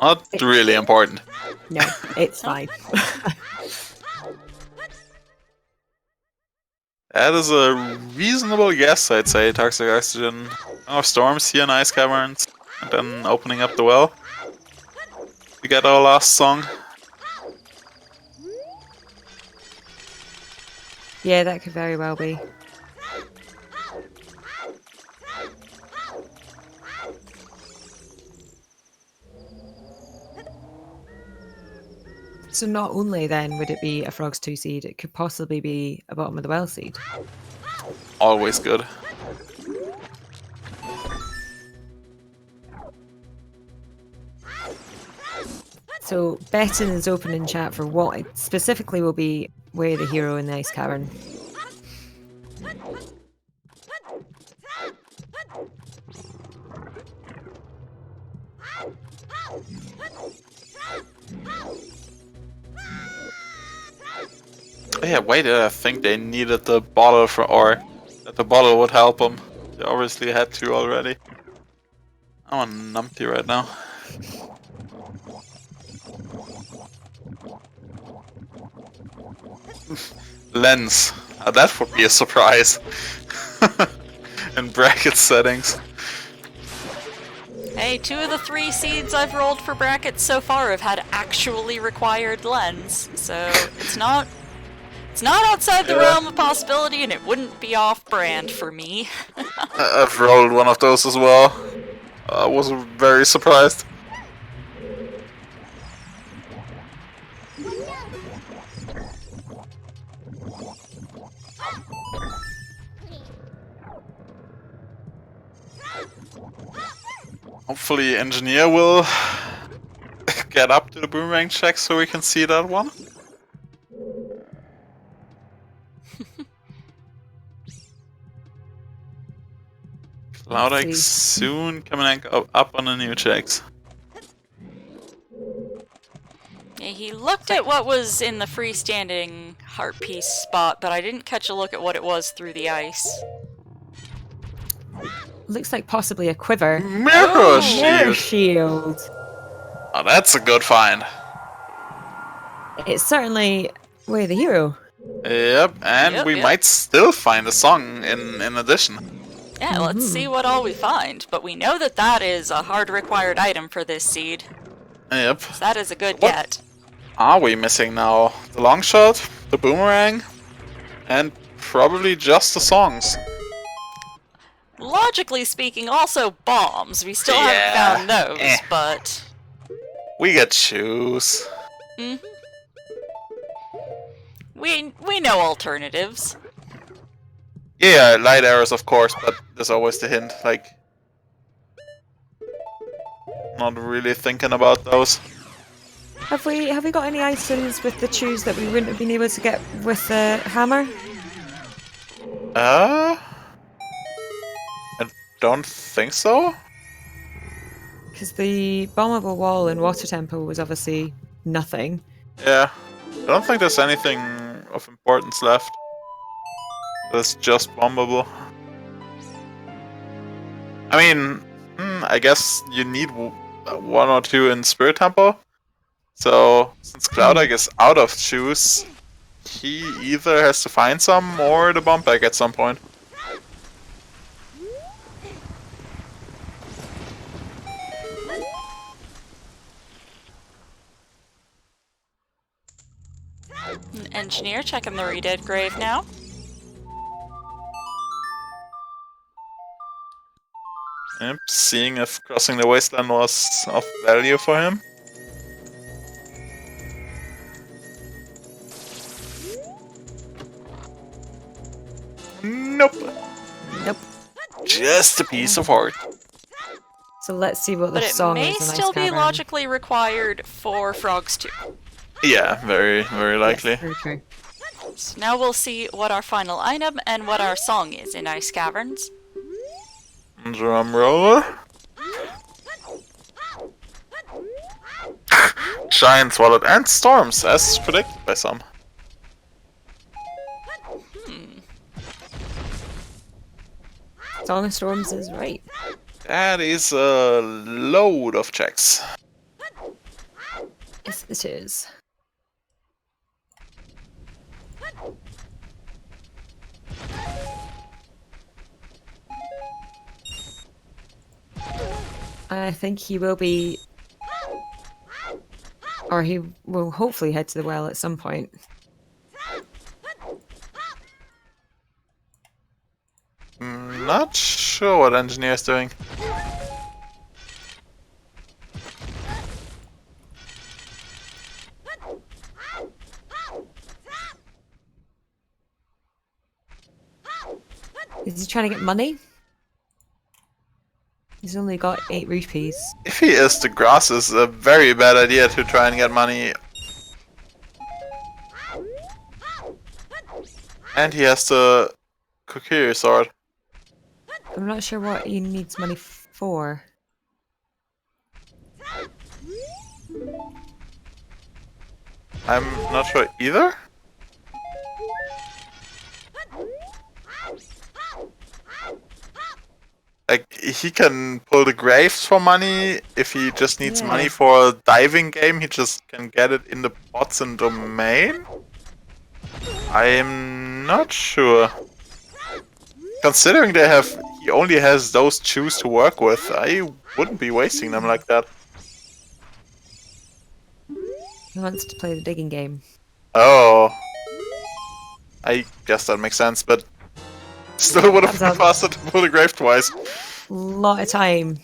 Not really important. No, it's fine. That is a reasonable guess, I'd say. Toxic oxygen. Our storms here in ice caverns, and then opening up the well. We get our last song. Yeah, that could very well be. So not only then would it be a Frog's 2 seed, it could possibly be a Bottom of the Well seed. Always good. So Betton is open in chat for what specifically will be Way the Hero in the Ice Cavern. Yeah, why did I think they needed the bottle or that the bottle would help them? They obviously had to already. I'm on numpty right now. Lens. That would be a surprise. In bracket settings. Hey, 2 of the 3 seeds I've rolled for brackets so far have had actually required lens, so it's not outside the realm of possibility, and it wouldn't be off-brand for me. I've rolled one of those as well. I was very surprised. Hopefully engineer will get up to the boomerang check so we can see that one. CloudIke soon coming up on the new checks. Yeah, he looked at what was in the freestanding heart piece spot, but I didn't catch a look at what it was through the ice. Looks like possibly a quiver. Mirror shield! Mirror shield. Oh, that's a good find. It's certainly Way the Hero. Yep, and we might still find a song in addition. Yeah, let's see what all we find. But we know that that is a hard required item for this seed. Yep. So that is a good get. Are we missing now? The long shot, the boomerang, and probably just the songs. Logically speaking, also bombs. We still haven't found those, but... We get shoes. Mm-hmm. We know alternatives. Yeah, light arrows of course, but there's always the hint, like... Not really thinking about those. Have we got any items with the shoes that we wouldn't have been able to get with the hammer? I don't think so. Because the bombable wall in Water Temple was obviously nothing. Yeah, I don't think there's anything of importance left. That's just bombable. I mean, I guess you need 1 or 2 in Spirit Temple. So, since CloudIke is out of shoes, he either has to find some or the bomb bag at some point. Engineer checking the Redead grave now. Yep, seeing if crossing the wasteland was of value for him. Nope. Nope. Just a piece of heart. So let's see what the But it song may is. still be logically required for frogs too. Yeah, very, very likely. Yes, very true. So now we'll see what our final item and what our song is in Ice Caverns. Drum roller. Giant wallet and storms, as predicted by some. Song of Storms is right. That is a load of checks. Yes, it is. I think he will be... Or he will hopefully head to the well at some point. Not sure what engineer's doing. Is he trying to get money? He's only got 8 rupees. If he is, the grass is a very bad idea to try and get money. And he has the Kokiri sword. I'm not sure what he needs money for. I'm not sure either. Like, he can pull the graves for money. If he just needs Yeah. money for a diving game, he just can get it in the pots and domain? I'm not sure. Considering he only has those shoes to work with, I wouldn't be wasting them like that. He wants to play the digging game. Oh. I guess that makes sense, but still would have been Comes faster to pull the grave twice. Lot of time.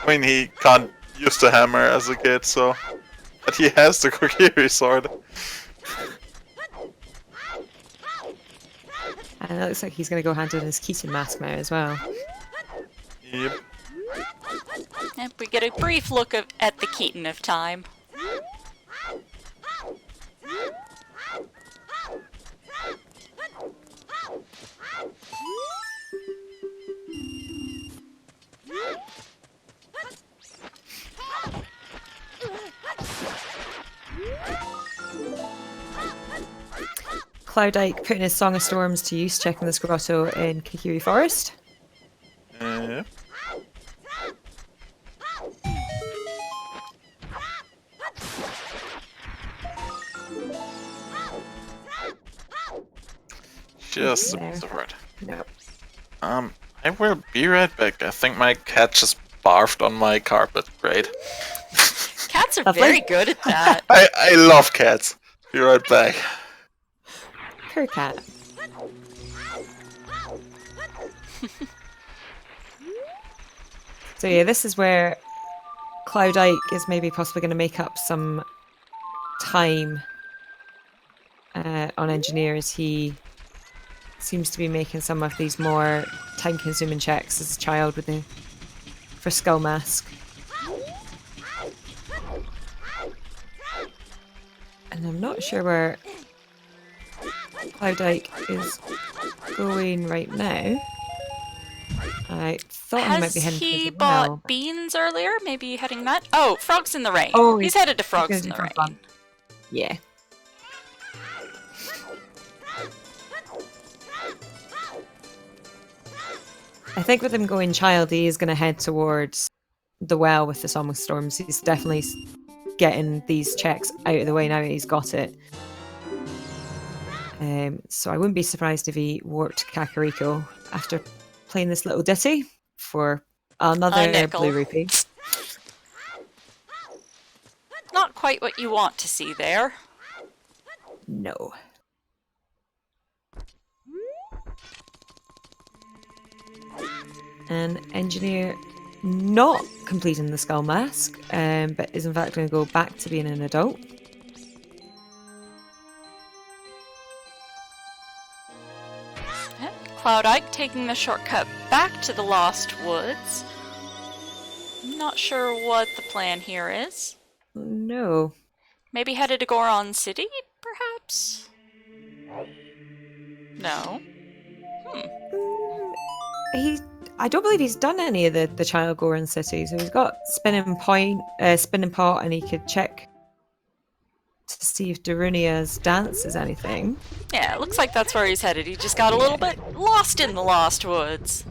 I mean, he can't use the hammer as a kid, so... But he has the Kokiri sword. And it looks like he's going to go hand in his Keaton mask now as well. Yep. And we get a brief look at the Keaton of time. CloudIke putting his Song of Storms to use, checking this grotto in Kikiri Forest. Yep. Just No. the word. No. I will be right back. I think my cat just barfed on my carpet. Great. Cats are Lovely. very good at that. I love cats. Be right back. Poor cat. So yeah, this is where CloudIke is maybe possibly going to make up some time on engineer, as he seems to be making some of these more time-consuming checks as a child with the for Skull Mask. And I'm not sure where CloudIke is going right now. I thought he might be Has heading he towards the bought well. beans earlier? Maybe heading that? Oh, Frogs in the Rain. Oh, he's he's- headed to Frogs gonna in do the Rain. fun. Yeah. I think with him going child, he is going to head towards the well with the Song of Storms. He's definitely getting these checks out of the way now that he's got it. So I wouldn't be surprised if he warped Kakariko after playing this little ditty for another nickel. blue rupee. Not quite what you want to see there. No. And engineer not completing the skull mask, but is in fact going to go back to being an adult. CloudIke taking the shortcut back to the Lost Woods. Not sure what the plan here is. No. Maybe headed to Goron City, perhaps? No. I don't believe he's done any of the Child Goron City. So he's got Spinning Pot, and he could check to see if Darunia's dance is anything. Yeah, it looks like that's where he's headed. He just got a little bit lost in the Lost Woods.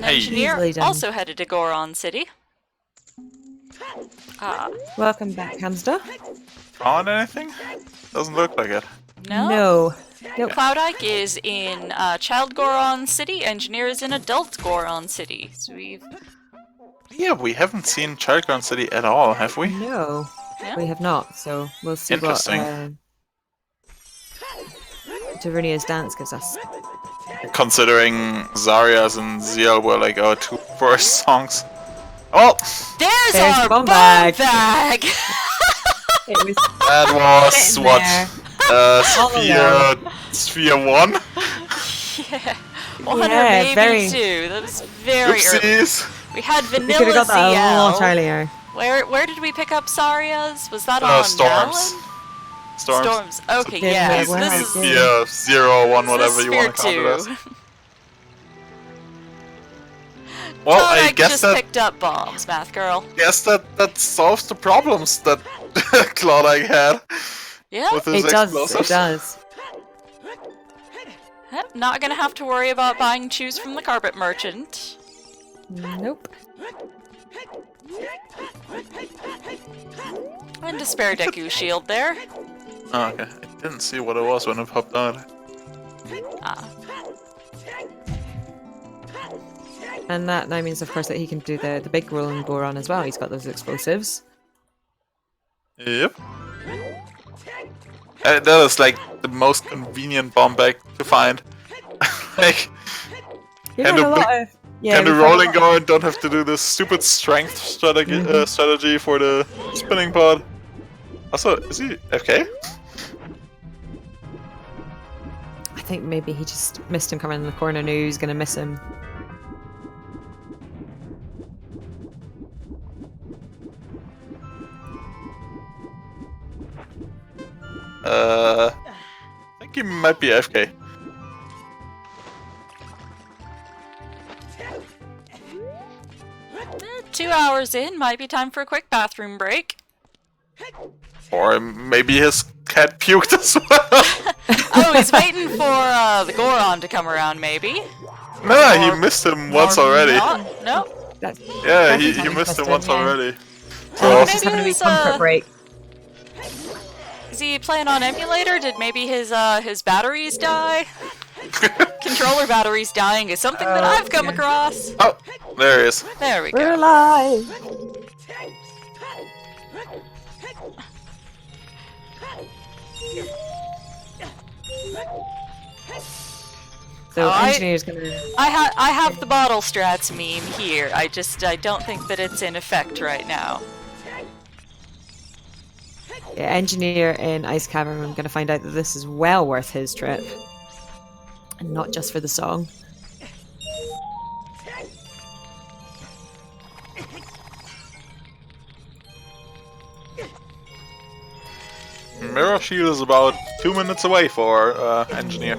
Hey. Engineer Easily done. also headed to Goron City. Welcome back, Hamster. Found anything? Doesn't look like it. No? No. Nope. CloudIke is in Child Goron City, Engineer is in Adult Goron City. So we've... Yeah, we haven't seen Chalcon City at all, have we? No, Yeah. we have not. So we'll see what Interesting. Darunia's dance gives us. Considering Zarya's and Ziel were like our two first songs. Oh! There's There's our the bomb bomb bag. bag! It was That was sitting what? there. Sphere 1? Yeah. One or Yeah, maybe very- two. That was very early. Oopsies! We had We could Vanilla have got that a lot ZL. earlier. Where did we pick up Sarya's? Was that on Storms. Melon? Storms. Storms. Okay, Yeah, yeah. yeah, So well, this is yeah. Sphere 0 or 1, this whatever is you want to Sphere count it as. 2. Well, I CloudIke guess just that picked up bombs, Math Girl. that solves the problems that CloudIke had Yeah, with his It does. explosives. It does. not gonna have to worry about buying shoes from the carpet merchant. Nope. And a spare Deku shield there. Oh, okay. I didn't see what it was when it popped out. Ah. And that now means, of course, that he can do the big rolling Goron as well. He's got those explosives. Yep. That is like the most convenient bomb bag to find. Like, You Can find the a lot of yeah. can we the find a rolling lot- go and don't have to do this stupid strength strategy for the spinning pod. Also, is he FK? I think maybe he just missed him coming in the corner. Knew he was going to miss him. I think he might be FK. 2 hours in, might be time for a quick bathroom break. Or maybe his cat puked as well. Oh, he's waiting for the Goron to come around, maybe. No, he Or- missed him once Or already. not. No. That's, Yeah, That's he exactly missed him missed once him, yeah. already. oh, So, he's just maybe having a wee his, comfort break. Is he playing on emulator? Did maybe his batteries die? Controller batteries dying is something that I've come yeah. across. oh, there he is. There we We're go. alive. So Oh, engineer's gonna. I have the bottle strats meme here. I don't think that it's in effect right now. Yeah, engineer in Ice Cavern. I'm gonna find out that this is well worth his trip, and not just for the song. Mirror Shield is about 2 minutes away for Engineer.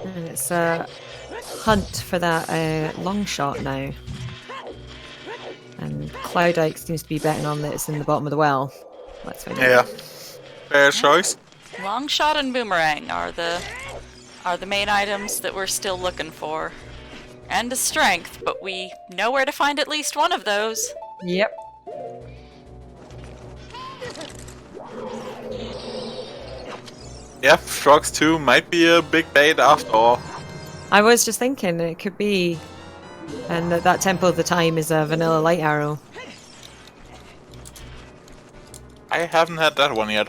And it's a hunt for that long shot now. And CloudIke seems to be betting on that it's in the bottom of the well. Let's find out. Yeah. Fair choice. Long shot and boomerang are the main items that we're still looking for. And a strength, but we know where to find at least one of those. Yep. Yeah, Frogs 2 might be a big bait after all. I was just thinking it could be, and that Temple of the Time is a vanilla light arrow. I haven't had that one yet.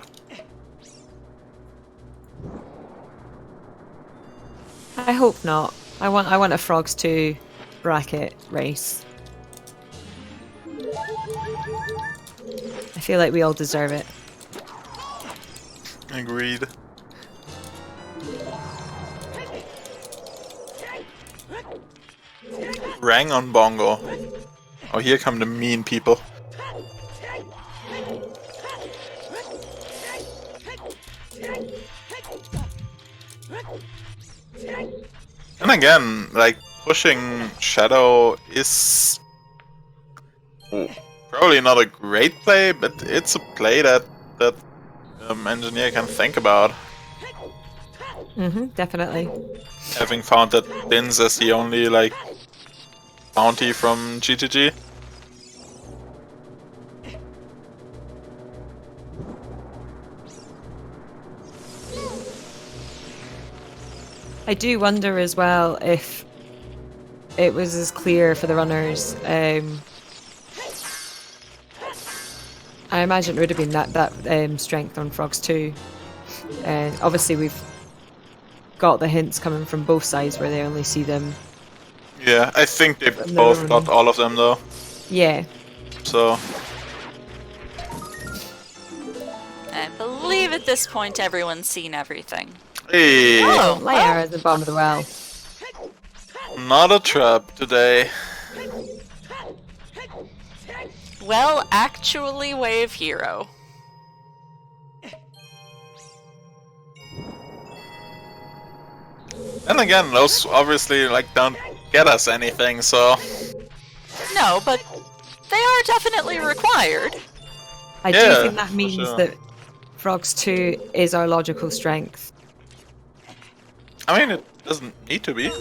I hope not. I want a Frogs 2 bracket race. I feel like we all deserve it. Agreed. Rang on bongo. Oh, here come the mean people. And again, like, pushing Shadow is probably not a great play, but it's a play that Engineer can think about. Definitely. Having found that Bins as the only, like, bounty from GTG. I do wonder as well if it was as clear for the runners. I imagine it would have been that strength on Frogs 2. And obviously we've got the hints coming from both sides where they only see them. Yeah, I think they No, both no. got all of them though. Yeah. So, I believe at this point everyone's seen everything. hey, Oh, Light arrow at the bottom of the well. not a trap today. Well, actually, Wave Hero. And again, those obviously like don't get us anything, so No, but they are definitely required. I do Yeah, think that for means sure. that Frogs 2 is our logical strength. I mean it doesn't need to be.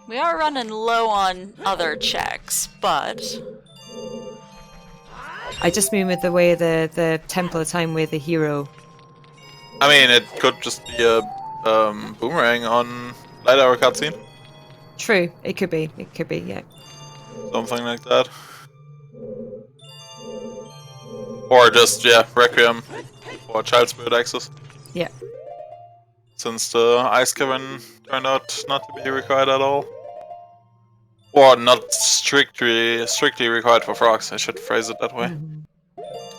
We are running low on other checks, but I just mean with the way the Temple of Time with the hero. I mean it could just be a boomerang on Light Hour cutscene. True, it could be. It could be, yeah. Something like that. Or just, yeah, Requiem for Child Spirit access. Yeah. Since the Ice Cavern turned out not to be required at all. Or not strictly required for frogs, I should phrase it that way. Mhm.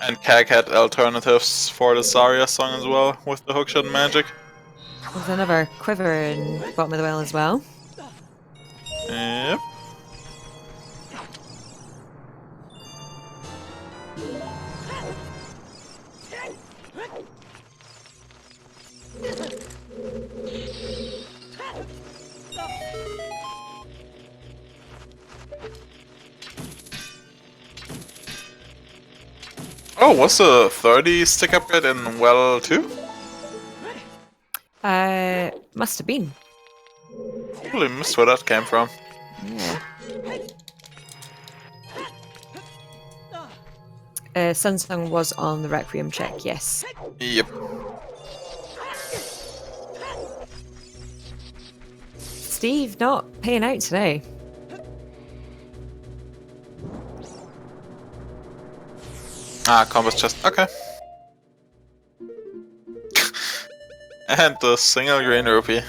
And Kag had alternatives for the Zarya song as well, with the hookshot magic. There's another quiver in bottom of the well as well. Yep. Oh, was the 30 stick upgrade in well 2? Must have been. Totally missed where that came from. Yeah. Sunsung was on the Requiem check, yes. Yep. Steve not paying out today. Ah, combo's just okay. And the single green rupee.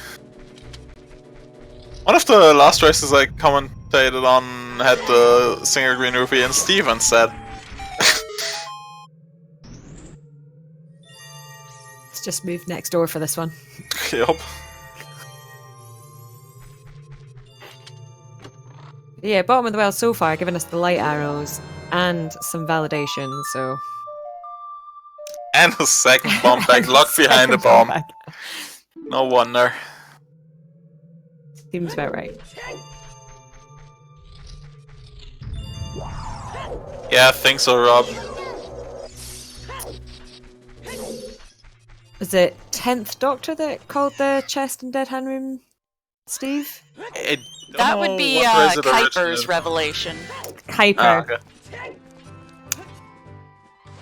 One of the last races I commentated on had the single green rupee and Steve instead. Let's just move next door for this one. Yup. Yeah, bottom of the well so far, giving us the light arrows and some validation, so... And a second bomb bag locked behind the Second bomb. back. No wonder. Seems about right. Yeah, I think so, Rob. Was it 10th Doctor that called the chest and dead hand room, Steve? I don't that know would be what race it Kuiper's originated. revelation. Kuiper. Ah, okay.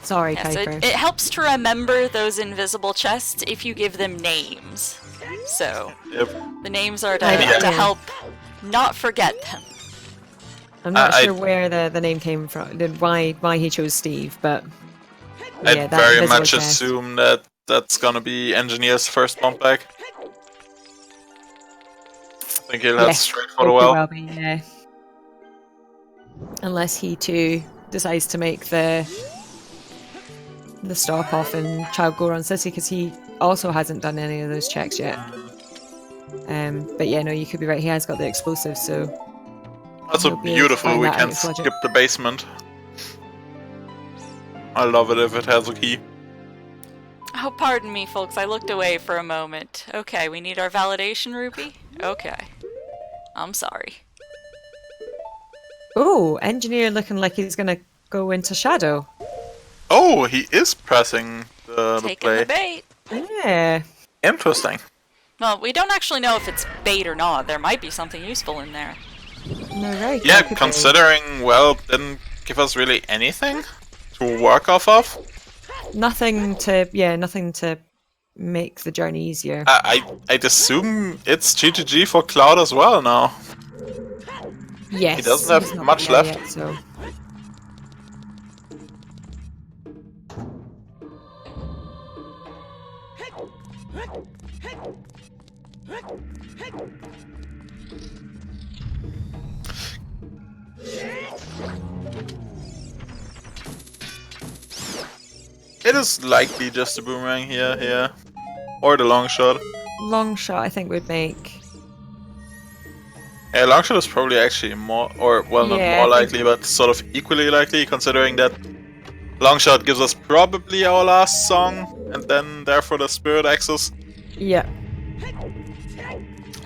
Sorry, Yeah, so Kuiper. it helps to remember those invisible chests if you give them names. So Yep. the names are to, Yeah. to help not forget them. I'm not I- sure where the name came from, why he chose Steve, but yeah, I'd that very invisible much chest. assume that that's gonna be Engineer's first bump back. I think he'll head straight for the Could well. well be, yeah. Unless he too decides to make the stop off in Child Goron City, because he also hasn't done any of those checks yet. But yeah, no, you could be right. He has got the explosive, so Also he'll be able to beautiful, find we that out can with logic. skip the basement. I love it if it has a key. Oh, pardon me, folks. I looked away for a moment. Okay, we need our validation rupee? Okay. I'm sorry. Oh, engineer looking like he's gonna go into shadow. Oh, he is pressing the Taking play. the bait. Yeah. Interesting. Well, we don't actually know if it's bait or not. There might be something useful in there. No, right. Yeah, that could be. considering, well, didn't give us really anything to work off of. Nothing to make the journey easier. I'd assume it's GGG for Cloud as well now. Yes. he doesn't have he's not much there left. Yet, so. It is likely just a boomerang here. Or the long shot. Long shot, I think, would make. Yeah, long shot is probably actually more, or well, not Yeah, more I think- likely, but sort of equally likely, considering that Longshot gives us probably our last song, and then therefore the Spirit Axis. Yeah.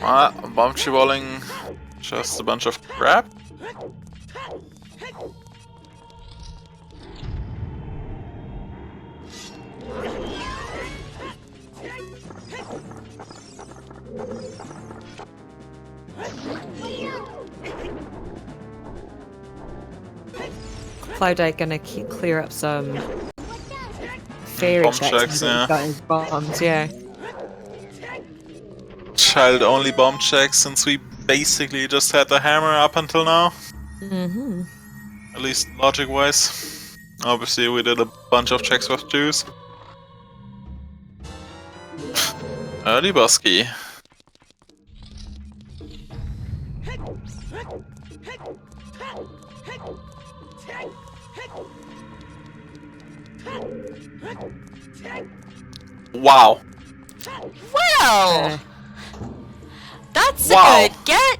Bomb Chivoling, just a bunch of crap. CloudIke gonna clear up some fairy Bomb checks. checks, yeah. Got his bombs, yeah. Child only bomb checks, since we basically just had the hammer up until now. Mm-hmm. At least logic wise. Obviously, we did a bunch of checks with twos. Early Busky. Wow. Well, that's Wow. a good get.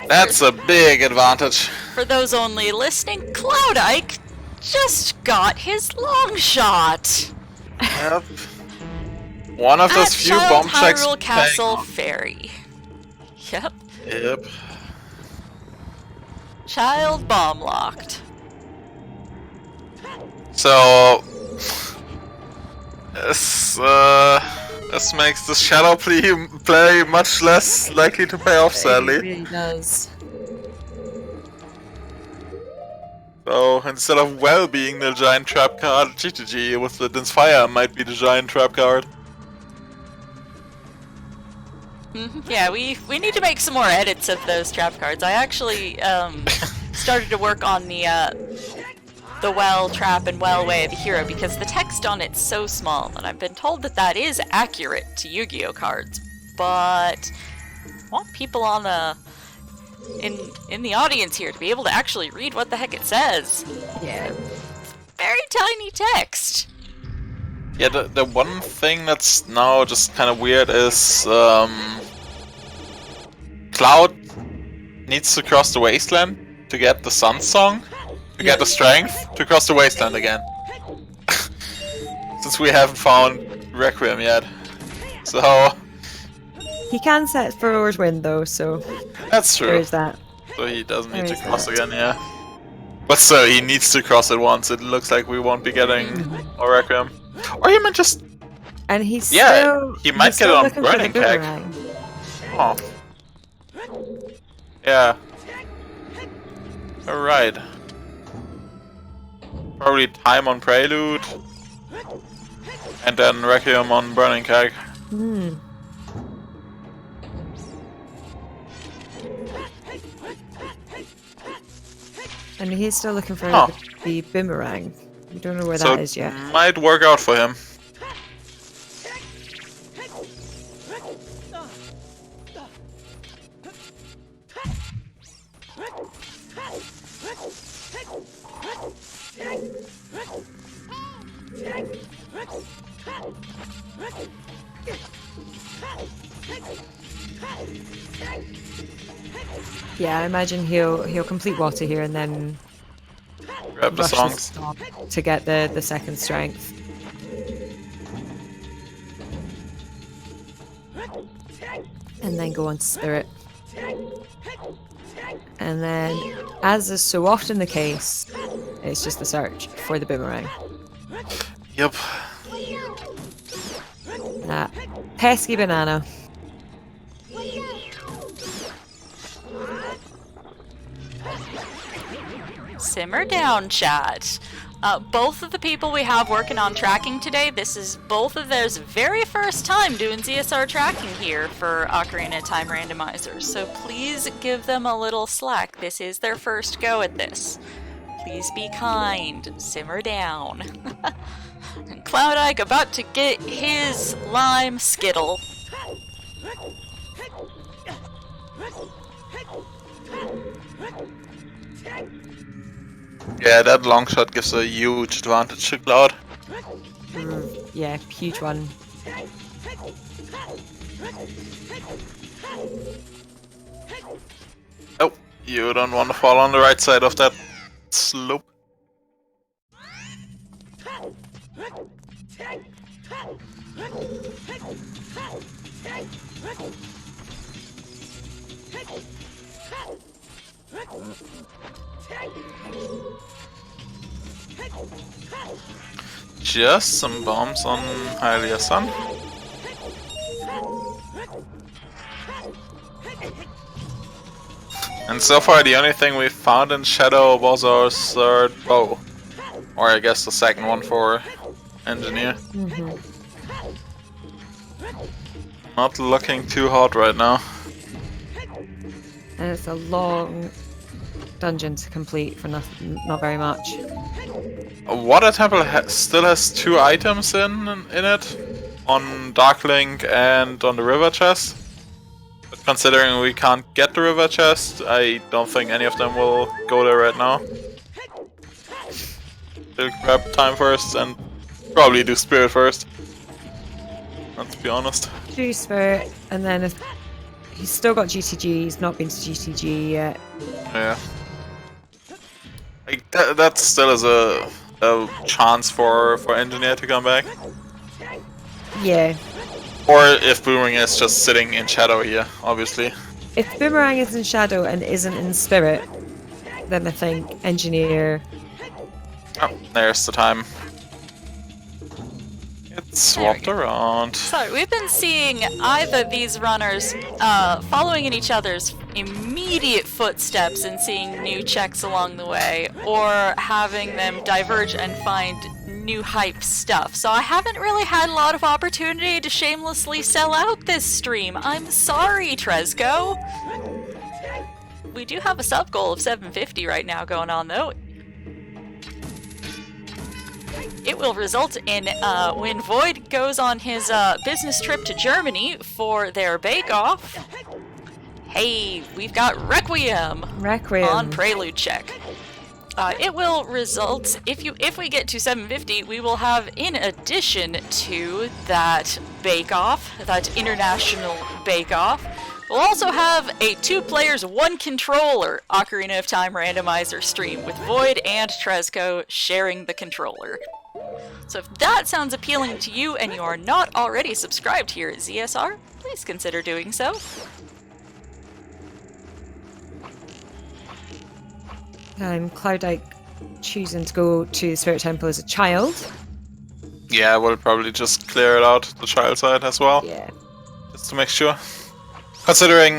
That's a big advantage. For those only listening, CloudIke just got his long shot. Yep. One of those At few Child bomb checks. Hyrule Castle paying off. Ferry. Yep. Yep. Child bomb locked. So this makes the shadow play much less likely to pay off, It sadly. really does. So instead of well being the giant trap card, GTG with the Din's Fire might be the giant trap card. Yeah, we need to make some more edits of those trap cards. I actually started to work on the well trap and well way of a hero because the text on it's so small, and I've been told that that is accurate to Yu-Gi-Oh cards, but I want people on in the audience here to be able to actually read what the heck it says. Yeah. Very tiny text. Yeah, the one thing that's now just kind of weird is Cloud needs to cross the wasteland to get the Sun Song, to get the strength to cross the wasteland again. Since we haven't found Requiem yet. So He can set forward wind though, so that's true. there is that. So he doesn't need There to is cross that. again, yeah. But still, he needs to cross it once. It looks like we won't be getting a Requiem. Or he might just... And he's Yeah, still he might he's get it still on looking for the Burning Keg. boomerang. Oh. Yeah. Alright. Probably time on Prelude. And then Requiem on Burning Keg. Hmm. And he's still looking for Huh. the boomerang. We don't know where So that is yet. might work out for him. Yeah, I imagine he'll complete water here and then Grab the rush the songs. stop to get the second strength. And then go on to Spirit. And then, as is so often the case, it's just the search for the boomerang. Yep. That pesky banana. Simmer down, chat. Both of the people we have working on tracking today, this is both of theirs very first time doing ZSR tracking here for Ocarina of Time Randomizer, so please give them a little slack. This is their first go at this. Please be kind. Simmer down. And CloudIke about to get his lime skittle. Yeah, that long shot gives a huge advantage to Cloud. Yeah, huge one. Oh, you don't want to fall on the right side of that slope. Just some bombs on Hylia-san. And so far the only thing we found in Shadow was our third bow. Or I guess the second one for Engineer. Not looking too hot right now. And it's a long dungeon to complete for nothing, not very much. Water Temple still has 2 items in it. On Darklink and on the river chest. But considering we can't get the river chest, I don't think any of them will go there right now. They'll grab time first and probably do spirit first. Let's be honest. Do spirit, and then if he's still got GTG, he's not been to GTG yet. Yeah. Like that still is a chance for Engineer to come back. Yeah. Or if Boomerang is just sitting in shadow here, obviously. If Boomerang is in shadow and isn't in spirit, then I think Engineer. Oh, there's the time. It's swapped around. So we've been seeing either these runners following in each other's immediate footsteps and seeing new checks along the way, or having them diverge and find new hype stuff. So I haven't really had a lot of opportunity to shamelessly sell out this stream. I'm sorry, Tresco. We do have a sub goal of 750 right now going on though. It will result in when Void goes on his business trip to Germany for their bake-off. Hey, we've got Requiem on Prelude check. It will result, if we get to 750, we will have, in addition to that bake-off, that international bake-off, we'll also have a 2 players, 1 controller Ocarina of Time randomizer stream with Void and Tresco sharing the controller. So if that sounds appealing to you and you are not already subscribed here at ZSR, please consider doing so. CloudIke choosing to go to the Spirit Temple as a child. Yeah, we'll probably just clear it out, the child side as well. Yeah. Just to make sure. Considering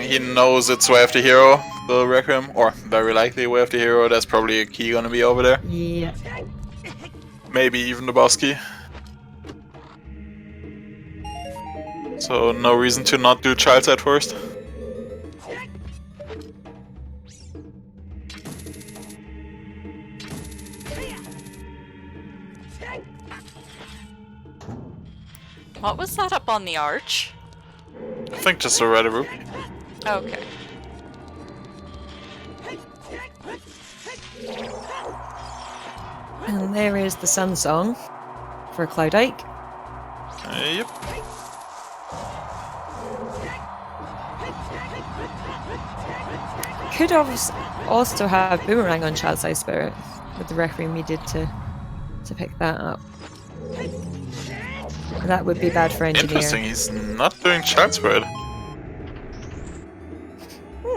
he knows it's Way of the Hero, the Requiem, or very likely Way of the Hero, there's probably a key gonna be over there. Yeah. Maybe even the boss key. So no reason to not do child side first. What was that up on the arch? I think just a red rupee. Okay. And there is the Sun Song for CloudIke. Yep. Could also have Boomerang on Child Size Spirit with the Requiem we did to pick that up. That would be bad for Engineer. Interesting, he's not doing child spread.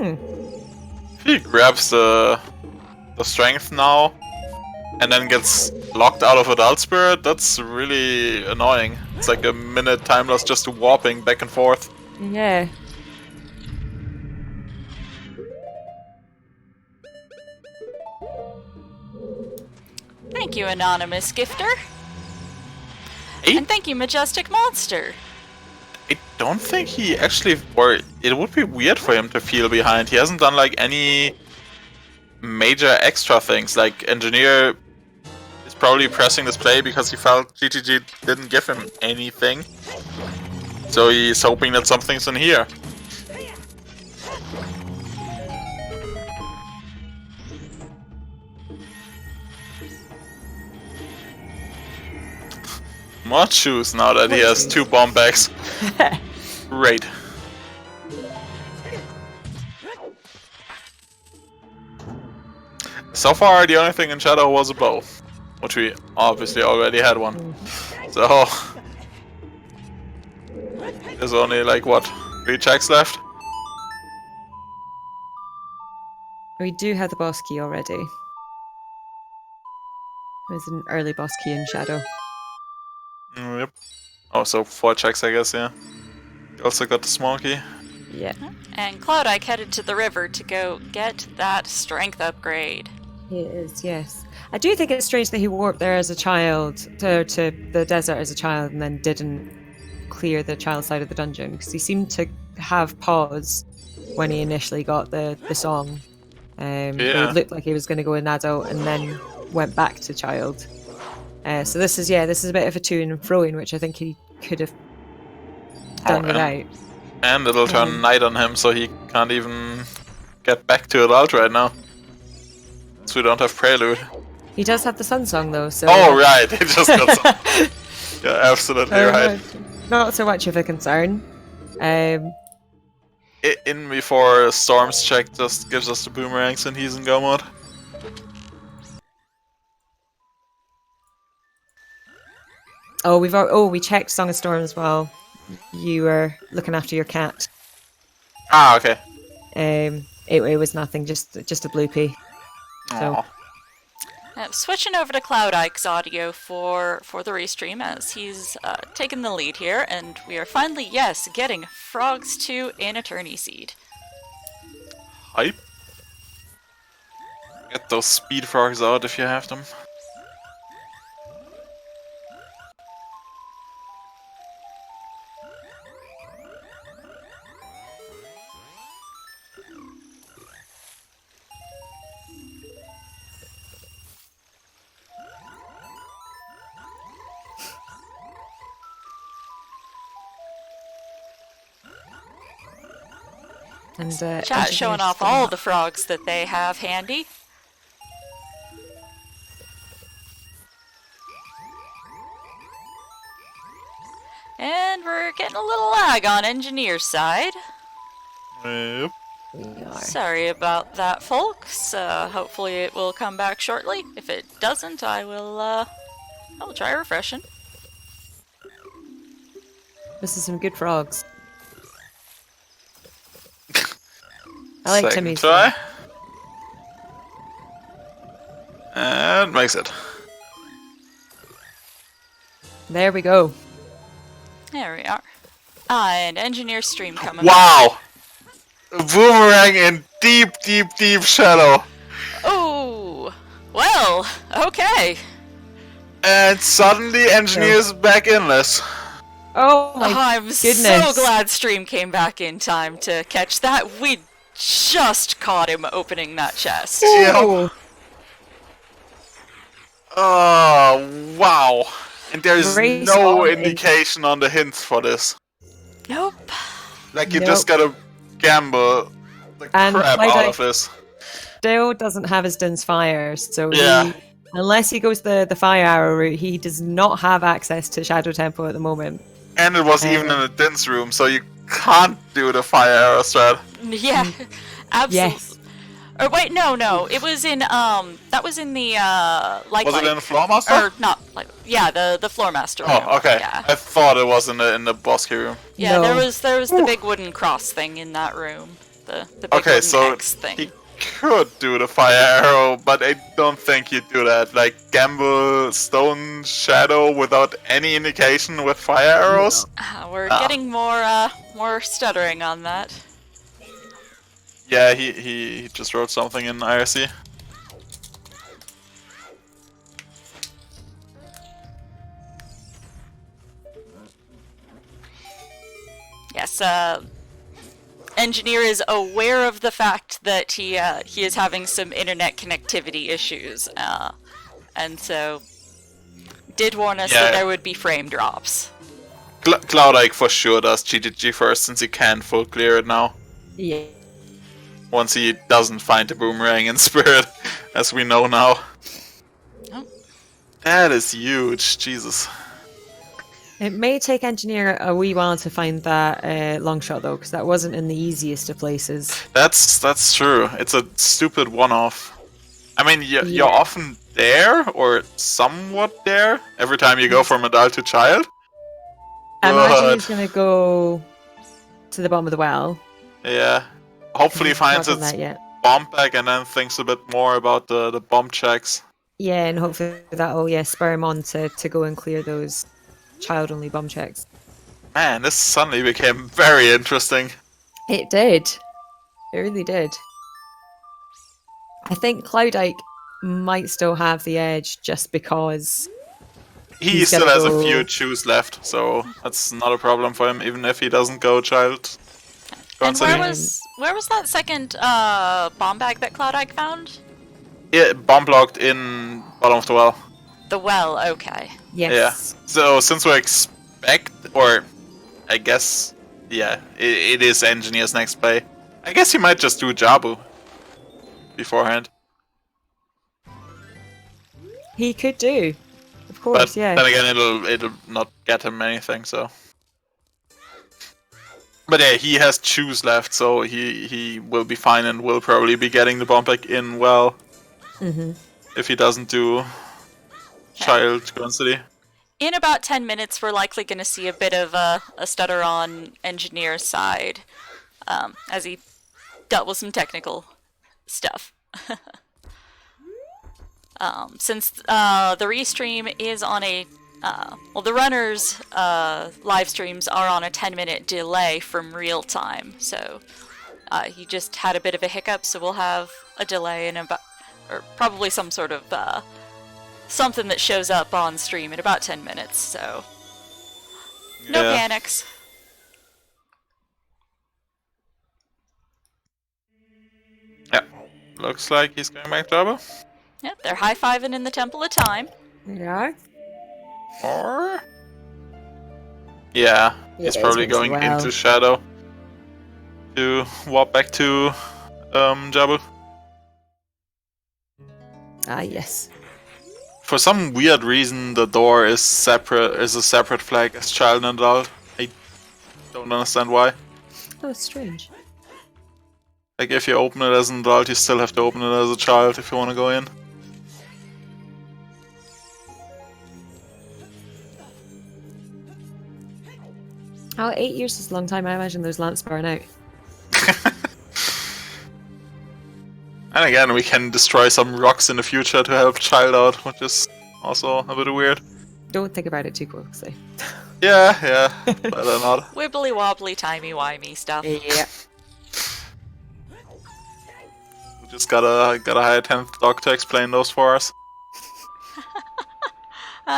If he grabs the strength now and then gets locked out of adult spirit, that's really annoying. It's like a minute time loss just to warping back and forth. Yeah. Thank you, Anonymous Gifter. Hey? And thank you, Majestic Monster. I don't think he actually, or it would be weird for him to feel behind. He hasn't done like any major extra things. Like Engineer is probably pressing this play because he felt GTG didn't give him anything. So he's hoping that something's in here. More shoes now that he has 2 bomb bags. Great. So far, the only thing in Shadow was a bow. which we obviously already had one. So there's only like what, 3 checks left? We do have the boss key already. There's an early boss key in Shadow. Yep. Oh, so 4 checks, I guess, yeah. Also got the small key. Yeah. And CloudIke headed to the river to go get that strength upgrade. He is, yes. I do think it's strange that he warped there as a child, to the desert as a child, and then didn't clear the child side of the dungeon, because he seemed to have pause when he initially got the song. It looked like he was going to go in adult and then went back to child. So this is a bit of a to and froing, which I think he could have done without. And it'll turn night on him, so he can't even get back to adult right now. So we don't have prelude. He does have the sun song though, so... Oh right, he just got some. Yeah, absolutely right. Not so much of a concern. In before Storm's check just gives us the boomerangs and he's in go mode. We checked Song of Storm as well. You were looking after your cat. Ah, okay. It was nothing, just a bloopy. So. Switching over to CloudIke's audio for the restream, as he's taken the lead here, and we are finally, yes, getting Frogs 2 in Eternity Seed. Hype. Get those speed frogs out if you have them. And Chat showing off all the frogs that they have handy. And we're getting a little lag on Engineer's side. Yep. Sorry about that, folks. Hopefully it will come back shortly. If it doesn't, I'll try refreshing. This is some good frogs. I like Second Timmy's. try. And makes it. There we go. There we are. And Engineer stream coming. Wow! Boomerang in deep, deep, deep shadow. Oh, well, okay. And suddenly Engineer's back in this. Oh my I'm goodness. so glad stream came back in time to catch that. We just caught him opening that chest. Ooh. Oh, wow. And there's Race no on indication on the hints for this. Nope. Like, you just gotta gamble the And crap CloudIke out of this. Still doesn't have his Din's fire, so Yeah. unless he goes the fire arrow route, he does not have access to Shadow Temple at the moment. And it was even in a dense room, so you can't do the fire arrow strat. Yeah, absolutely. Yes. Or wait, no. It was in that was in the like. Was it in the Floor Master? Or not like the floor master room. Oh, okay. Yeah. I thought it was in the boss key room. Yeah, No. there was the big wooden cross thing in that room. The big Okay, wooden so X thing. he could do the fire arrow, but I don't think he'd do that. Like, gamble stone shadow without any indication with fire arrows? We're getting more stuttering on that. Yeah, he just wrote something in IRC. Yes, Engineer is aware of the fact that he is having some internet connectivity issues, and so did warn us that there would be frame drops. CloudIke for sure does GGG first, since he can full clear it now. Yeah. Once he doesn't find the boomerang in spirit, as we know now. Oh. That is huge, Jesus. It may take Engineer a wee while to find that long shot though, because that wasn't in the easiest of places. That's true. It's a stupid one-off. I mean, you're often there, or somewhat there, every time you go from adult to child. I imagine But, he's going to go to the bottom of the well. yeah. Hopefully He's finds not done its that yet. bomb bag and then thinks a bit more about the bomb checks. Yeah, and hopefully that'll spur him on to go and clear those child-only bomb checks. Man, this suddenly became very interesting. It did. It really did. I think CloudIke might still have the edge just because He he's still gotta has a go- few chews left, so that's not a problem for him, even if he doesn't go child. And where constantly. was that second bomb bag that CloudIke found? Yeah, bomb blocked in bottom of the well. The well, okay. Yes. Yeah. So since we expect, or I guess, yeah, it is Engineer's next play. I guess he might just do Jabu beforehand. He could do. Of course, But yeah. then again, it'll not get him anything. So. But yeah, he has chews left, so he will be fine and will probably be getting the bomb back in well. If he doesn't do child constantly. In about 10 minutes, we're likely going to see a bit of a stutter on Engineer's side, as he dealt with some technical stuff. Since the restream is on a... well, the runners' live streams are on a 10-minute delay from real time, so he just had a bit of a hiccup, so we'll have a delay in about... or probably some sort of something that shows up on stream in about 10 minutes, so no panics. Yeah, looks like he's going back to Jabba. Yep, they're high-fiving in the Temple of Time. Yeah. Or... yeah, he's Yeah, probably he's going going to well. into Shadow to walk back to Jabu. Ah, yes. For some weird reason, the door is a separate flag as child and adult. I don't understand why. Oh, strange. Like, if you open it as an adult, you still have to open it as a child if you want to go in. Oh, 8 years is a long time. I imagine those lamps burn out. And again, we can destroy some rocks in the future to help child out, which is also a bit weird. Don't think about it too closely. Yeah, better not. Wibbly wobbly, timey wimey stuff. Yeah. We just gotta hire 10th Doc to explain those for us.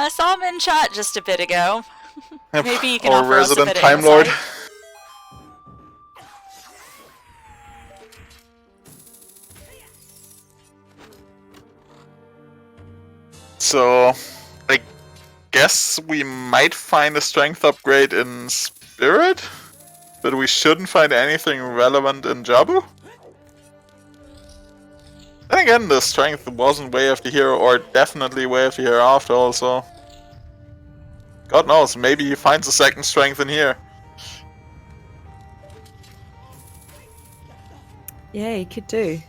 Saw him in chat just a bit ago. Yep. Maybe you can Or offer us a Resident bit of Time Lord. insight. So, I guess we might find a strength upgrade in Spirit, but we shouldn't find anything relevant in Jabu? Then again, the strength wasn't Way of the Hero, or definitely Way of the Hero after all, so... God knows, maybe he finds a second strength in here. Yeah, he could do.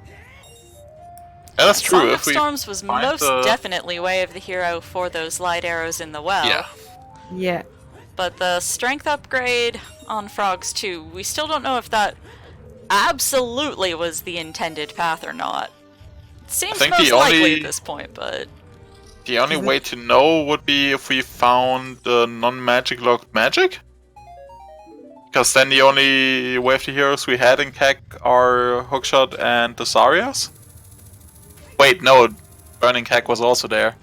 Yeah, that's true. Song of If we Storms was find most the- definitely Way of the Hero for those light arrows in the well. Yeah. Yeah. But the strength upgrade on Frogs 2, we still don't know if that absolutely was the intended path or not. It seems think most the likely only- at this point, but... The only way to know would be if we found the non-magic locked magic. Because then the only Way of the Heroes we had in Kek are Hookshot and the Sarias. Wait, no, Burning Kek was also there.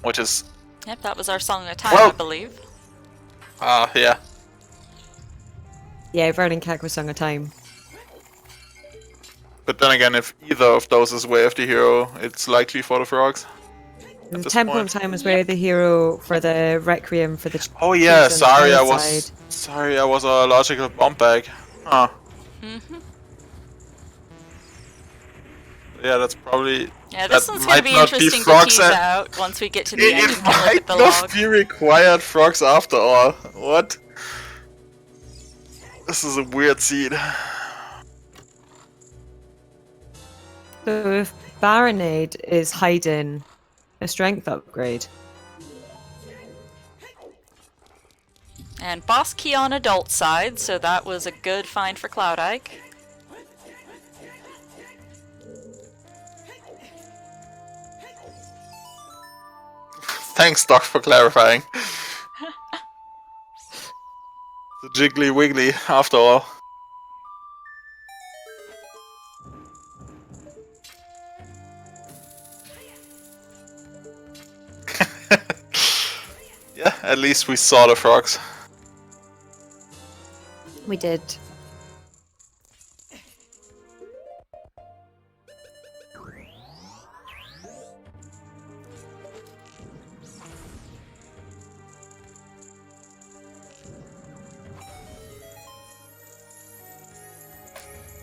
Which is... Yep, that was our Song of Time, Well- I believe. yeah. Yeah, Vernon Cack was Song of Time. But then again, if either of those is Way of the Hero, it's likely for the frogs. The this Temple point. of Time was where the hero for the Requiem for the... Oh yeah, Kids on the Saria other was... side. Saria was a logical bomb bag. Huh. Yeah, that's probably... Yeah, this that one's going to might be not interesting to frogs tease and- out once we get to the end It and can look might at the not log. be required frogs after all. What? This is a weird seed. So Baronade is hiding a strength upgrade. And boss key on adult side, so that was a good find for CloudIke. Thanks, Doc, for clarifying. The jiggly wiggly, after all. Yeah, at least we saw the frogs. We did.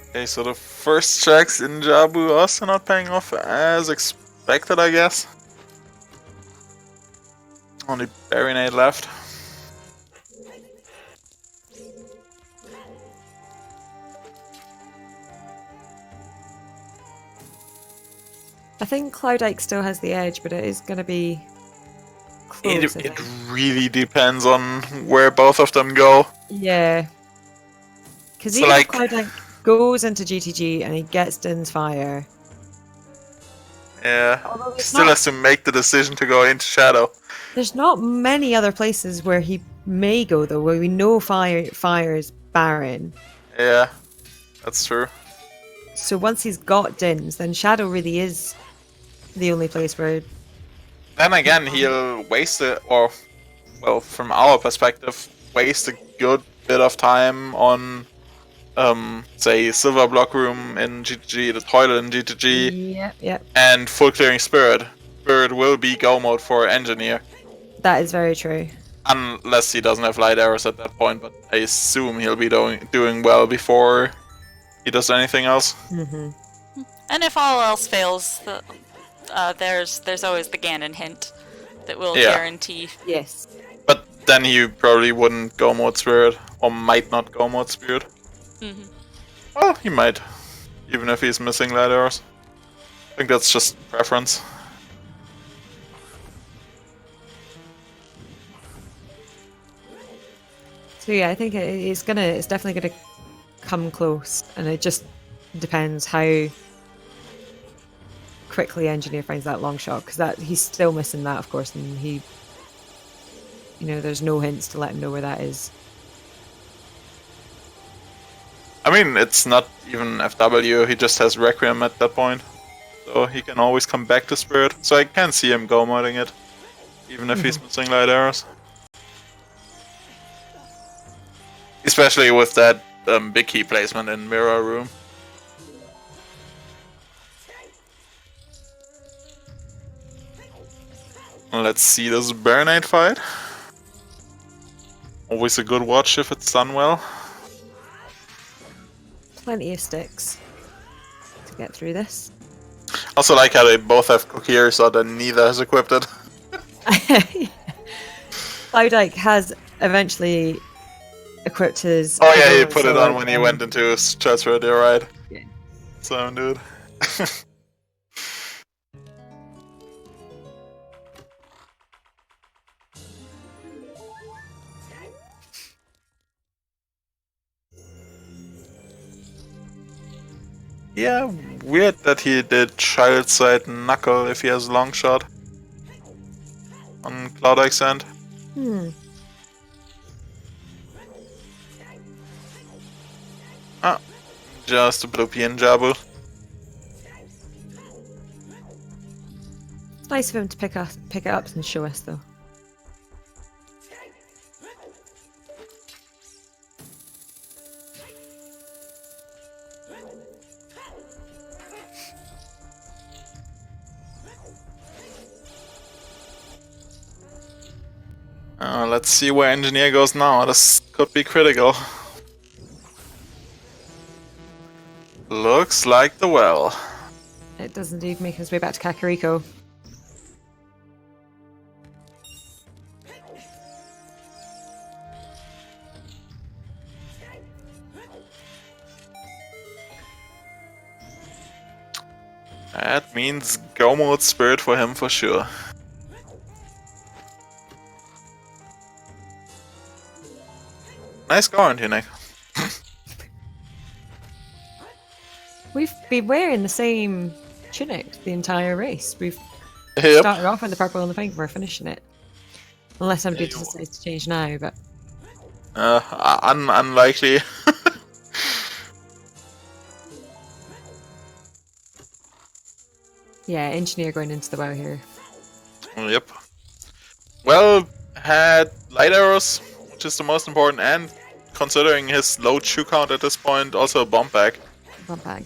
Okay, so the first tracks in Jabu also not paying off as expected, I guess. Only Baronade left. I think CloudIke still has the edge, but it is going to be close. It really depends on where both of them go. Yeah. Because So, even like- if CloudIke goes into GTG and he gets Din's Fire, Yeah, although there's still not, has to make the decision to go into Shadow. there's not many other places where he may go, though, where we know fire is barren. Yeah, that's true. So once he's got Din's, then Shadow really is the only place where... Then again, he'll waste it, or, well, from our perspective, waste a good bit of time on, say, Silver Block Room in GTG, the toilet in GTG, Yep. and full clearing Spirit. Spirit will be go mode for Engineer, That is very true. unless he doesn't have light arrows at that point, but I assume he'll be doing well before he does anything else. Hmm. And if all else fails, there's always the Ganon hint that will Yeah. guarantee. Yes. But then he probably wouldn't go mode Spirit, or might not go mode Spirit. Hmm. Well, he might, even if he's missing light arrows. I think that's just preference. So yeah, I think it's definitely gonna come close, and it just depends how quickly Engineer finds that long shot, because that he's still missing that, of course, and he, there's no hints to let him know where that is. I mean, it's not even FW, he just has Requiem at that point. So he can always come back to Spirit. So I can see him go modding it, even if he's missing light arrows. Especially with that big key placement in Mirror Room. Let's see this Baronade fight. Always a good watch if it's done well. Plenty of sticks to get through this. Also like how they both have Cookieres, so that neither has equipped it. CloudIke has eventually equipped his... Oh yeah, he put it sword, on when he went into his transfer, you're right. Yeah. So, dude. Yeah, weird that he did child side knuckle if he has long shot on CloudIke's end. Hmm. Ah, just a bloopy in Jabu. It's nice of him to pick it up and show us, though. Let's see where Engineer goes now. This could be critical. Looks like the well. It does indeed make his way back to Kakariko. That means go mode spirit for him for sure. Nice quarantine, Nick. We've been wearing the same tunic the entire race. We've Yep. started off in the purple and the pink. We're finishing it, unless somebody decides to change now. But Unlikely. yeah, engineer going into the WoW here. Yep. Well, had light arrows, which is the most important, and considering his low chew count at this point, also a bomb bag. Bomb bag.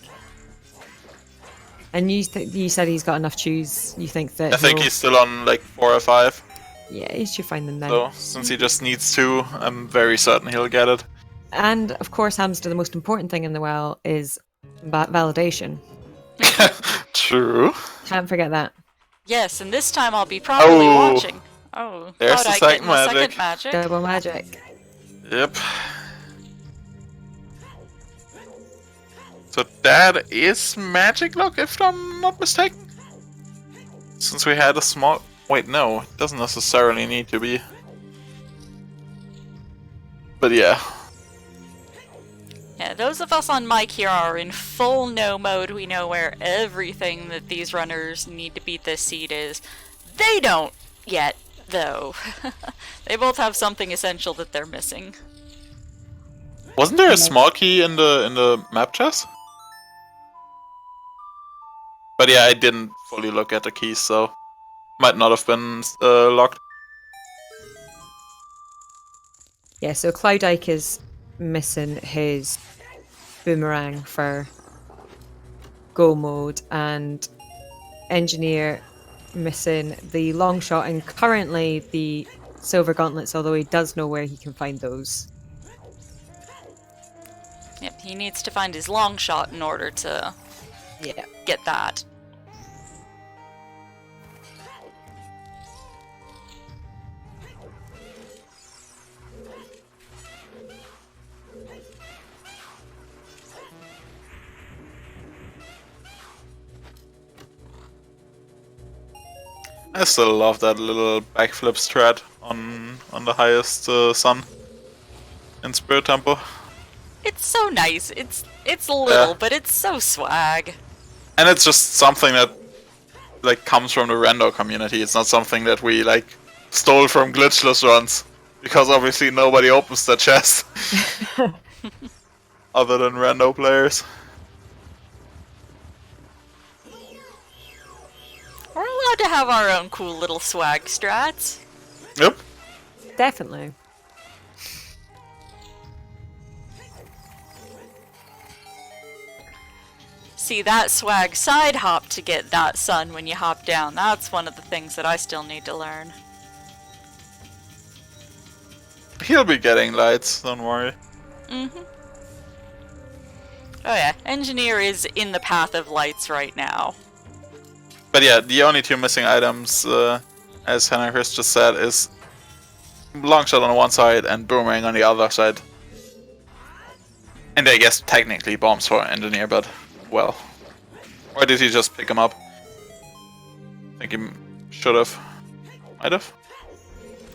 And you said he's got enough chews. You think that? I think he's still on like 4 or 5. Yeah, he should find them then. So since he just needs 2, I'm very certain he'll get it. And of course, Hamster, the most important thing in the WoW is validation. True. Can't forget that. Yes, and this time I'll be properly Oh. watching. Oh, There's the CloudIke second getting the magic. second magic. Double magic. Yep. So that is magic lock, if I'm not mistaken. Since we had a small... Wait, no, it doesn't necessarily need to be. But yeah. Yeah, those of us on mic here are in full no mode. We know where everything that these runners need to beat this seed is. They don't yet, though. They both have something essential that they're missing. Wasn't there a small key in the map chest? But yeah, I didn't fully look at the keys, so might not have been locked. Yeah, so CloudIke is missing his boomerang for go mode, and engineer missing the long shot and currently the silver gauntlets, although he does know where he can find those. Yep, he needs to find his long shot in order to get that. I still love that little backflip strat on the highest sun in Spirit Temple. It's so nice. It's little, Yeah. but it's so swag. And it's just something that like comes from the rando community. It's not something that we like stole from glitchless runs, because obviously nobody opens the chest other than rando players. We're allowed to have our own cool little swag strats. Yep. Definitely. See, that swag side hop to get that sun when you hop down. That's one of the things that I still need to learn. He'll be getting lights, don't worry. Mm-hmm. Oh yeah, engineer is in the path of lights right now. But yeah, the only 2 missing items, as Hannah Chris just said, is longshot on one side and boomerang on the other side. And I guess technically bombs for engineer, but well. Or did he just pick them up? I think he should have. Might have.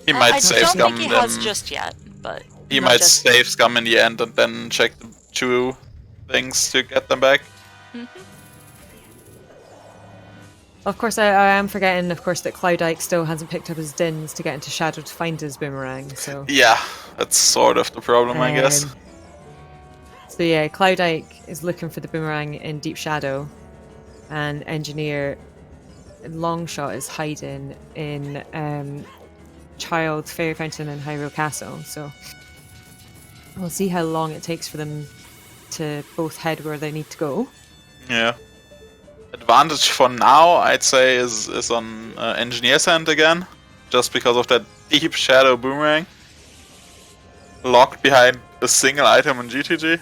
He might save I scum don't think he has them. just yet, but He Not might just- save scum in the end and then check the 2 things to get them back. Of course, I am forgetting, of course, that CloudIke still hasn't picked up his dins to get into Shadow to find his boomerang, so... Yeah, that's sort of the problem, I guess. So yeah, CloudIke is looking for the boomerang in Deep Shadow, and Engineer Longshot is hiding in Child, Fairy Fountain, and Hyrule Castle, so... We'll see how long it takes for them to both head where they need to go. Yeah. Advantage for now, I'd say, is on Engineer's Hand again, just because of that Deep Shadow boomerang. Locked behind a single item in GTG.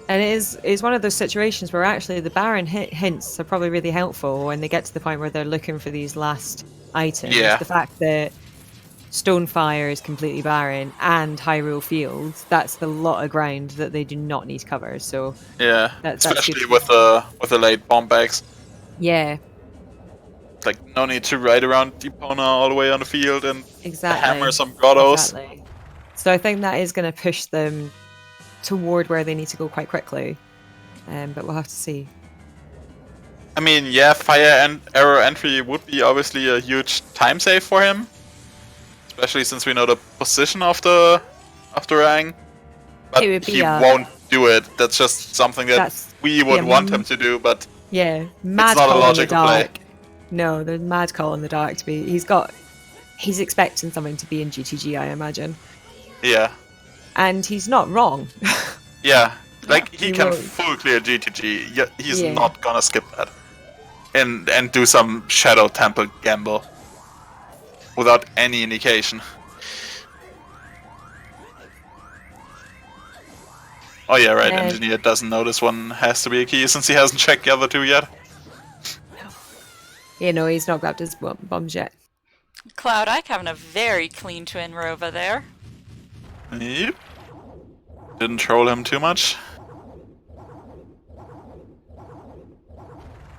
And it is one of those situations where actually the Baron hints are probably really helpful when they get to the point where they're looking for these last items. Yeah. The fact that Stonefire is completely barren, and Hyrule Field, that's a lot of ground that they do not need to cover. So Yeah, that's especially good. with the late bomb bags. Yeah, Like, no need to ride around Deepona all the way on the field and exactly. hammer some grottos. Exactly. So I think that is going to push them toward where they need to go quite quickly. But we'll have to see. I mean, yeah, fire and arrow entry would be obviously a huge time save for him, especially since we know the position of the Rang. But It would be he won't do it. That's just something that That's- we would want him to do, but Yeah, mad it's not a call in the logical play. dark. No, the mad call in the dark to be. He's expecting something to be in GTG, I imagine, Yeah, and he's not wrong. yeah. Like, he he can won't. full clear GTG. He's Yeah. not gonna skip that. And do some Shadow Temple gamble. Without any indication. Oh yeah, right, Engineer doesn't know this one has to be a key since he hasn't checked the other two yet. You know, he's not grabbed his bombs yet. CloudIke having a very clean twin Rova there. Yep. Didn't troll him too much.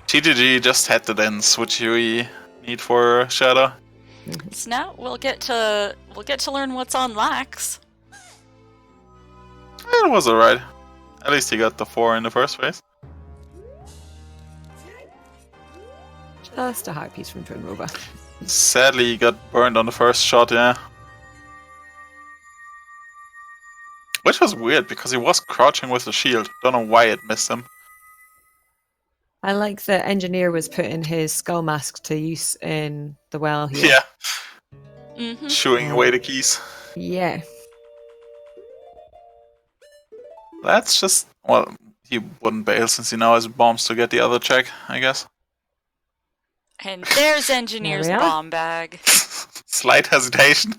TGG just had the then switch we need for Shadow. So now we'll get to learn what's on Lax. It was alright. At least he got the 4 in the first place. Just a hard piece from Twin Rover. Sadly, he got burned on the first shot, yeah. Which was weird, because he was crouching with the shield. Don't know why it missed him. I like that Engineer was putting his skull mask to use in the well here. Yeah. Mm-hmm. Shooing away the keys. Yeah. That's just... Well, he wouldn't bail since he now has bombs to get the other check, I guess. And there's Engineer's There we are. bomb bag. Slight hesitation.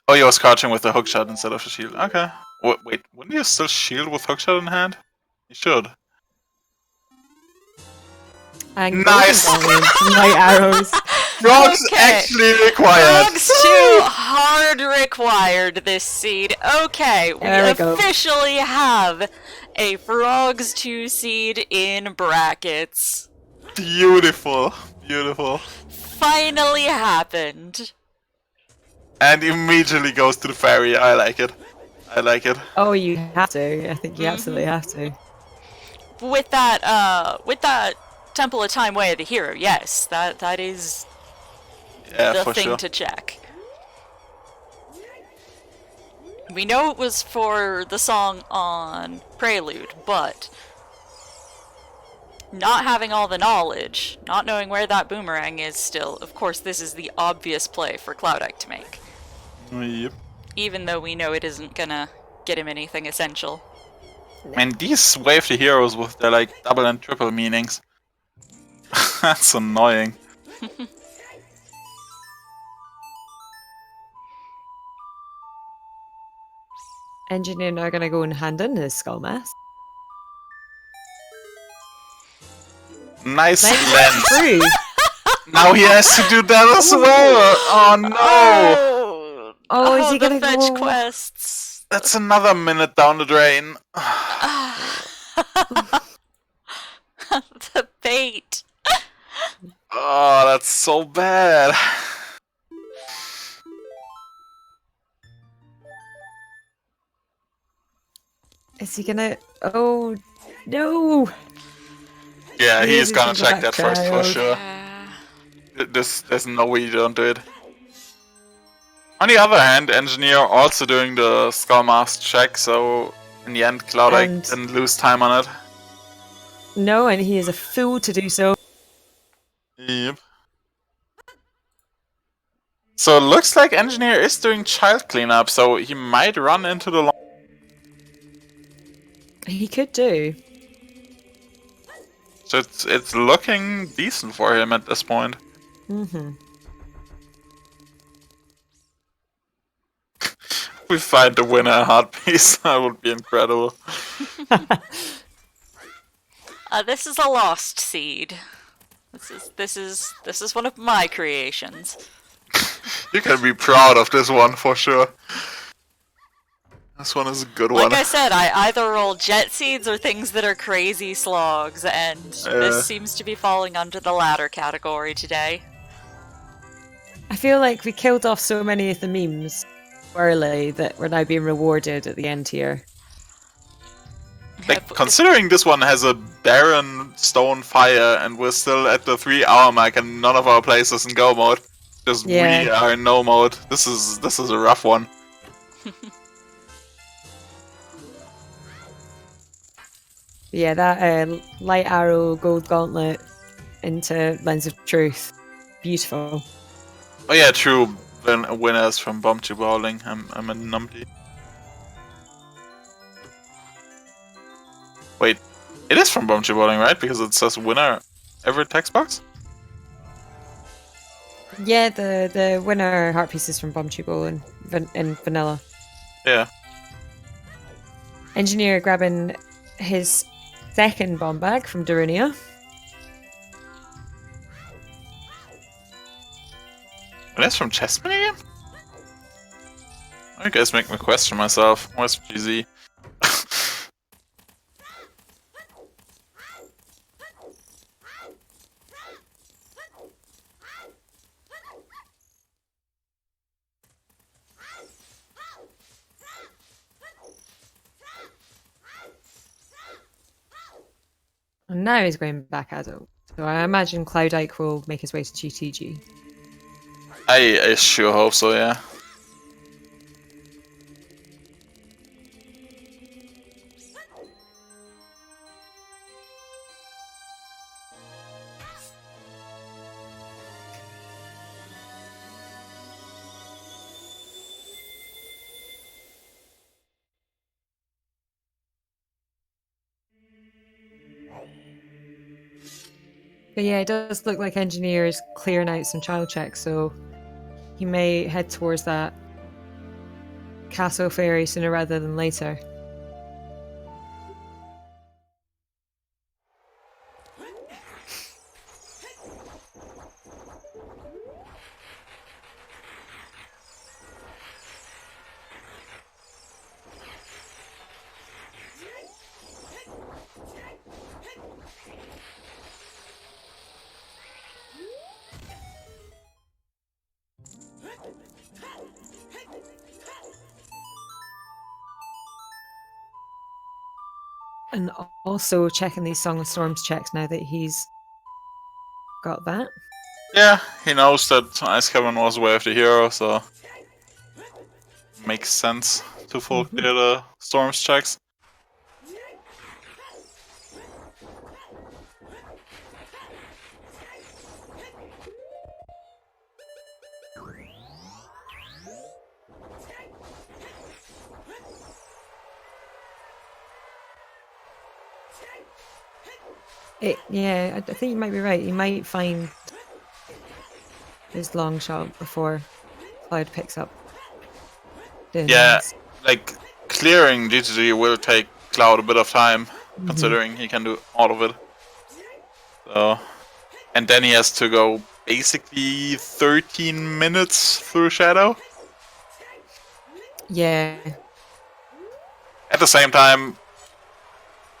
Oh, he was crouching with the hookshot instead of the shield. Okay. Wait, wouldn't you still shield with hookshot in hand? You should. And Nice! Light arrows. Frogs Okay. actually required! Frogs 2 hard required this seed. Okay, we There we go. officially have a Frogs 2 seed in brackets. Beautiful. Beautiful. Finally happened. And immediately goes to the ferry. I like it. I like it. Oh, you have to. I think you absolutely have to. With that Temple of Time Way of the Hero, yes, that is Yeah, the for thing sure. to check. We know it was for the song on Prelude, but not having all the knowledge, not knowing where that boomerang is still, of course this is the obvious play for CloudIke to make. Yep. Even though we know it isn't gonna get him anything essential. And these wave the heroes with their like double and triple meanings. That's annoying. Engineer now going to go and hand in his skull mask. Nice Lens lens. through. Now he has to do that as well. Oh no! Oh, is he the gonna fetch go? quests. That's another minute down the drain. The bait. Oh, that's so bad. Is he gonna? Oh no! Yeah, He he's is gonna into check that that first for child. sure. There's no way you don't do it. On the other hand, Engineer also doing the Skull Mask check, so in the end, CloudIke And- didn't lose time on it. No, and he is a fool to do so. Yep. So it looks like Engineer is doing child cleanup, so he might run into the long. He could do. So it's looking decent for him at this point. Mm-hmm. We find the winner a hard piece, that would be incredible. This is a lost seed. This is one of my creations. You can be proud of this one for sure. This one is a good one. Like I said, I either roll jet seeds or things that are crazy slogs, and this seems to be falling under the latter category today. I feel like we killed off so many of the memes early that we're now being rewarded at the end here. Like, considering this one has a barren stone fire and we're still at the 3-hour mark and none of our places in go mode. Just we are in no mode. This is a rough one. Yeah, that light arrow gold gauntlet into Lens of Truth. Beautiful. Oh yeah, true. Winners from Bumpty Bowling. I'm a numpty. Wait, it is from Bumpty Bowling, right? Because it says winner every text box? Yeah, the winner heart pieces from Bum Tube and vanilla. Yeah. Engineer grabbing his second bomb bag from Darunia. It is from Chessman again? You guys make me question myself. Where's GZ? And now he's going back adult. So I imagine CloudIke will make his way to GTG. I sure hope so, yeah. But yeah, it does look like Engineer is clearing out some child checks, so he may head towards that castle fairy sooner rather than later. And also checking these Song of Storms checks now that he's got that. Yeah, he knows that Ice Cavern was aware of the hero, so makes sense to full clear the Storms checks. Yeah, I think you might be right. You might find his long shot before Cloud picks up. Yeah, like clearing GTG will take Cloud a bit of time, considering he can do all of it. So, and then he has to go basically 13 minutes through Shadow. Yeah. At the same time,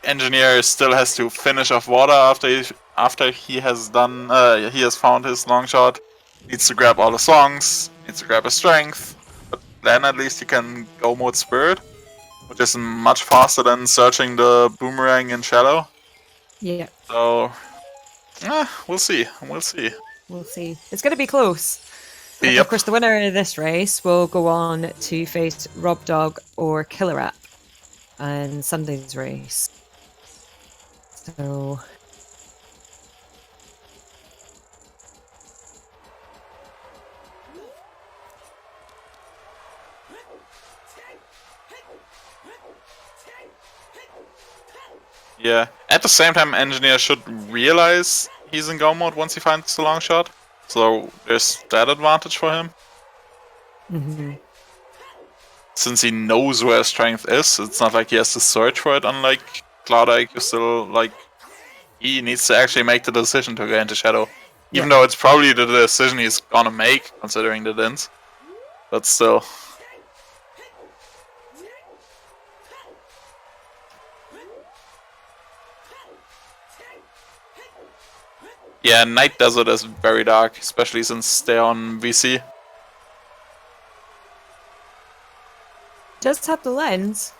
Engineer still has to finish off water after he has done he has found his long shot. Needs to grab all the songs, needs to grab his strength, but then at least he can go mode spirit, which is much faster than searching the boomerang in Shadow. Yeah. So we'll see. We'll see. We'll see. It's going to be close. Yep. Of course, the winner of this race will go on to face Rob Dog or Killer App in Sunday's race. So yeah. At the same time, Engineer should realize he's in go mode once he finds the long shot. So there's that advantage for him. Since he knows where strength is, it's not like he has to search for it, unlike CloudIke, you still, like, He needs to actually make the decision to go into Shadow. Even Yeah. though it's probably the decision he's gonna make, considering the dins. But still. Yeah, Night Desert is very dark, especially since they're on VC. Does have the lens.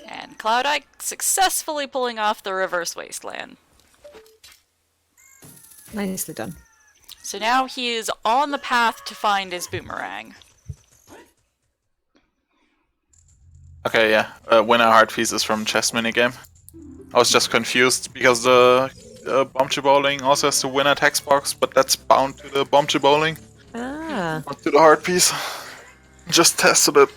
And CloudIke successfully pulling off the reverse wasteland. Nicely done. So now he is on the path to find his boomerang. Okay, yeah. Winner heart piece is from chess minigame. I was just confused because the Bombchu Bowling also has to win a text box, but that's bound to the Bombchu Bowling, Ah. not to the heart piece. Just tested it.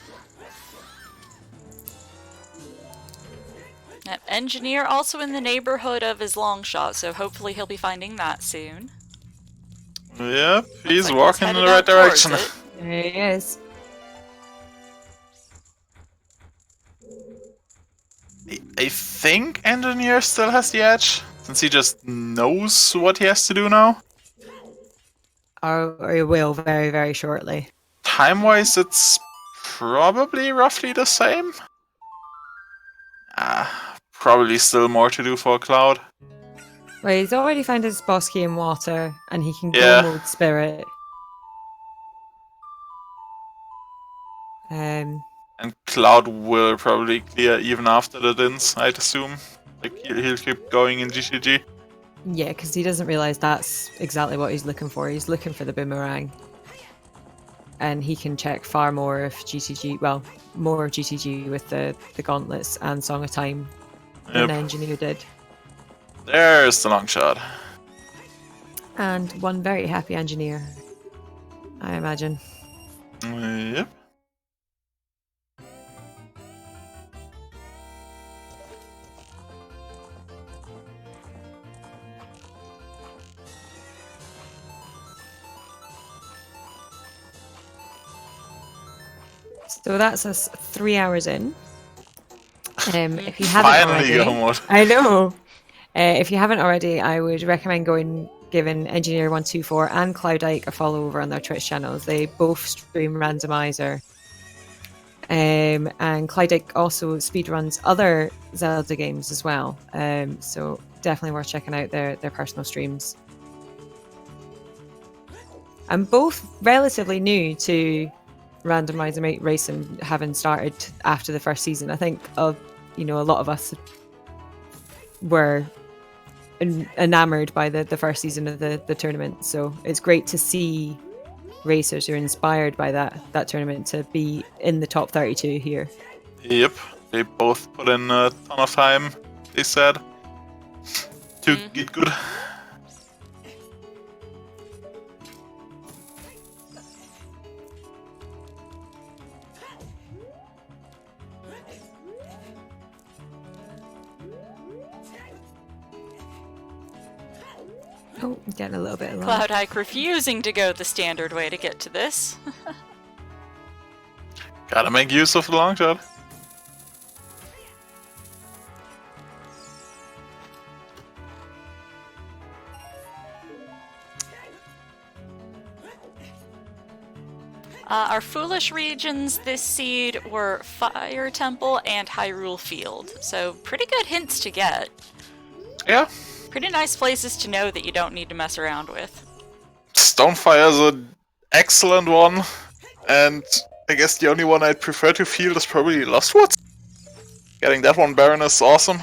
Yep, Engineer also in the neighborhood of his long shot, so hopefully he'll be finding that soon. Yep, he's Like walking in the headed right up towards direction. it. There he is. I think Engineer still has the edge, since he just knows what he has to do now. Or he will very, very shortly. Time-wise, it's probably roughly the same. Probably still more to do for Cloud. Well, he's already found his boss key in water, and he can Yeah. go mode spirit. And Cloud will probably clear even after the dins, I'd assume. Like, he'll keep going in GCG. Yeah, because he doesn't realize that's exactly what he's looking for. He's looking for the boomerang. And he can check far more of GTG, well, more of GTG with the gauntlets and Song of Time than Yep. Engineer did. There's the long shot. And one very happy Engineer, I imagine. Yep. So that's us 3 hours in. If you haven't Finally, already, go mode. I know. If you haven't already, I would recommend giving engineer124 and CloudIke a follow over on their Twitch channels. They both stream Randomizer. And CloudIke also speedruns other Zelda games as well. So definitely worth checking out their personal streams. And both relatively new to Randomizer racing, having started after the first season. I think a lot of us were enamored by the first season of the tournament. So it's great to see racers who are inspired by that tournament to be in the top 32 here. Yep, they both put in a ton of time, they said, to get good. Oh, getting a little bit of CloudIke refusing to go the standard way to get to this. Gotta make use of the long shot. Our foolish regions this seed were Fire Temple and Hyrule Field, so pretty good hints to get. Yeah. Pretty nice places to know that you don't need to mess around with. Stonefire is an excellent one, and I guess the only one I'd prefer to field is probably Lost Woods. Getting that one Baron is awesome.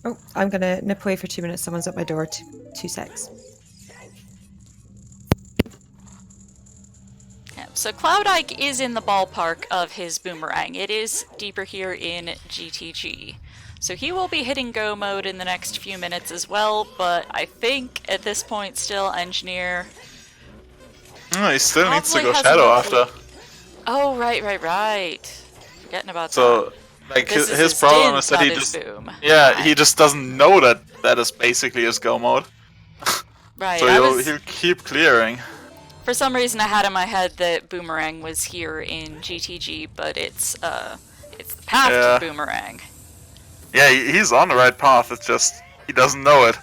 Oh, I'm gonna nip away for 2 minutes. Someone's at my door. 2 secs. So CloudIke is in the ballpark of his boomerang. It is deeper here in GTG. So he will be hitting go mode in the next few minutes as well, but I think at this point still Engineer... He still needs to probably go has Shadow enough- after. Oh, right. Forgetting about that. So, like, This is his problem din, is that not he his just... boom. Yeah, Right. he just doesn't know that is basically his go mode. Right. So he'll keep clearing. For some reason, I had in my head that Boomerang was here in GTG, but it's the path to Boomerang. Yeah, he's on the right path. It's just he doesn't know it.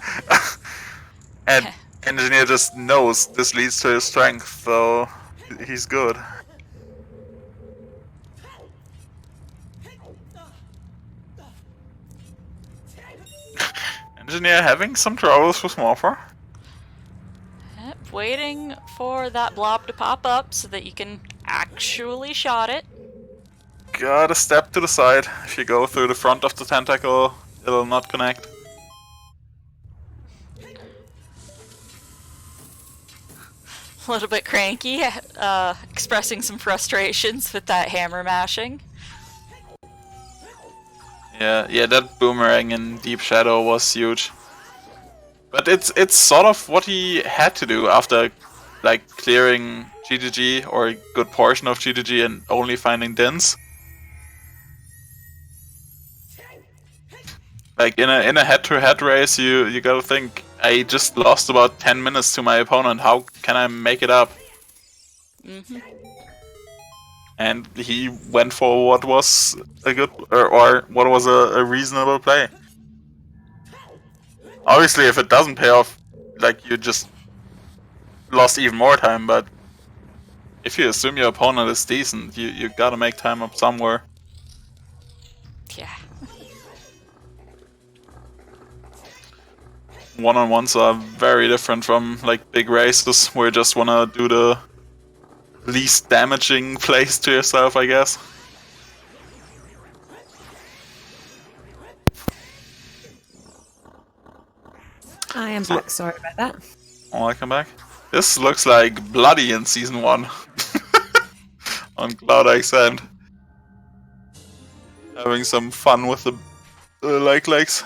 And Engineer just knows this leads to his strength, so he's good. Engineer having some troubles with Morpher. Yep, waiting for that blob to pop up so that you can actually shot it. Gotta step to the side. If you go through the front of the tentacle, it'll not connect. A little bit cranky, expressing some frustrations with that hammer mashing. Yeah, that Boomerang in Deep Shadow was huge. But it's sort of what he had to do after, like, clearing GGG, or a good portion of GGG, and only finding Dins. Like, in a head-to-head race, you gotta think, I just lost about 10 minutes to my opponent, how can I make it up? Mm-hmm. And he went for what was a good, or what was a reasonable play. Obviously, if it doesn't pay off, like, you just lost even more time, but if you assume your opponent is decent, you gotta make time up somewhere. Yeah. One-on-ones are very different from, like, big races, where you just wanna do the least damaging plays to yourself, I guess. I am back, sorry about that. Oh, I come back. This looks like Bloody in Season 1. On CloudIke's end. Having some fun with the legs.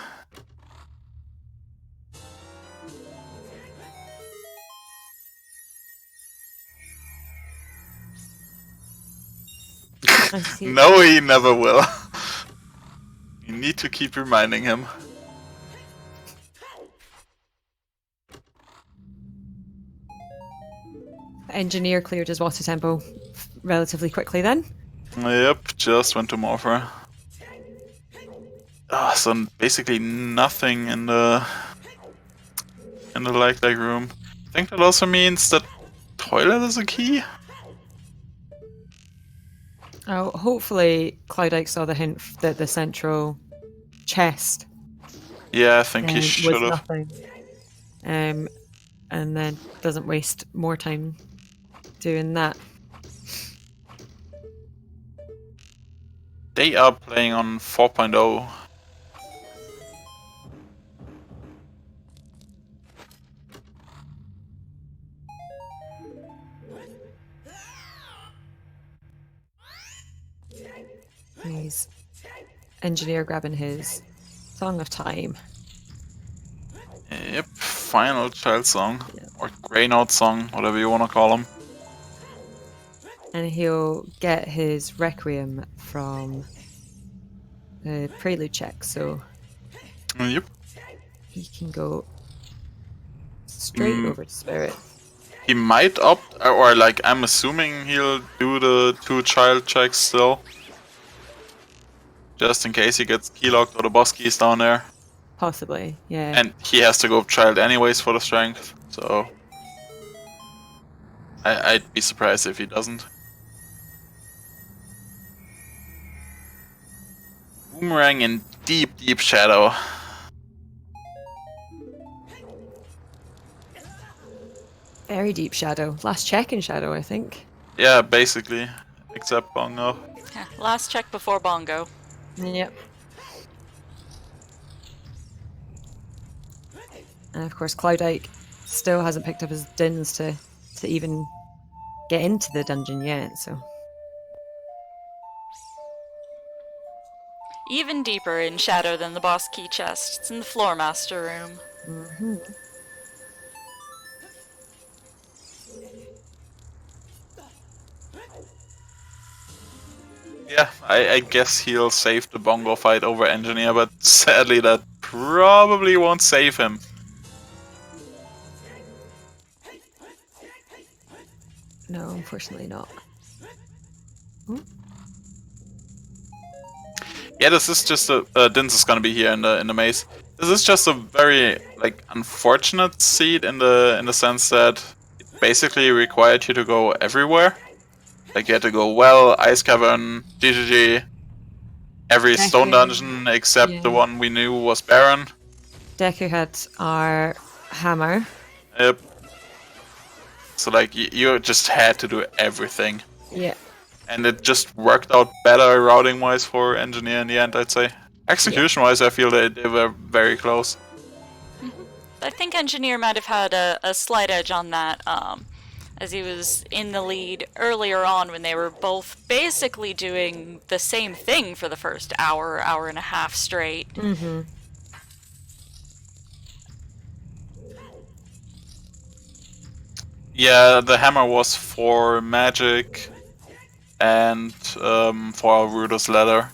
No, he never will. You need to keep reminding him. Engineer cleared his water tempo relatively quickly then. Yep, just went to Morpher. So basically nothing in the leg room. I think that also means that toilet is a key. Oh, hopefully CloudIke saw the hint that the central chest Yeah, I think he should was have. nothing. And then doesn't waste more time doing that. They are playing on 4.0. He's Engineer grabbing his Song of Time. Yep, final child song. Or grey note song, whatever you want to call them. And he'll get his Requiem from the Prelude check, so Yep. he can go straight over to Spirit. He might opt, or like, I'm assuming he'll do the 2 child checks still. Just in case he gets keylocked or the boss keys down there. Possibly, yeah. And he has to go child anyways for the strength, so I'd be surprised if he doesn't. Boomerang in deep shadow. Very deep shadow. Last check in shadow, I think. Yeah, basically. Except Bongo. Yeah, last check before Bongo. Yep. And of course, CloudIke still hasn't picked up his dins to even get into the dungeon yet, so. Even deeper in shadow than the boss key chest. It's in the floor master room. Mm-hmm. Yeah, I guess he'll save the Bongo fight over Engineer, but sadly that probably won't save him. unfortunately not. Yeah, this is just a Dins is gonna be here in the maze. This is just a very like unfortunate seed in the sense that it basically required you to go everywhere. Like you had to go well, ice cavern, GGG, every stone dungeon except the one we knew was barren. Deku had our hammer. Yep. So like you just had to do everything. Yeah. And it just worked out better routing wise for engineer in the end, I'd say. Execution wise, I feel that they were very close. I think engineer might have had a slight edge on that, as he was in the lead earlier on when they were both basically doing the same thing for the first hour and a half straight. Yeah, the hammer was for magic and for our Rudo's ladder.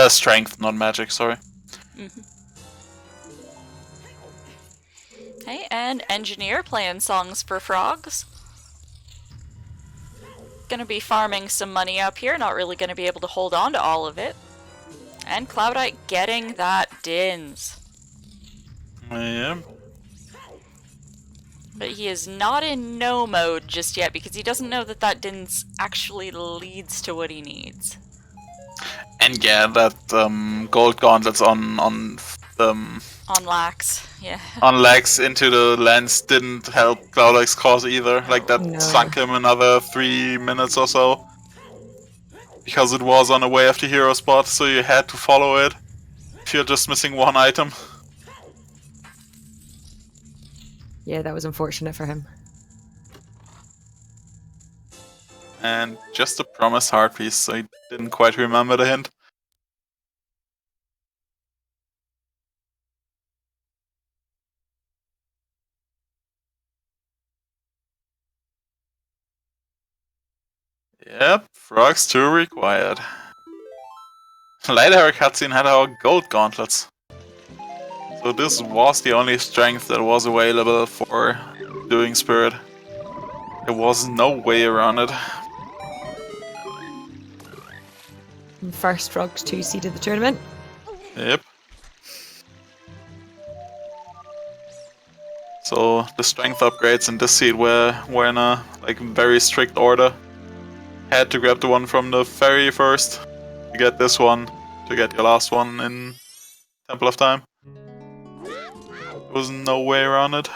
Strength, not magic, sorry. Hey, and engineer playing songs for frogs. Gonna be farming some money up here, not really gonna be able to hold on to all of it. And CloudIke getting that Dins. Yeah. But he is not in no mode just yet because he doesn't know that that Dins actually leads to what he needs. And yeah, that gold gauntlets on Lax, yeah. on legs into the lens didn't help CloudIke's cause either. Like that sunk him another 3 minutes or so. Because it was on the way of the hero spot, so you had to follow it. If you're just missing one item. Yeah, that was unfortunate for him. And just a promised heart piece, so he didn't quite remember the hint. Yep, frogs 2 required. Later our cutscene had our gold gauntlets. So this was the only strength that was available for doing spirit. There was no way around it. First frogs 2 seeded the tournament. Yep. So the strength upgrades in this seed were in a like very strict order. Had to grab the one from the ferry first to get this one, to get your last one in Temple of Time. There was no way around it.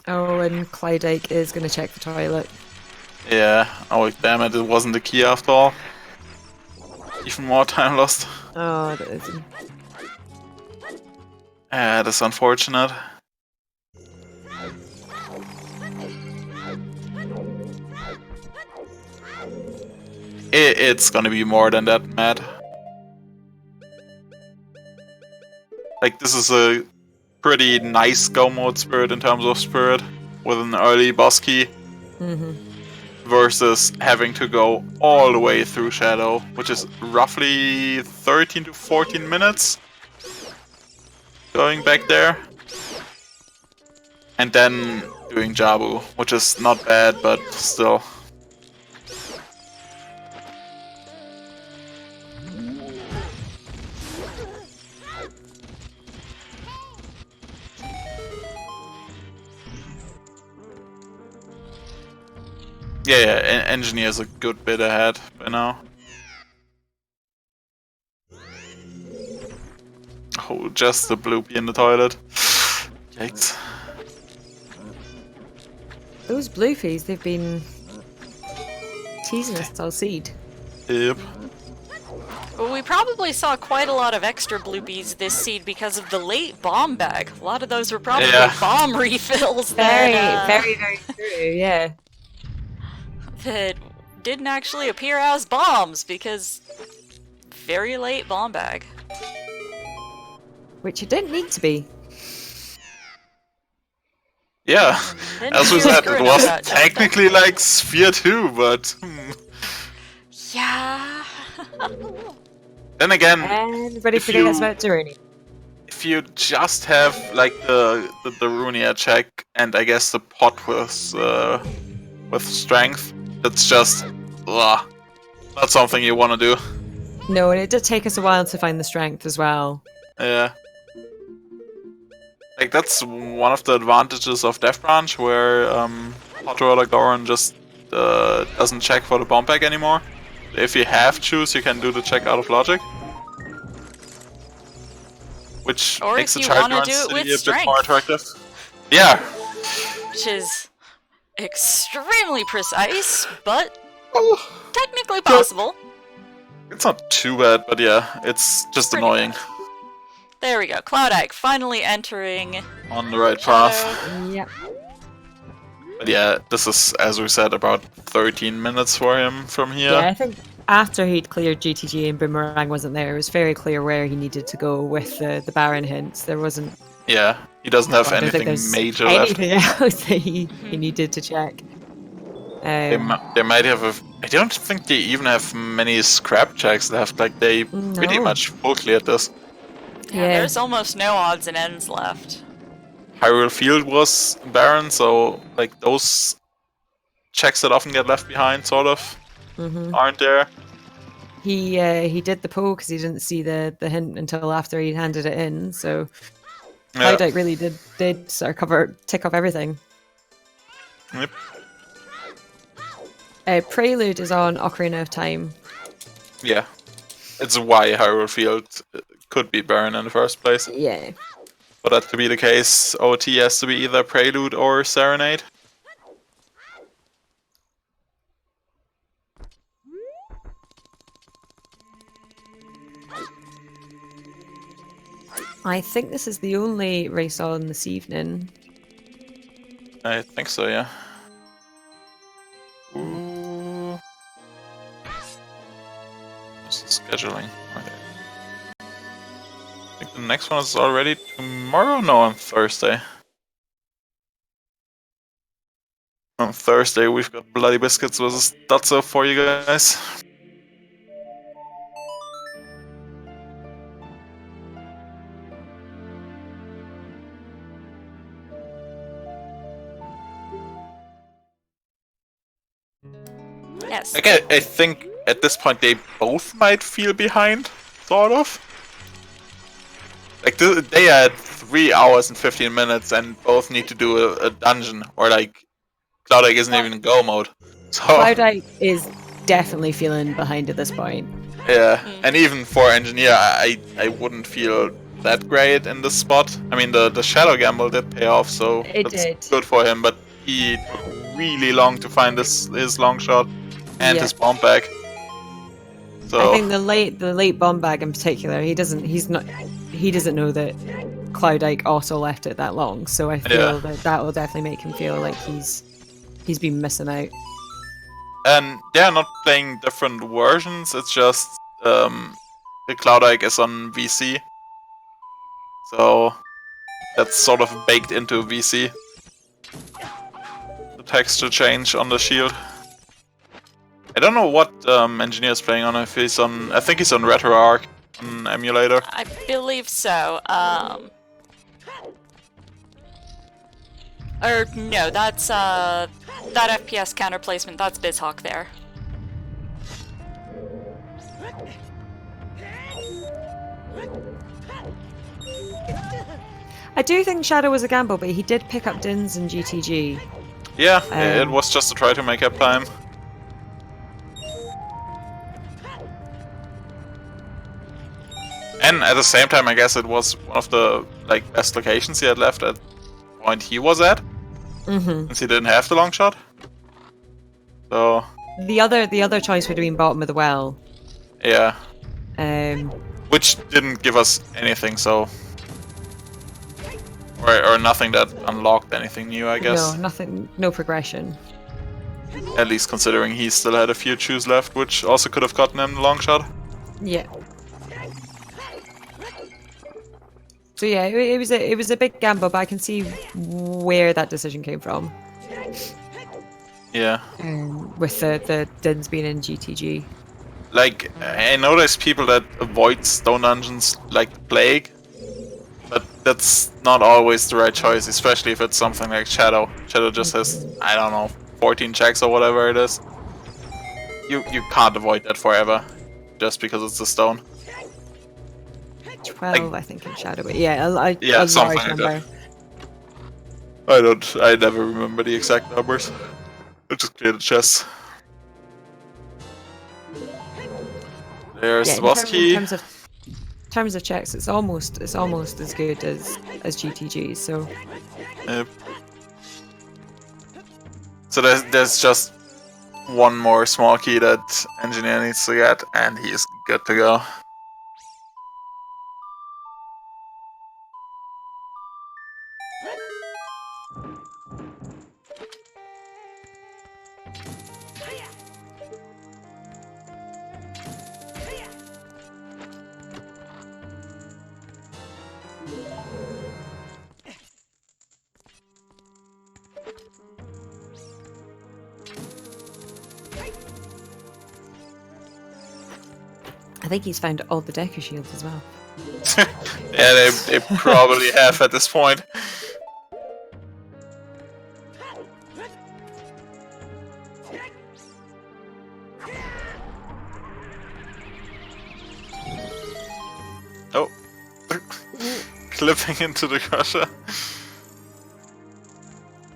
Oh, and CloudIke is going to check the toilet. Yeah, oh damn it, it wasn't the key after all. Even more time lost. Oh, that is... Yeah, that's unfortunate. It's gonna be more than that, Matt. Like, this is a pretty nice go mode spirit in terms of spirit, with an early boss key. Versus having to go all the way through Shadow, which is roughly 13 to 14 minutes. Going back there. And then doing Jabu, which is not bad, but still. Yeah, engineer's a good bit ahead by now. Oh, just the bloopy in the toilet. Yikes. Those bloopies, they've been teasing us all seed. Yep. Well, we probably saw quite a lot of extra bloopies this seed because of the late bomb bag. A lot of those were probably bomb refills. Very true, yeah. That didn't actually appear as bombs because very late bomb bag. Which it didn't need to be. Yeah, as we said, it was technically like Sphere 2, but... Yeah. Then again... Everybody forgets about Journey. If if you just have like the Runia check and I guess the pot with strength, it's just not something you want to do. No, and it did take us a while to find the strength as well. Yeah. Like that's one of the advantages of Death Branch, where Hot Roller Goron just doesn't check for the bomb bag anymore. If you have choose, you can do the check out of logic. Which Or makes the if you child wanna do it city with a bit strength. more attractive. Yeah. Which is extremely precise, but Oh, technically possible. it's not too bad, but yeah, it's just Pretty annoying. bad. There we go. CloudIke finally entering On the right path. Shadow. Yep. But yeah, this is, as we said, about 13 minutes for him from here. Yeah, I think after he'd cleared GTG and Boomerang wasn't there, it was very clear where he needed to go with the Baron hints. There wasn't Yeah, he doesn't have I don't think anything there's major left. anything else that he needed to check. They might have I don't think they even have many scrap checks left. Like, they pretty No. much full cleared this. Yeah, Yeah. there's almost no odds and ends left. Hyrule Field was barren, so like those checks that often get left behind sort of aren't there. He did the poll because he didn't see the hint until after he'd handed it in. So Yeah. CloudIke really did sort of tick off everything. Yep. Prelude is on Ocarina of Time. Yeah. It's why Hyrule Field could be barren in the first place. Yeah. For that to be the case, OT has to be either Prelude or Serenade. I think this is the only race on this evening. I think so, yeah. Ooh. What's the scheduling? Okay. I think the next one is already tomorrow? No, on Thursday. On Thursday we've got Bloody Biscuits versus Dotso for you guys. Yes. Okay, I think at this point they both might feel behind, sort of. Like, they had 3 hours and 15 minutes and both need to do a dungeon, or like, CloudIke isn't even in go mode. So, CloudIke is definitely feeling behind at this point. yeah, and even for Engineer, I wouldn't feel that great in this spot. I mean, the Shadow Gamble did pay off, so It that's did. good for him, but he took really long to find his long shot and Yeah. his bomb bag. So, I think the late bomb bag in particular, he doesn't know that CloudIke also left it that long. So I feel that will definitely make him feel like he's been missing out. and they're not playing different versions, it's just the CloudIke is on VC. So that's sort of baked into VC. The texture change on the shield. I don't know what Engineer's playing on, if he's on... I think he's on RetroArch on emulator. I believe so. Or no, that's that FPS counter placement. That's BizHawk there. I do think Shadow was a gamble, but he did pick up Dins and GTG. Yeah, it was just to try to make up time. And at the same time, I guess it was one of the best locations he had left at the point he was at, since he didn't have the long shot. So The other choice would have been bottom of the well. yeah, Um, which didn't give us anything. So or nothing that unlocked anything new, I guess. No, nothing, no progression. At least considering he still had a few chews left, which also could have gotten him the long shot. Yeah. So yeah, it was a big gamble, but I can see where that decision came from. Yeah. With the Dins being in GTG. Like, I know there's people that avoid stone dungeons like the plague. But that's not always the right choice, especially if it's something like Shadow. Shadow just has, I don't know, 14 checks or whatever it is. You can't avoid that forever, just because it's a stone. 12, I think, in Shadow. Yeah, Yeah, a something large like number. that. I never remember the exact numbers. I just cleared the chest. There's Yeah, the in, boss key. in terms of checks, it's almost as good as GTG. So Yep. So there's just one more small key that engineer needs to get, and he's good to go. I think he's found all the Deku shields as well. Yeah, they probably have at this point. Oh. Clipping into the crusher.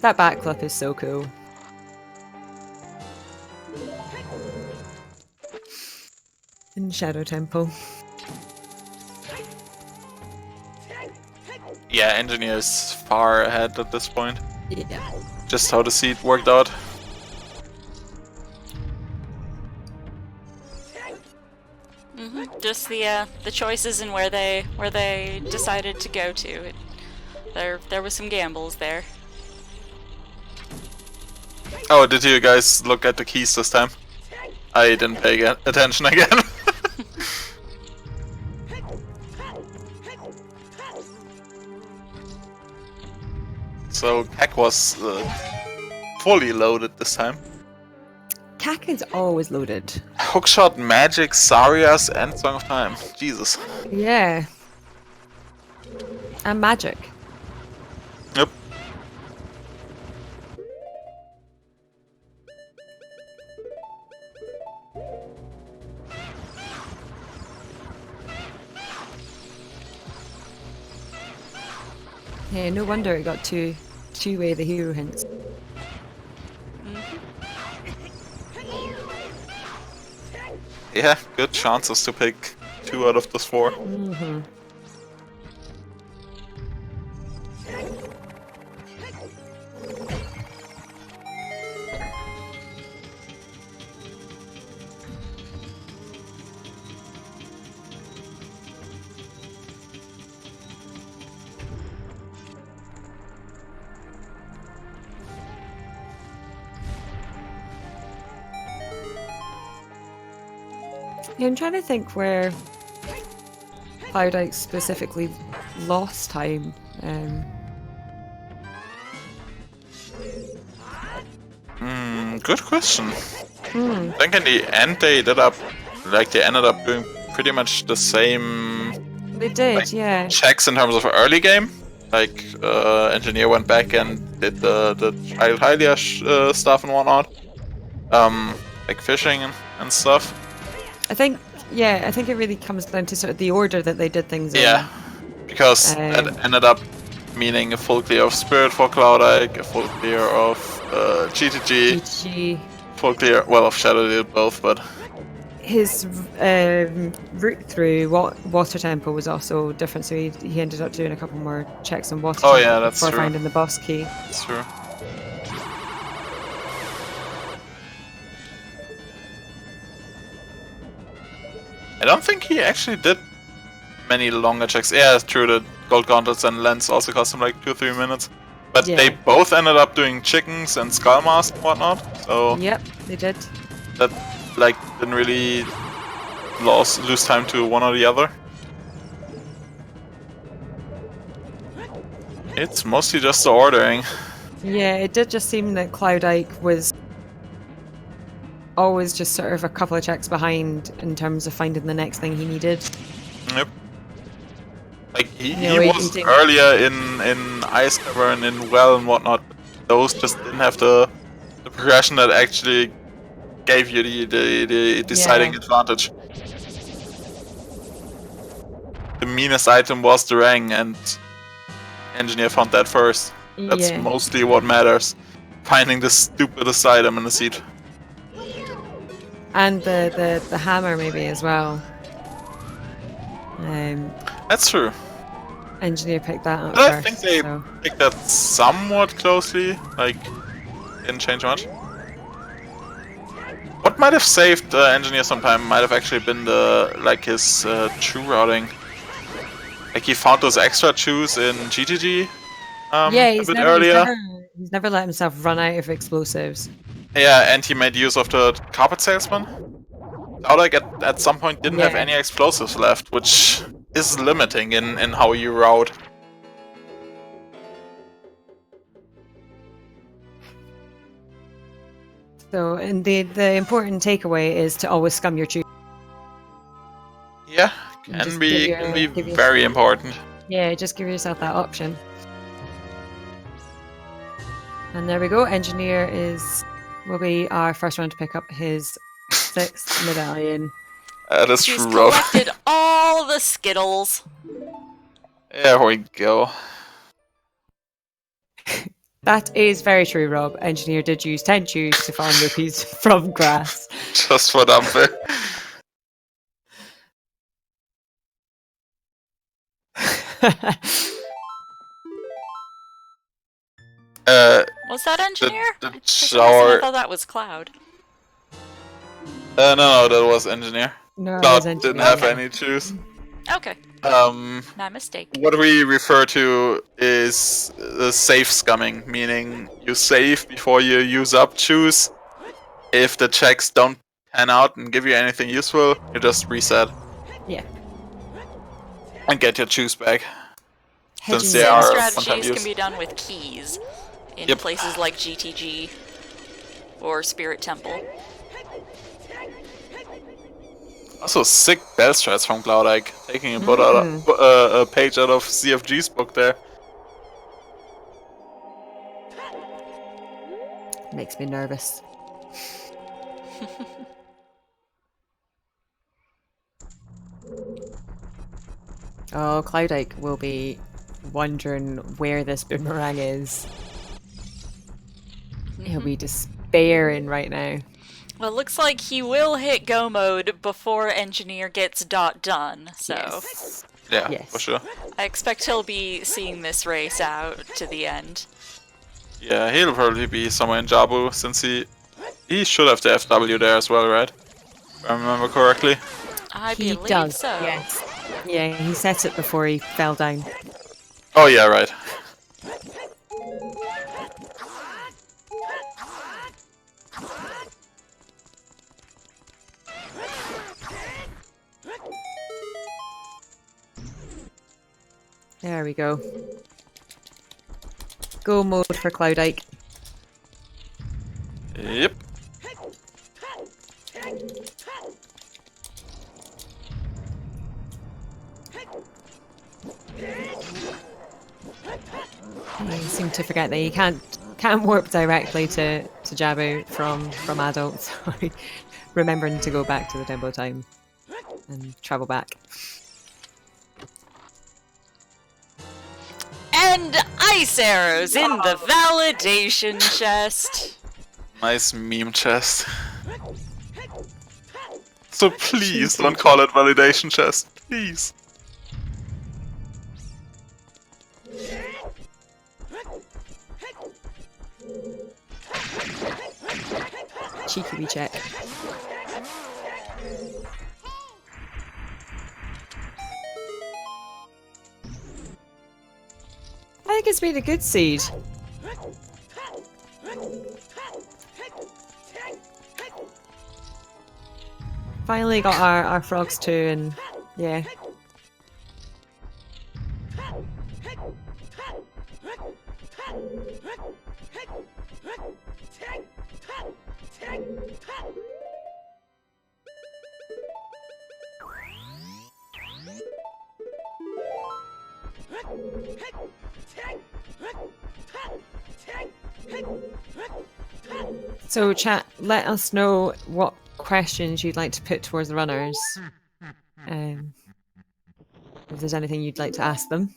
That backflip is so cool. In Shadow Temple. Yeah, engineer is far ahead at this point. Yeah. Just how the seed worked out. Just the choices and where they decided to go to. There was some gambles there. Oh, did you guys look at the keys this time? I didn't pay attention again. So Kek was fully loaded this time. Kak is always loaded. Hookshot, Magic, Sarias, and Song of Time. Jesus. Yeah. And magic. Yep. Yeah, no wonder it got two-way the hero hints. Yeah, good chances to pick 2 out of those 4. Mm-hmm. Yeah, I'm trying to think where CloudIke specifically lost time. Good question. I think in the end they ended up doing pretty much the same They did, yeah. checks in terms of early game. Like engineer went back and did the child Hylia stuff and whatnot. Like fishing and stuff. I think it really comes down to sort of the order that they did things in. Yeah, because that ended up meaning a full clear of Spirit for CloudIke, a full clear of GTG, full clear, well, of Shadow did both, but... His route through Water Temple was also different, so he ended up doing a couple more checks on Water Temple yeah, that's before true. finding the boss key. That's true. I don't think he actually did many longer checks. Yeah, true, the gold gauntlets and lens also cost him like 2 or 3 minutes. But Yeah. they both ended up doing chickens and skull mask and whatnot, so Yep, they did. that like didn't really lose time to one or the other. It's mostly just the ordering. Yeah, it did just seem that CloudIke was always just sort of a couple of checks behind in terms of finding the next thing he needed. Yep. Like he No, he was didn't. earlier in Ice Cavern, in Well and whatnot. Those just didn't have the progression that actually gave you the deciding advantage. The meanest item was the Rang, and Engineer found that first. That's Yeah. mostly what matters. Finding the stupidest item in the seat. And the hammer maybe as well. That's true. Engineer picked that up But I first. think they So. picked that somewhat closely. Like, didn't change much. What might have saved Engineer some time might have actually been his chew routing. Like he found those extra chews in GTG Yeah, a bit earlier. he's never let himself run out of explosives. Yeah, and he made use of the carpet salesman. CloudIke at some point didn't have Yeah. any explosives left, which is limiting in how you route. So, and the important takeaway is to always scum your tube. Yeah, Just can be give your- very important. Yeah, just give yourself that option. And there we go. Engineer will be our first one to pick up his 6th medallion. That is She's rough. collected all the Skittles. There we go. That is very true, Rob. Engineer did use 10 chews to farm rupees from grass. Just for Dumper. Was that Engineer? The For some reason, shower. I thought that was Cloud. No, that was Engineer. No, it Cloud was didn't Engineer. have any choose. Okay, my mistake. What we refer to is the safe scumming, meaning you save before you use up choose. If the checks don't pan out and give you anything useful, you just reset. Yeah. And get your choose back. Hedging Since they Same are strategies one-time can use. be done with keys in Yep. places like GTG or Spirit Temple. Also, sick bell strats from CloudIke, taking a page out of CFG's book there. Makes me nervous. Oh, CloudIke will be wondering where this boomerang is. He'll be despairing right now. Well, it looks like he will hit go mode before Engineer gets done, so Yes. Yeah, Yes. for sure. I expect he'll be seeing this race out to the end. Yeah, he'll probably be somewhere in Jabu, since he should have the FW there as well, right? If I remember correctly. I He believe does, so. yes. Yeah, he set it before he fell down. Oh yeah, right. There we go. Go mode for CloudIke. Yep. I seem to forget that you can't warp directly to Jabu from adult, so remembering to go back to the tempo time and travel back. And ice arrows in the validation chest. Nice meme chest. So please don't call it validation chest, please. Cheeky wee check. I think it's been a good seed. Finally got our frogs too, and yeah. So, chat, let us know what questions you'd like to put towards the runners. If there's anything you'd like to ask them.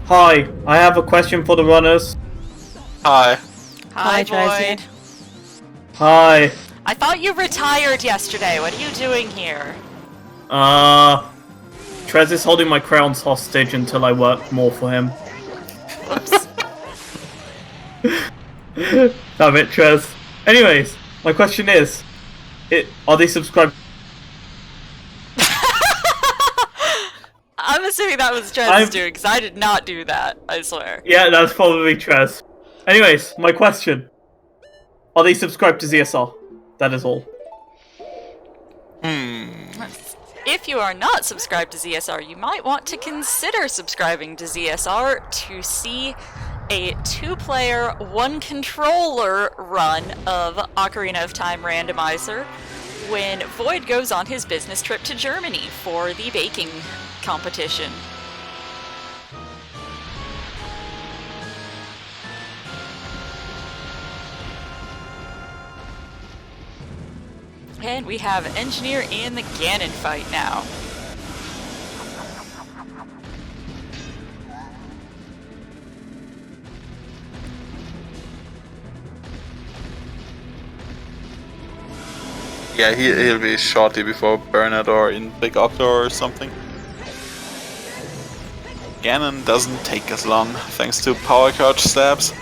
Hi, I have a question for the runners. Hi. Hi, Tracy. Void. Hi. I thought you retired yesterday. What are you doing here? Trez is holding my crowns hostage until I work more for him. Oops. Damn it, Trez. Anyways, my question is, are they subscribed? I'm assuming that was Trez doing, because I did not do that, I swear. Yeah, that's probably Trez. Anyways, my question. Are they subscribed to ZSR? That is all. If you are not subscribed to ZSR, you might want to consider subscribing to ZSR to see a 2-player, 1-controller run of Ocarina of Time Randomizer when Void goes on his business trip to Germany for the baking competition. And we have Engineer in the Ganon fight now. Yeah, he'll be shortly before Bernard or in Big Octo or something. Ganon doesn't take as long, thanks to power couch stabs.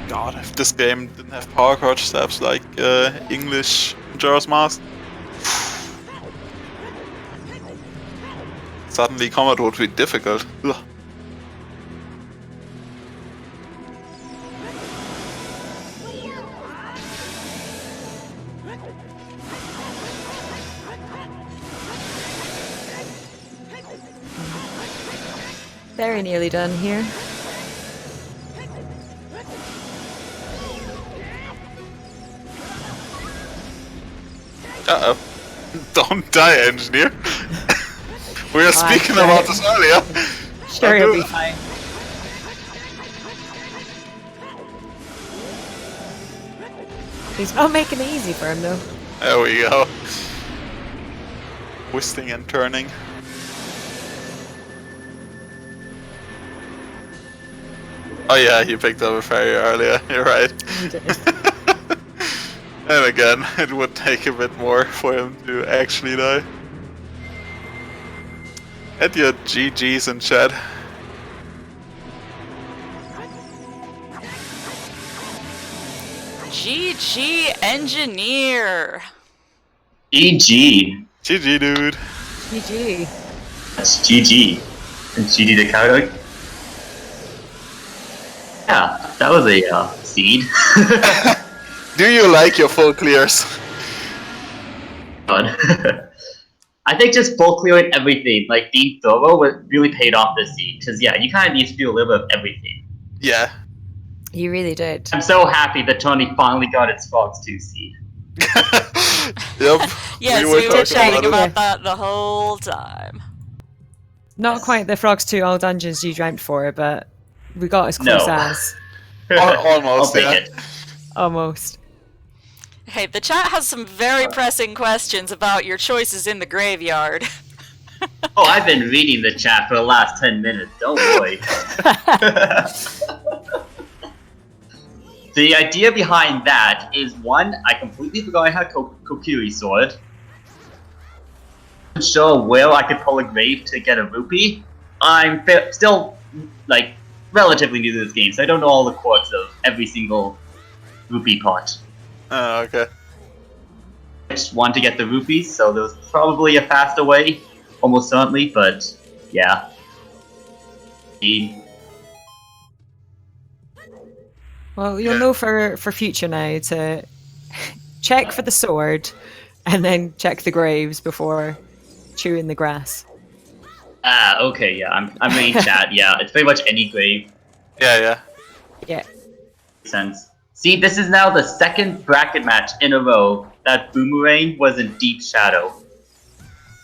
God, if this game didn't have power crouch stabs like English Majora's Mask, suddenly combat would be difficult. Ugh. Very nearly done here. Uh-oh. Don't die, engineer. We were speaking sure. about this earlier. Sure, you'll be fine. He's not making it easy for him, though. There we go. Twisting and turning. Oh yeah, he picked up a fairy earlier, you're right. He did. And again, it would take a bit more for him to actually die. Add your GGs in chat. GG Engineer! GG. GG, dude. GG. That's GG. And GG to CloudIke. Yeah, that was a seed. Do you like your full clears? Fun. I think just full clearing everything, like being thorough, really paid off this seed. Because yeah, you kind of need to do a little bit of everything. Yeah. You really did. I'm so happy that Tony finally got its Fox 2 seed. Yep. Yes, we were chatting about that the whole time. Not quite the Frogs 2 all dungeons you dreamt for, but we got as close No. as. Almost, I'll yeah. take it. Almost. Hey, the chat has some very pressing questions about your choices in the graveyard. Oh, I've been reading the chat for the last 10 minutes, don't worry. The idea behind that is, one, I completely forgot I had Kokiri Sword. I'm sure where I could pull a grave to get a rupee. I'm still, like, relatively new to this game, so I don't know all the quirks of every single rupee pot. Oh, okay. I just want to get the rupees, so there was probably a faster way, almost certainly, but yeah. Well, you'll know for future now to check for the sword, and then check the graves before chewing the grass. Okay, yeah, I'm reading chat. Yeah, it's pretty much any grave. Yeah. Yeah. Sense. See, this is now the second bracket match in a row that Boomerang was in Deep Shadow.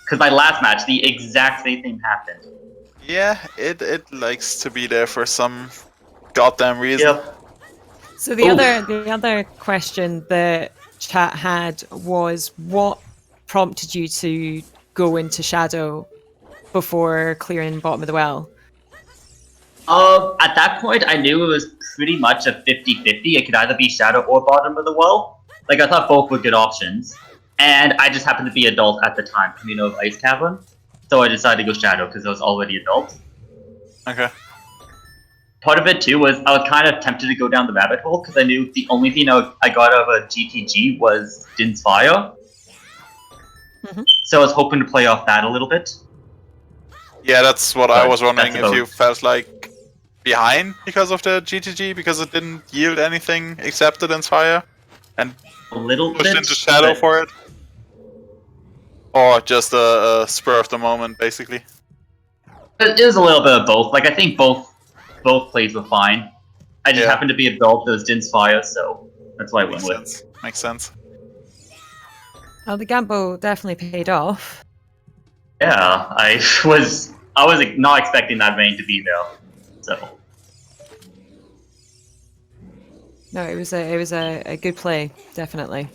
Because my last match, the exact same thing happened. Yeah, it likes to be there for some goddamn reason. Yep. So the other question the chat had was, what prompted you to go into Shadow before clearing bottom of the well? At that point, I knew it was pretty much a 50-50. It could either be Shadow or bottom of the well. Like, I thought both were good options. And I just happened to be adult at the time, coming out of Ice Cavern. So I decided to go Shadow because I was already adult. Okay. Part of it, too, was I was kind of tempted to go down the rabbit hole because I knew the only thing I got out of a GTG was Din's Fire. Mhm. So I was hoping to play off that a little bit. Yeah, that's what I was wondering, That's if you about- felt like behind because of the GTG, because it didn't yield anything except the Inspire, and A little pushed bit. into Shadow but- for it? Or just a spur of the moment, basically? It was a little bit of both. Like, I think both plays were fine. I just Yeah. happened to be adult. There was Din's Fire, so that's why I went Makes with. sense. Makes sense. Well, the gamble definitely paid off. Yeah, I was not expecting that rain to be there. So No, it was a good play, definitely.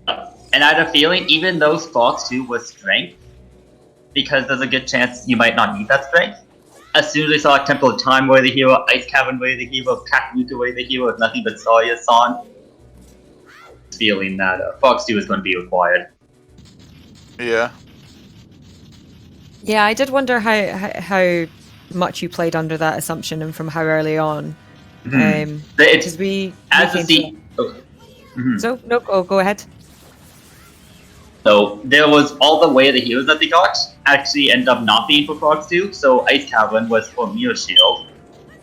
and I had a feeling even though Fox 2 was strength, because there's a good chance you might not need that strength. As soon as I saw Temple of Time were the hero, Ice Cavern were the hero, Kakanuka were the hero, with nothing but Sawyer on, feeling that Fox 2 is going to be required. Yeah. Yeah, I did wonder how much you played under that assumption and from how early on. It's Because we as came the to- oh. Mhm. So no, go ahead. So there was all the way of the heroes that they got actually ended up not being for Fox 2. So Ice Cavern was for Mirror Shield,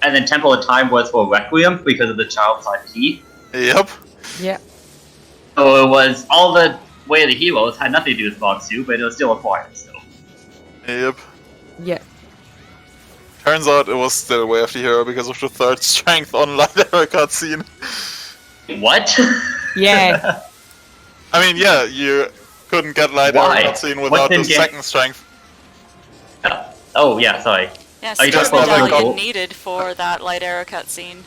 and then Temple of Time was for Requiem because of the child side key. Yep. Yeah. So it was all the way of the heroes had nothing to do with Fox 2, but it was still required. So Yep. Yeah. Turns out it was still Way of the Hero because of the third strength online ever cutscene. what? Yeah. I mean, yeah, you couldn't get Light Arrow Why? cutscene What without the didn't get- second strength. Oh yeah, sorry. Yeah, Are you Spirit talking about Medallion Gold? needed for that light arrow cutscene.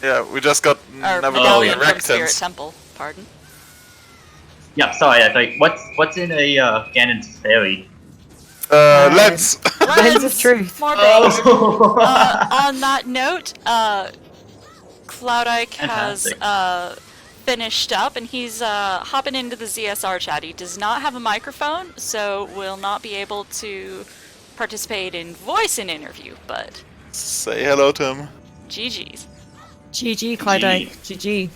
Yeah, we just got Or never Medallion got from Spirit Rectans. Temple, pardon. Yeah, sorry. I thought what's in a Ganon's fairy? Lens! Lens of Truth. More babes. Oh. On that note, CloudIke has Fantastic. finished up, and he's hopping into the ZSR chat. He does not have a microphone, so will not be able to participate in voice in interview, but Say hello to him. GG's. GG, CloudIke. GG.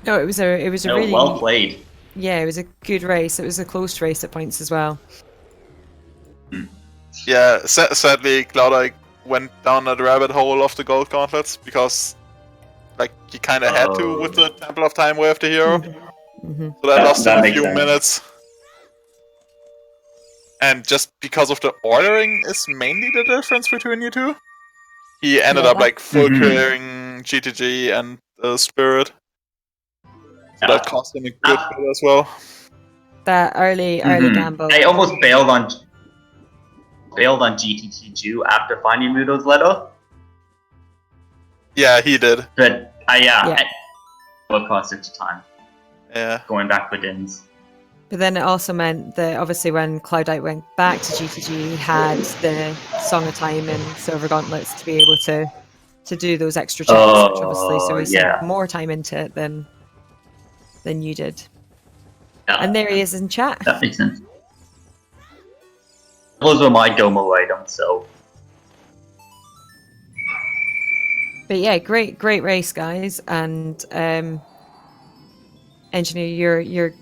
No, it was a No, really well played. yeah, it was a good race. It was a close race at points as well. Yeah, sadly, CloudIke went down the rabbit hole of the gold gauntlets because, like, he kind of had to with the Temple of Time Way of the Hero. Mm-hmm. So that lost him that a makes few sense. minutes. And just because of the ordering is mainly the difference between you two. He ended Yeah. up like full Mhm. clearing GTG and Spirit. So Yeah. that cost him a good bit as well. That early Mhm. gamble. I almost bailed on GTT2 after finding Mudo's letter, Yeah, he did. but Yeah. what cost it to time Yeah. going back with Dins. But then it also meant that obviously when CloudIke went back to GTG, he had the Song of Time and Silver Gauntlets to be able to do those extra checks, which obviously so he yeah. sunk more time into it than you did. Yeah, And there he is in chat. that makes sense. Those were my Domo items, so But yeah, great race, guys. And Engineer, you're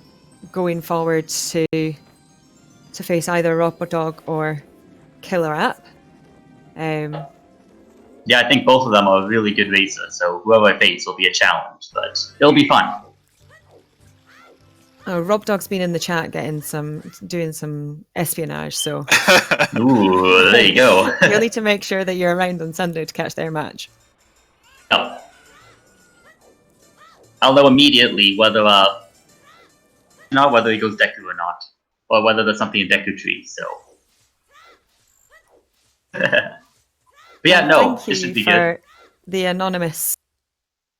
going forward to face either Robot Dog or Killer App. Yeah, I think both of them are really good racers, so whoever I face will be a challenge, but it'll be fun. Oh, Rob Dog's been in the chat doing some espionage, so Ooh, there you go. you'll need to make sure that you're around on Sunday to catch their match. Oh. I'll know immediately whether not whether he goes Deku or not, or whether there's something in Deku Tree. So, but yeah, no, Thank this you should be for good. the anonymous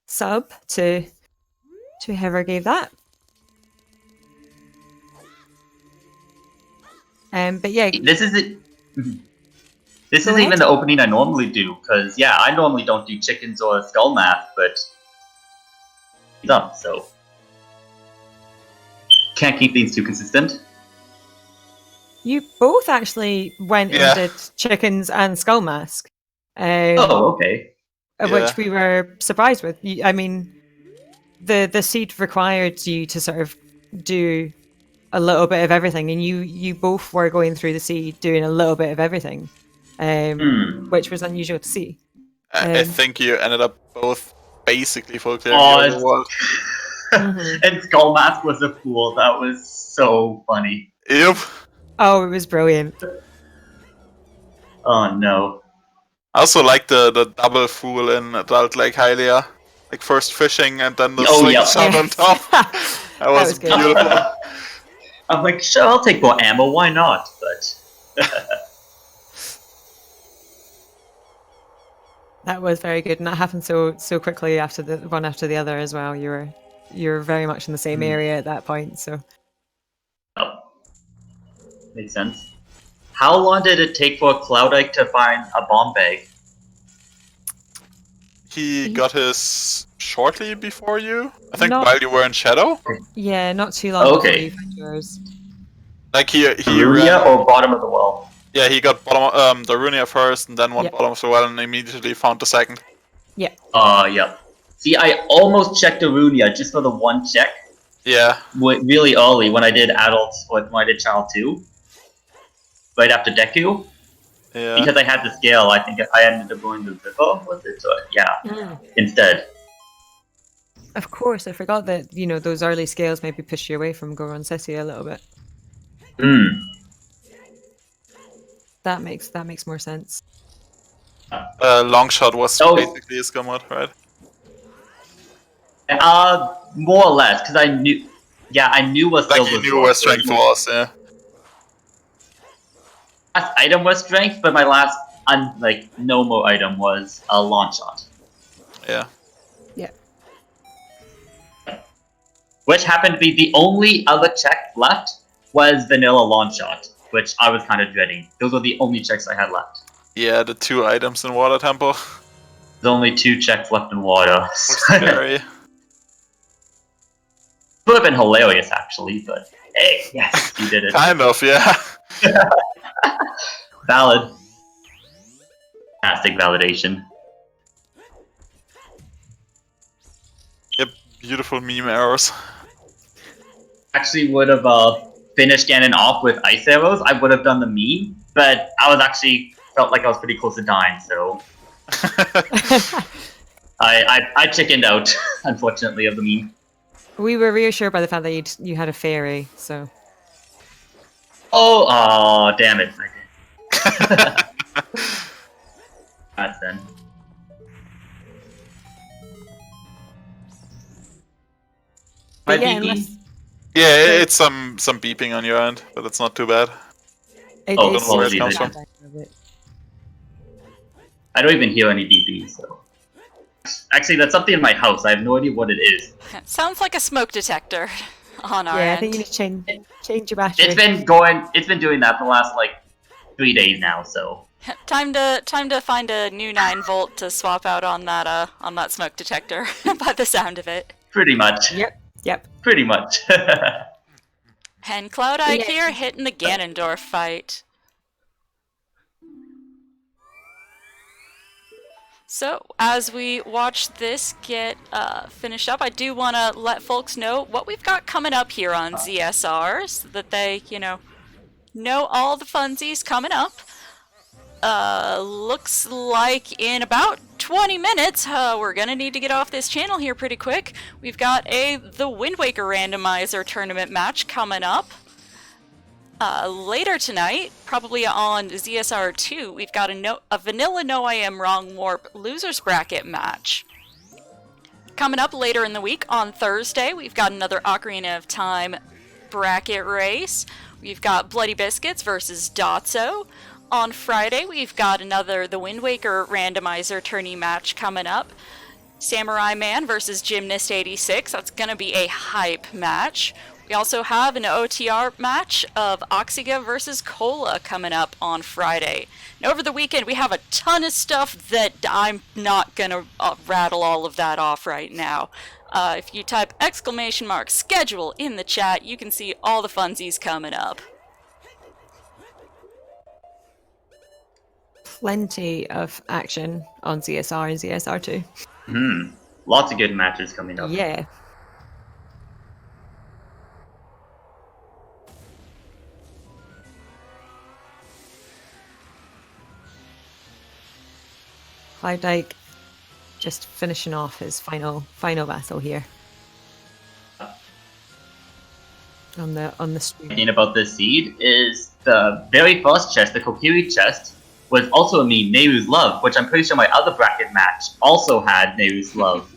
sub to whoever gave that. But yeah, This is it. This Go isn't ahead. even the opening I normally do, because yeah, I normally don't do chickens or skull math, but he's up, so can't keep things too consistent. you both actually went Yeah. and did chickens and skull mask, Oh, okay. of Yeah. which we were surprised with. I mean, the seed required you to sort of do a little bit of everything, and you both were going through the seed doing a little bit of everything, which was unusual to see. I Um, think you ended up both basically full clearing Oh, the it's- overworld. And Skull Mask was a fool. That was so funny. Yep. Oh, it was brilliant. Oh no. I also like the double fool in Adult Lake Hylia. Like first fishing and then the Oh, yeah. slingshot on Yes. top. That was, was good. beautiful. I'm like, sure, I'll take more ammo. Why not? But That was very good, and that happened so quickly after the one after the other as well. You were very much in the same area at that point. So oh, makes sense. How long did it take for CloudIke to find a bomb bag? He got his shortly before you. I think Not- while you were in Shadow. yeah, not too long Okay. before you found yours. Like he Runia ran, or bottom of the well? yeah, he got bottom the Runia first and then one Yeah. bottom of the well and immediately found the second. Yeah, Yeah. See, I almost checked the Runia just for the one check Yeah. really early when I did adults, when I did child 2. Right after Deku. Yeah. Because I had the scale, I think I ended up going to Vivo, was it? So, yeah, instead. of course. I forgot that those early scales maybe push you away from Goron City a little bit. Hmm. That makes more sense. Long shot was Oh. basically his gun mod, right? More or less, because I knew what Like skills you was knew where strength was, yeah. last item was strength, but my last no more item was a launch shot. Yeah. Yeah. Which happened to be the only other check left was vanilla launch shot, which I was kind of dreading. Those were the only checks I had left. Yeah, the 2 items in Water Temple. There's only 2 checks left in water. Was scary. Would have been hilarious actually, but hey, yes, you did it. Kind of, yeah. Valid. Fantastic validation. Yep, beautiful meme arrows. Actually would have finished Ganon off with ice arrows. I would have done the meme, but I was actually felt like I was pretty close to dying, so I chickened out, unfortunately, of the meme. We were reassured by the fact that you had a fairy, so Oh, damn it! I did. That's then. But My yeah, BP? unless Yeah, it's some beeping on your end, but it's not too bad. it, Oh, it's don't know where it comes not from. bad. I don't even hear any BP, so. Actually, that's something in my house. I have no idea what it is. Sounds like a smoke detector on our Yeah, I end. think you need to change your battery. It's been doing that for the last 3 days now, so. Time to find a new 9-volt to swap out on that smoke detector. By the sound of it. Pretty much. Yep. Pretty much. And CloudIke Yeah. here hitting the Ganondorf fight. So, as we watch this get finished up, I do want to let folks know what we've got coming up here on ZSR so that they, know all the funsies coming up. looks like in about 20 minutes, we're gonna need to get off this channel here pretty quick. We've got the Wind Waker Randomizer tournament match coming up. Later tonight, probably on ZSR2, we've got a Vanilla No I Am Wrong Warp Losers Bracket match. Coming up later in the week, on Thursday, we've got another Ocarina of Time bracket race. We've got Bloody Biscuits versus Dotso. On Friday, we've got another The Wind Waker Randomizer tourney match coming up. Samurai Man versus Gymnast 86. That's going to be a hype match. We also have an OoTR match of Oxiga versus Cola coming up on Friday. And over the weekend, we have a ton of stuff that I'm not going to rattle all of that off right now. If you type !schedule in the chat, you can see all the funsies coming up. Plenty of action on CSR and CSR2. Lots of good matches coming up. Yeah. CloudIke just finishing off his final battle here on the stream. Thing about this seed is the very first chest, the Kokiri chest, was also named Nehru's Love, which I'm pretty sure my other bracket match also had Nehru's Love.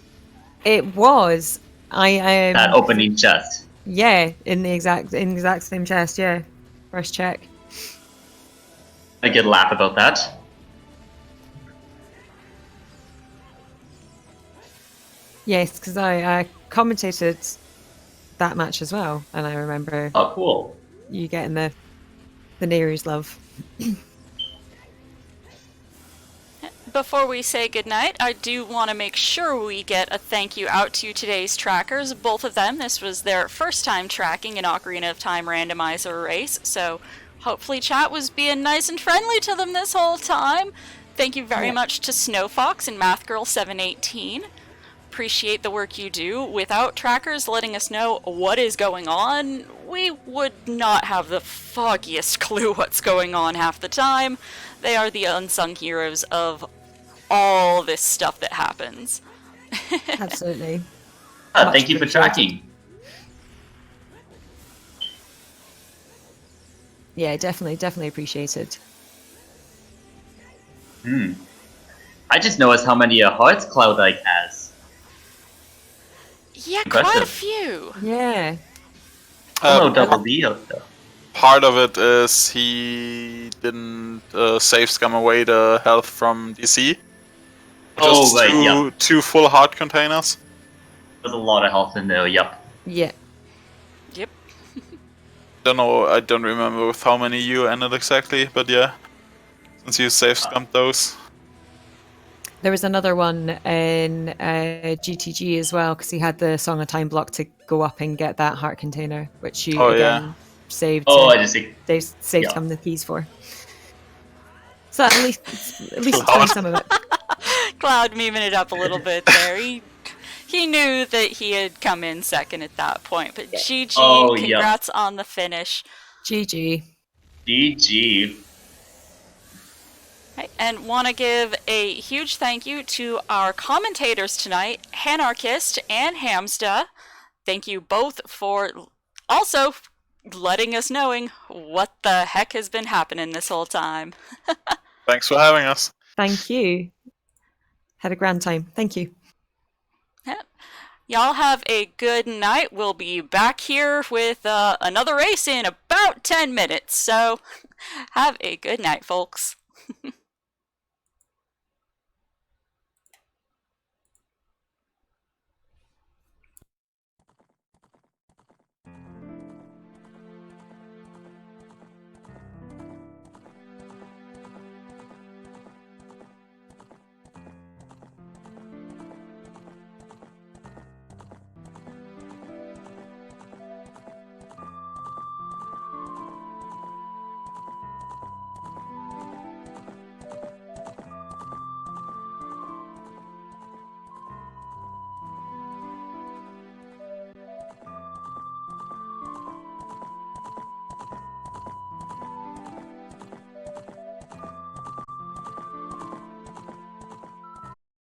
It was. That opening chest. Yeah, in the exact same chest. Yeah, first check. I get a laugh about that. Yes, because I commentated that match as well, and I remember Oh, cool. you getting the Nehru's Love. Before we say goodnight, I do want to make sure we get a thank you out to today's trackers. Both of them, this was their first time tracking an Ocarina of Time randomizer race, so hopefully chat was being nice and friendly to them this whole time. Thank you very much to Snowfox and MathGirl718. Appreciate the work you do. Without trackers letting us know what is going on, we would not have the foggiest clue what's going on half the time. They are the unsung heroes of all this stuff that happens. Absolutely. Thank you for tracking. Yeah, definitely appreciated. I just noticed how many hearts CloudIke has. Yeah, Impressive. quite a few. Yeah. Oh, no, double D though. Part of it is he didn't save scum away the health from DC. Oh, right, yeah. Two full heart containers. There's a lot of health in there, yep. Yeah. Yep. I don't remember with how many you ended exactly, but yeah. Since you save scummed those. There was another one in GTG as well, because he had the Song of Time block to go up and get that heart container, which you saved. Oh, I just think. They saved him the keys for. So at least doing some of it. Cloud memeing it up a little bit there. He knew that he had come in second at that point, but GG, congrats on the finish. GG. GG. Okay, and want to give a huge thank you to our commentators tonight, Hanarchist and Hamsta. Thank you both for also letting us knowing what the heck has been happening this whole time. Thanks for having us. Thank you. Had a grand time. Thank you. Yep. Y'all have a good night. We'll be back here with another race in about 10 minutes. So have a good night, folks.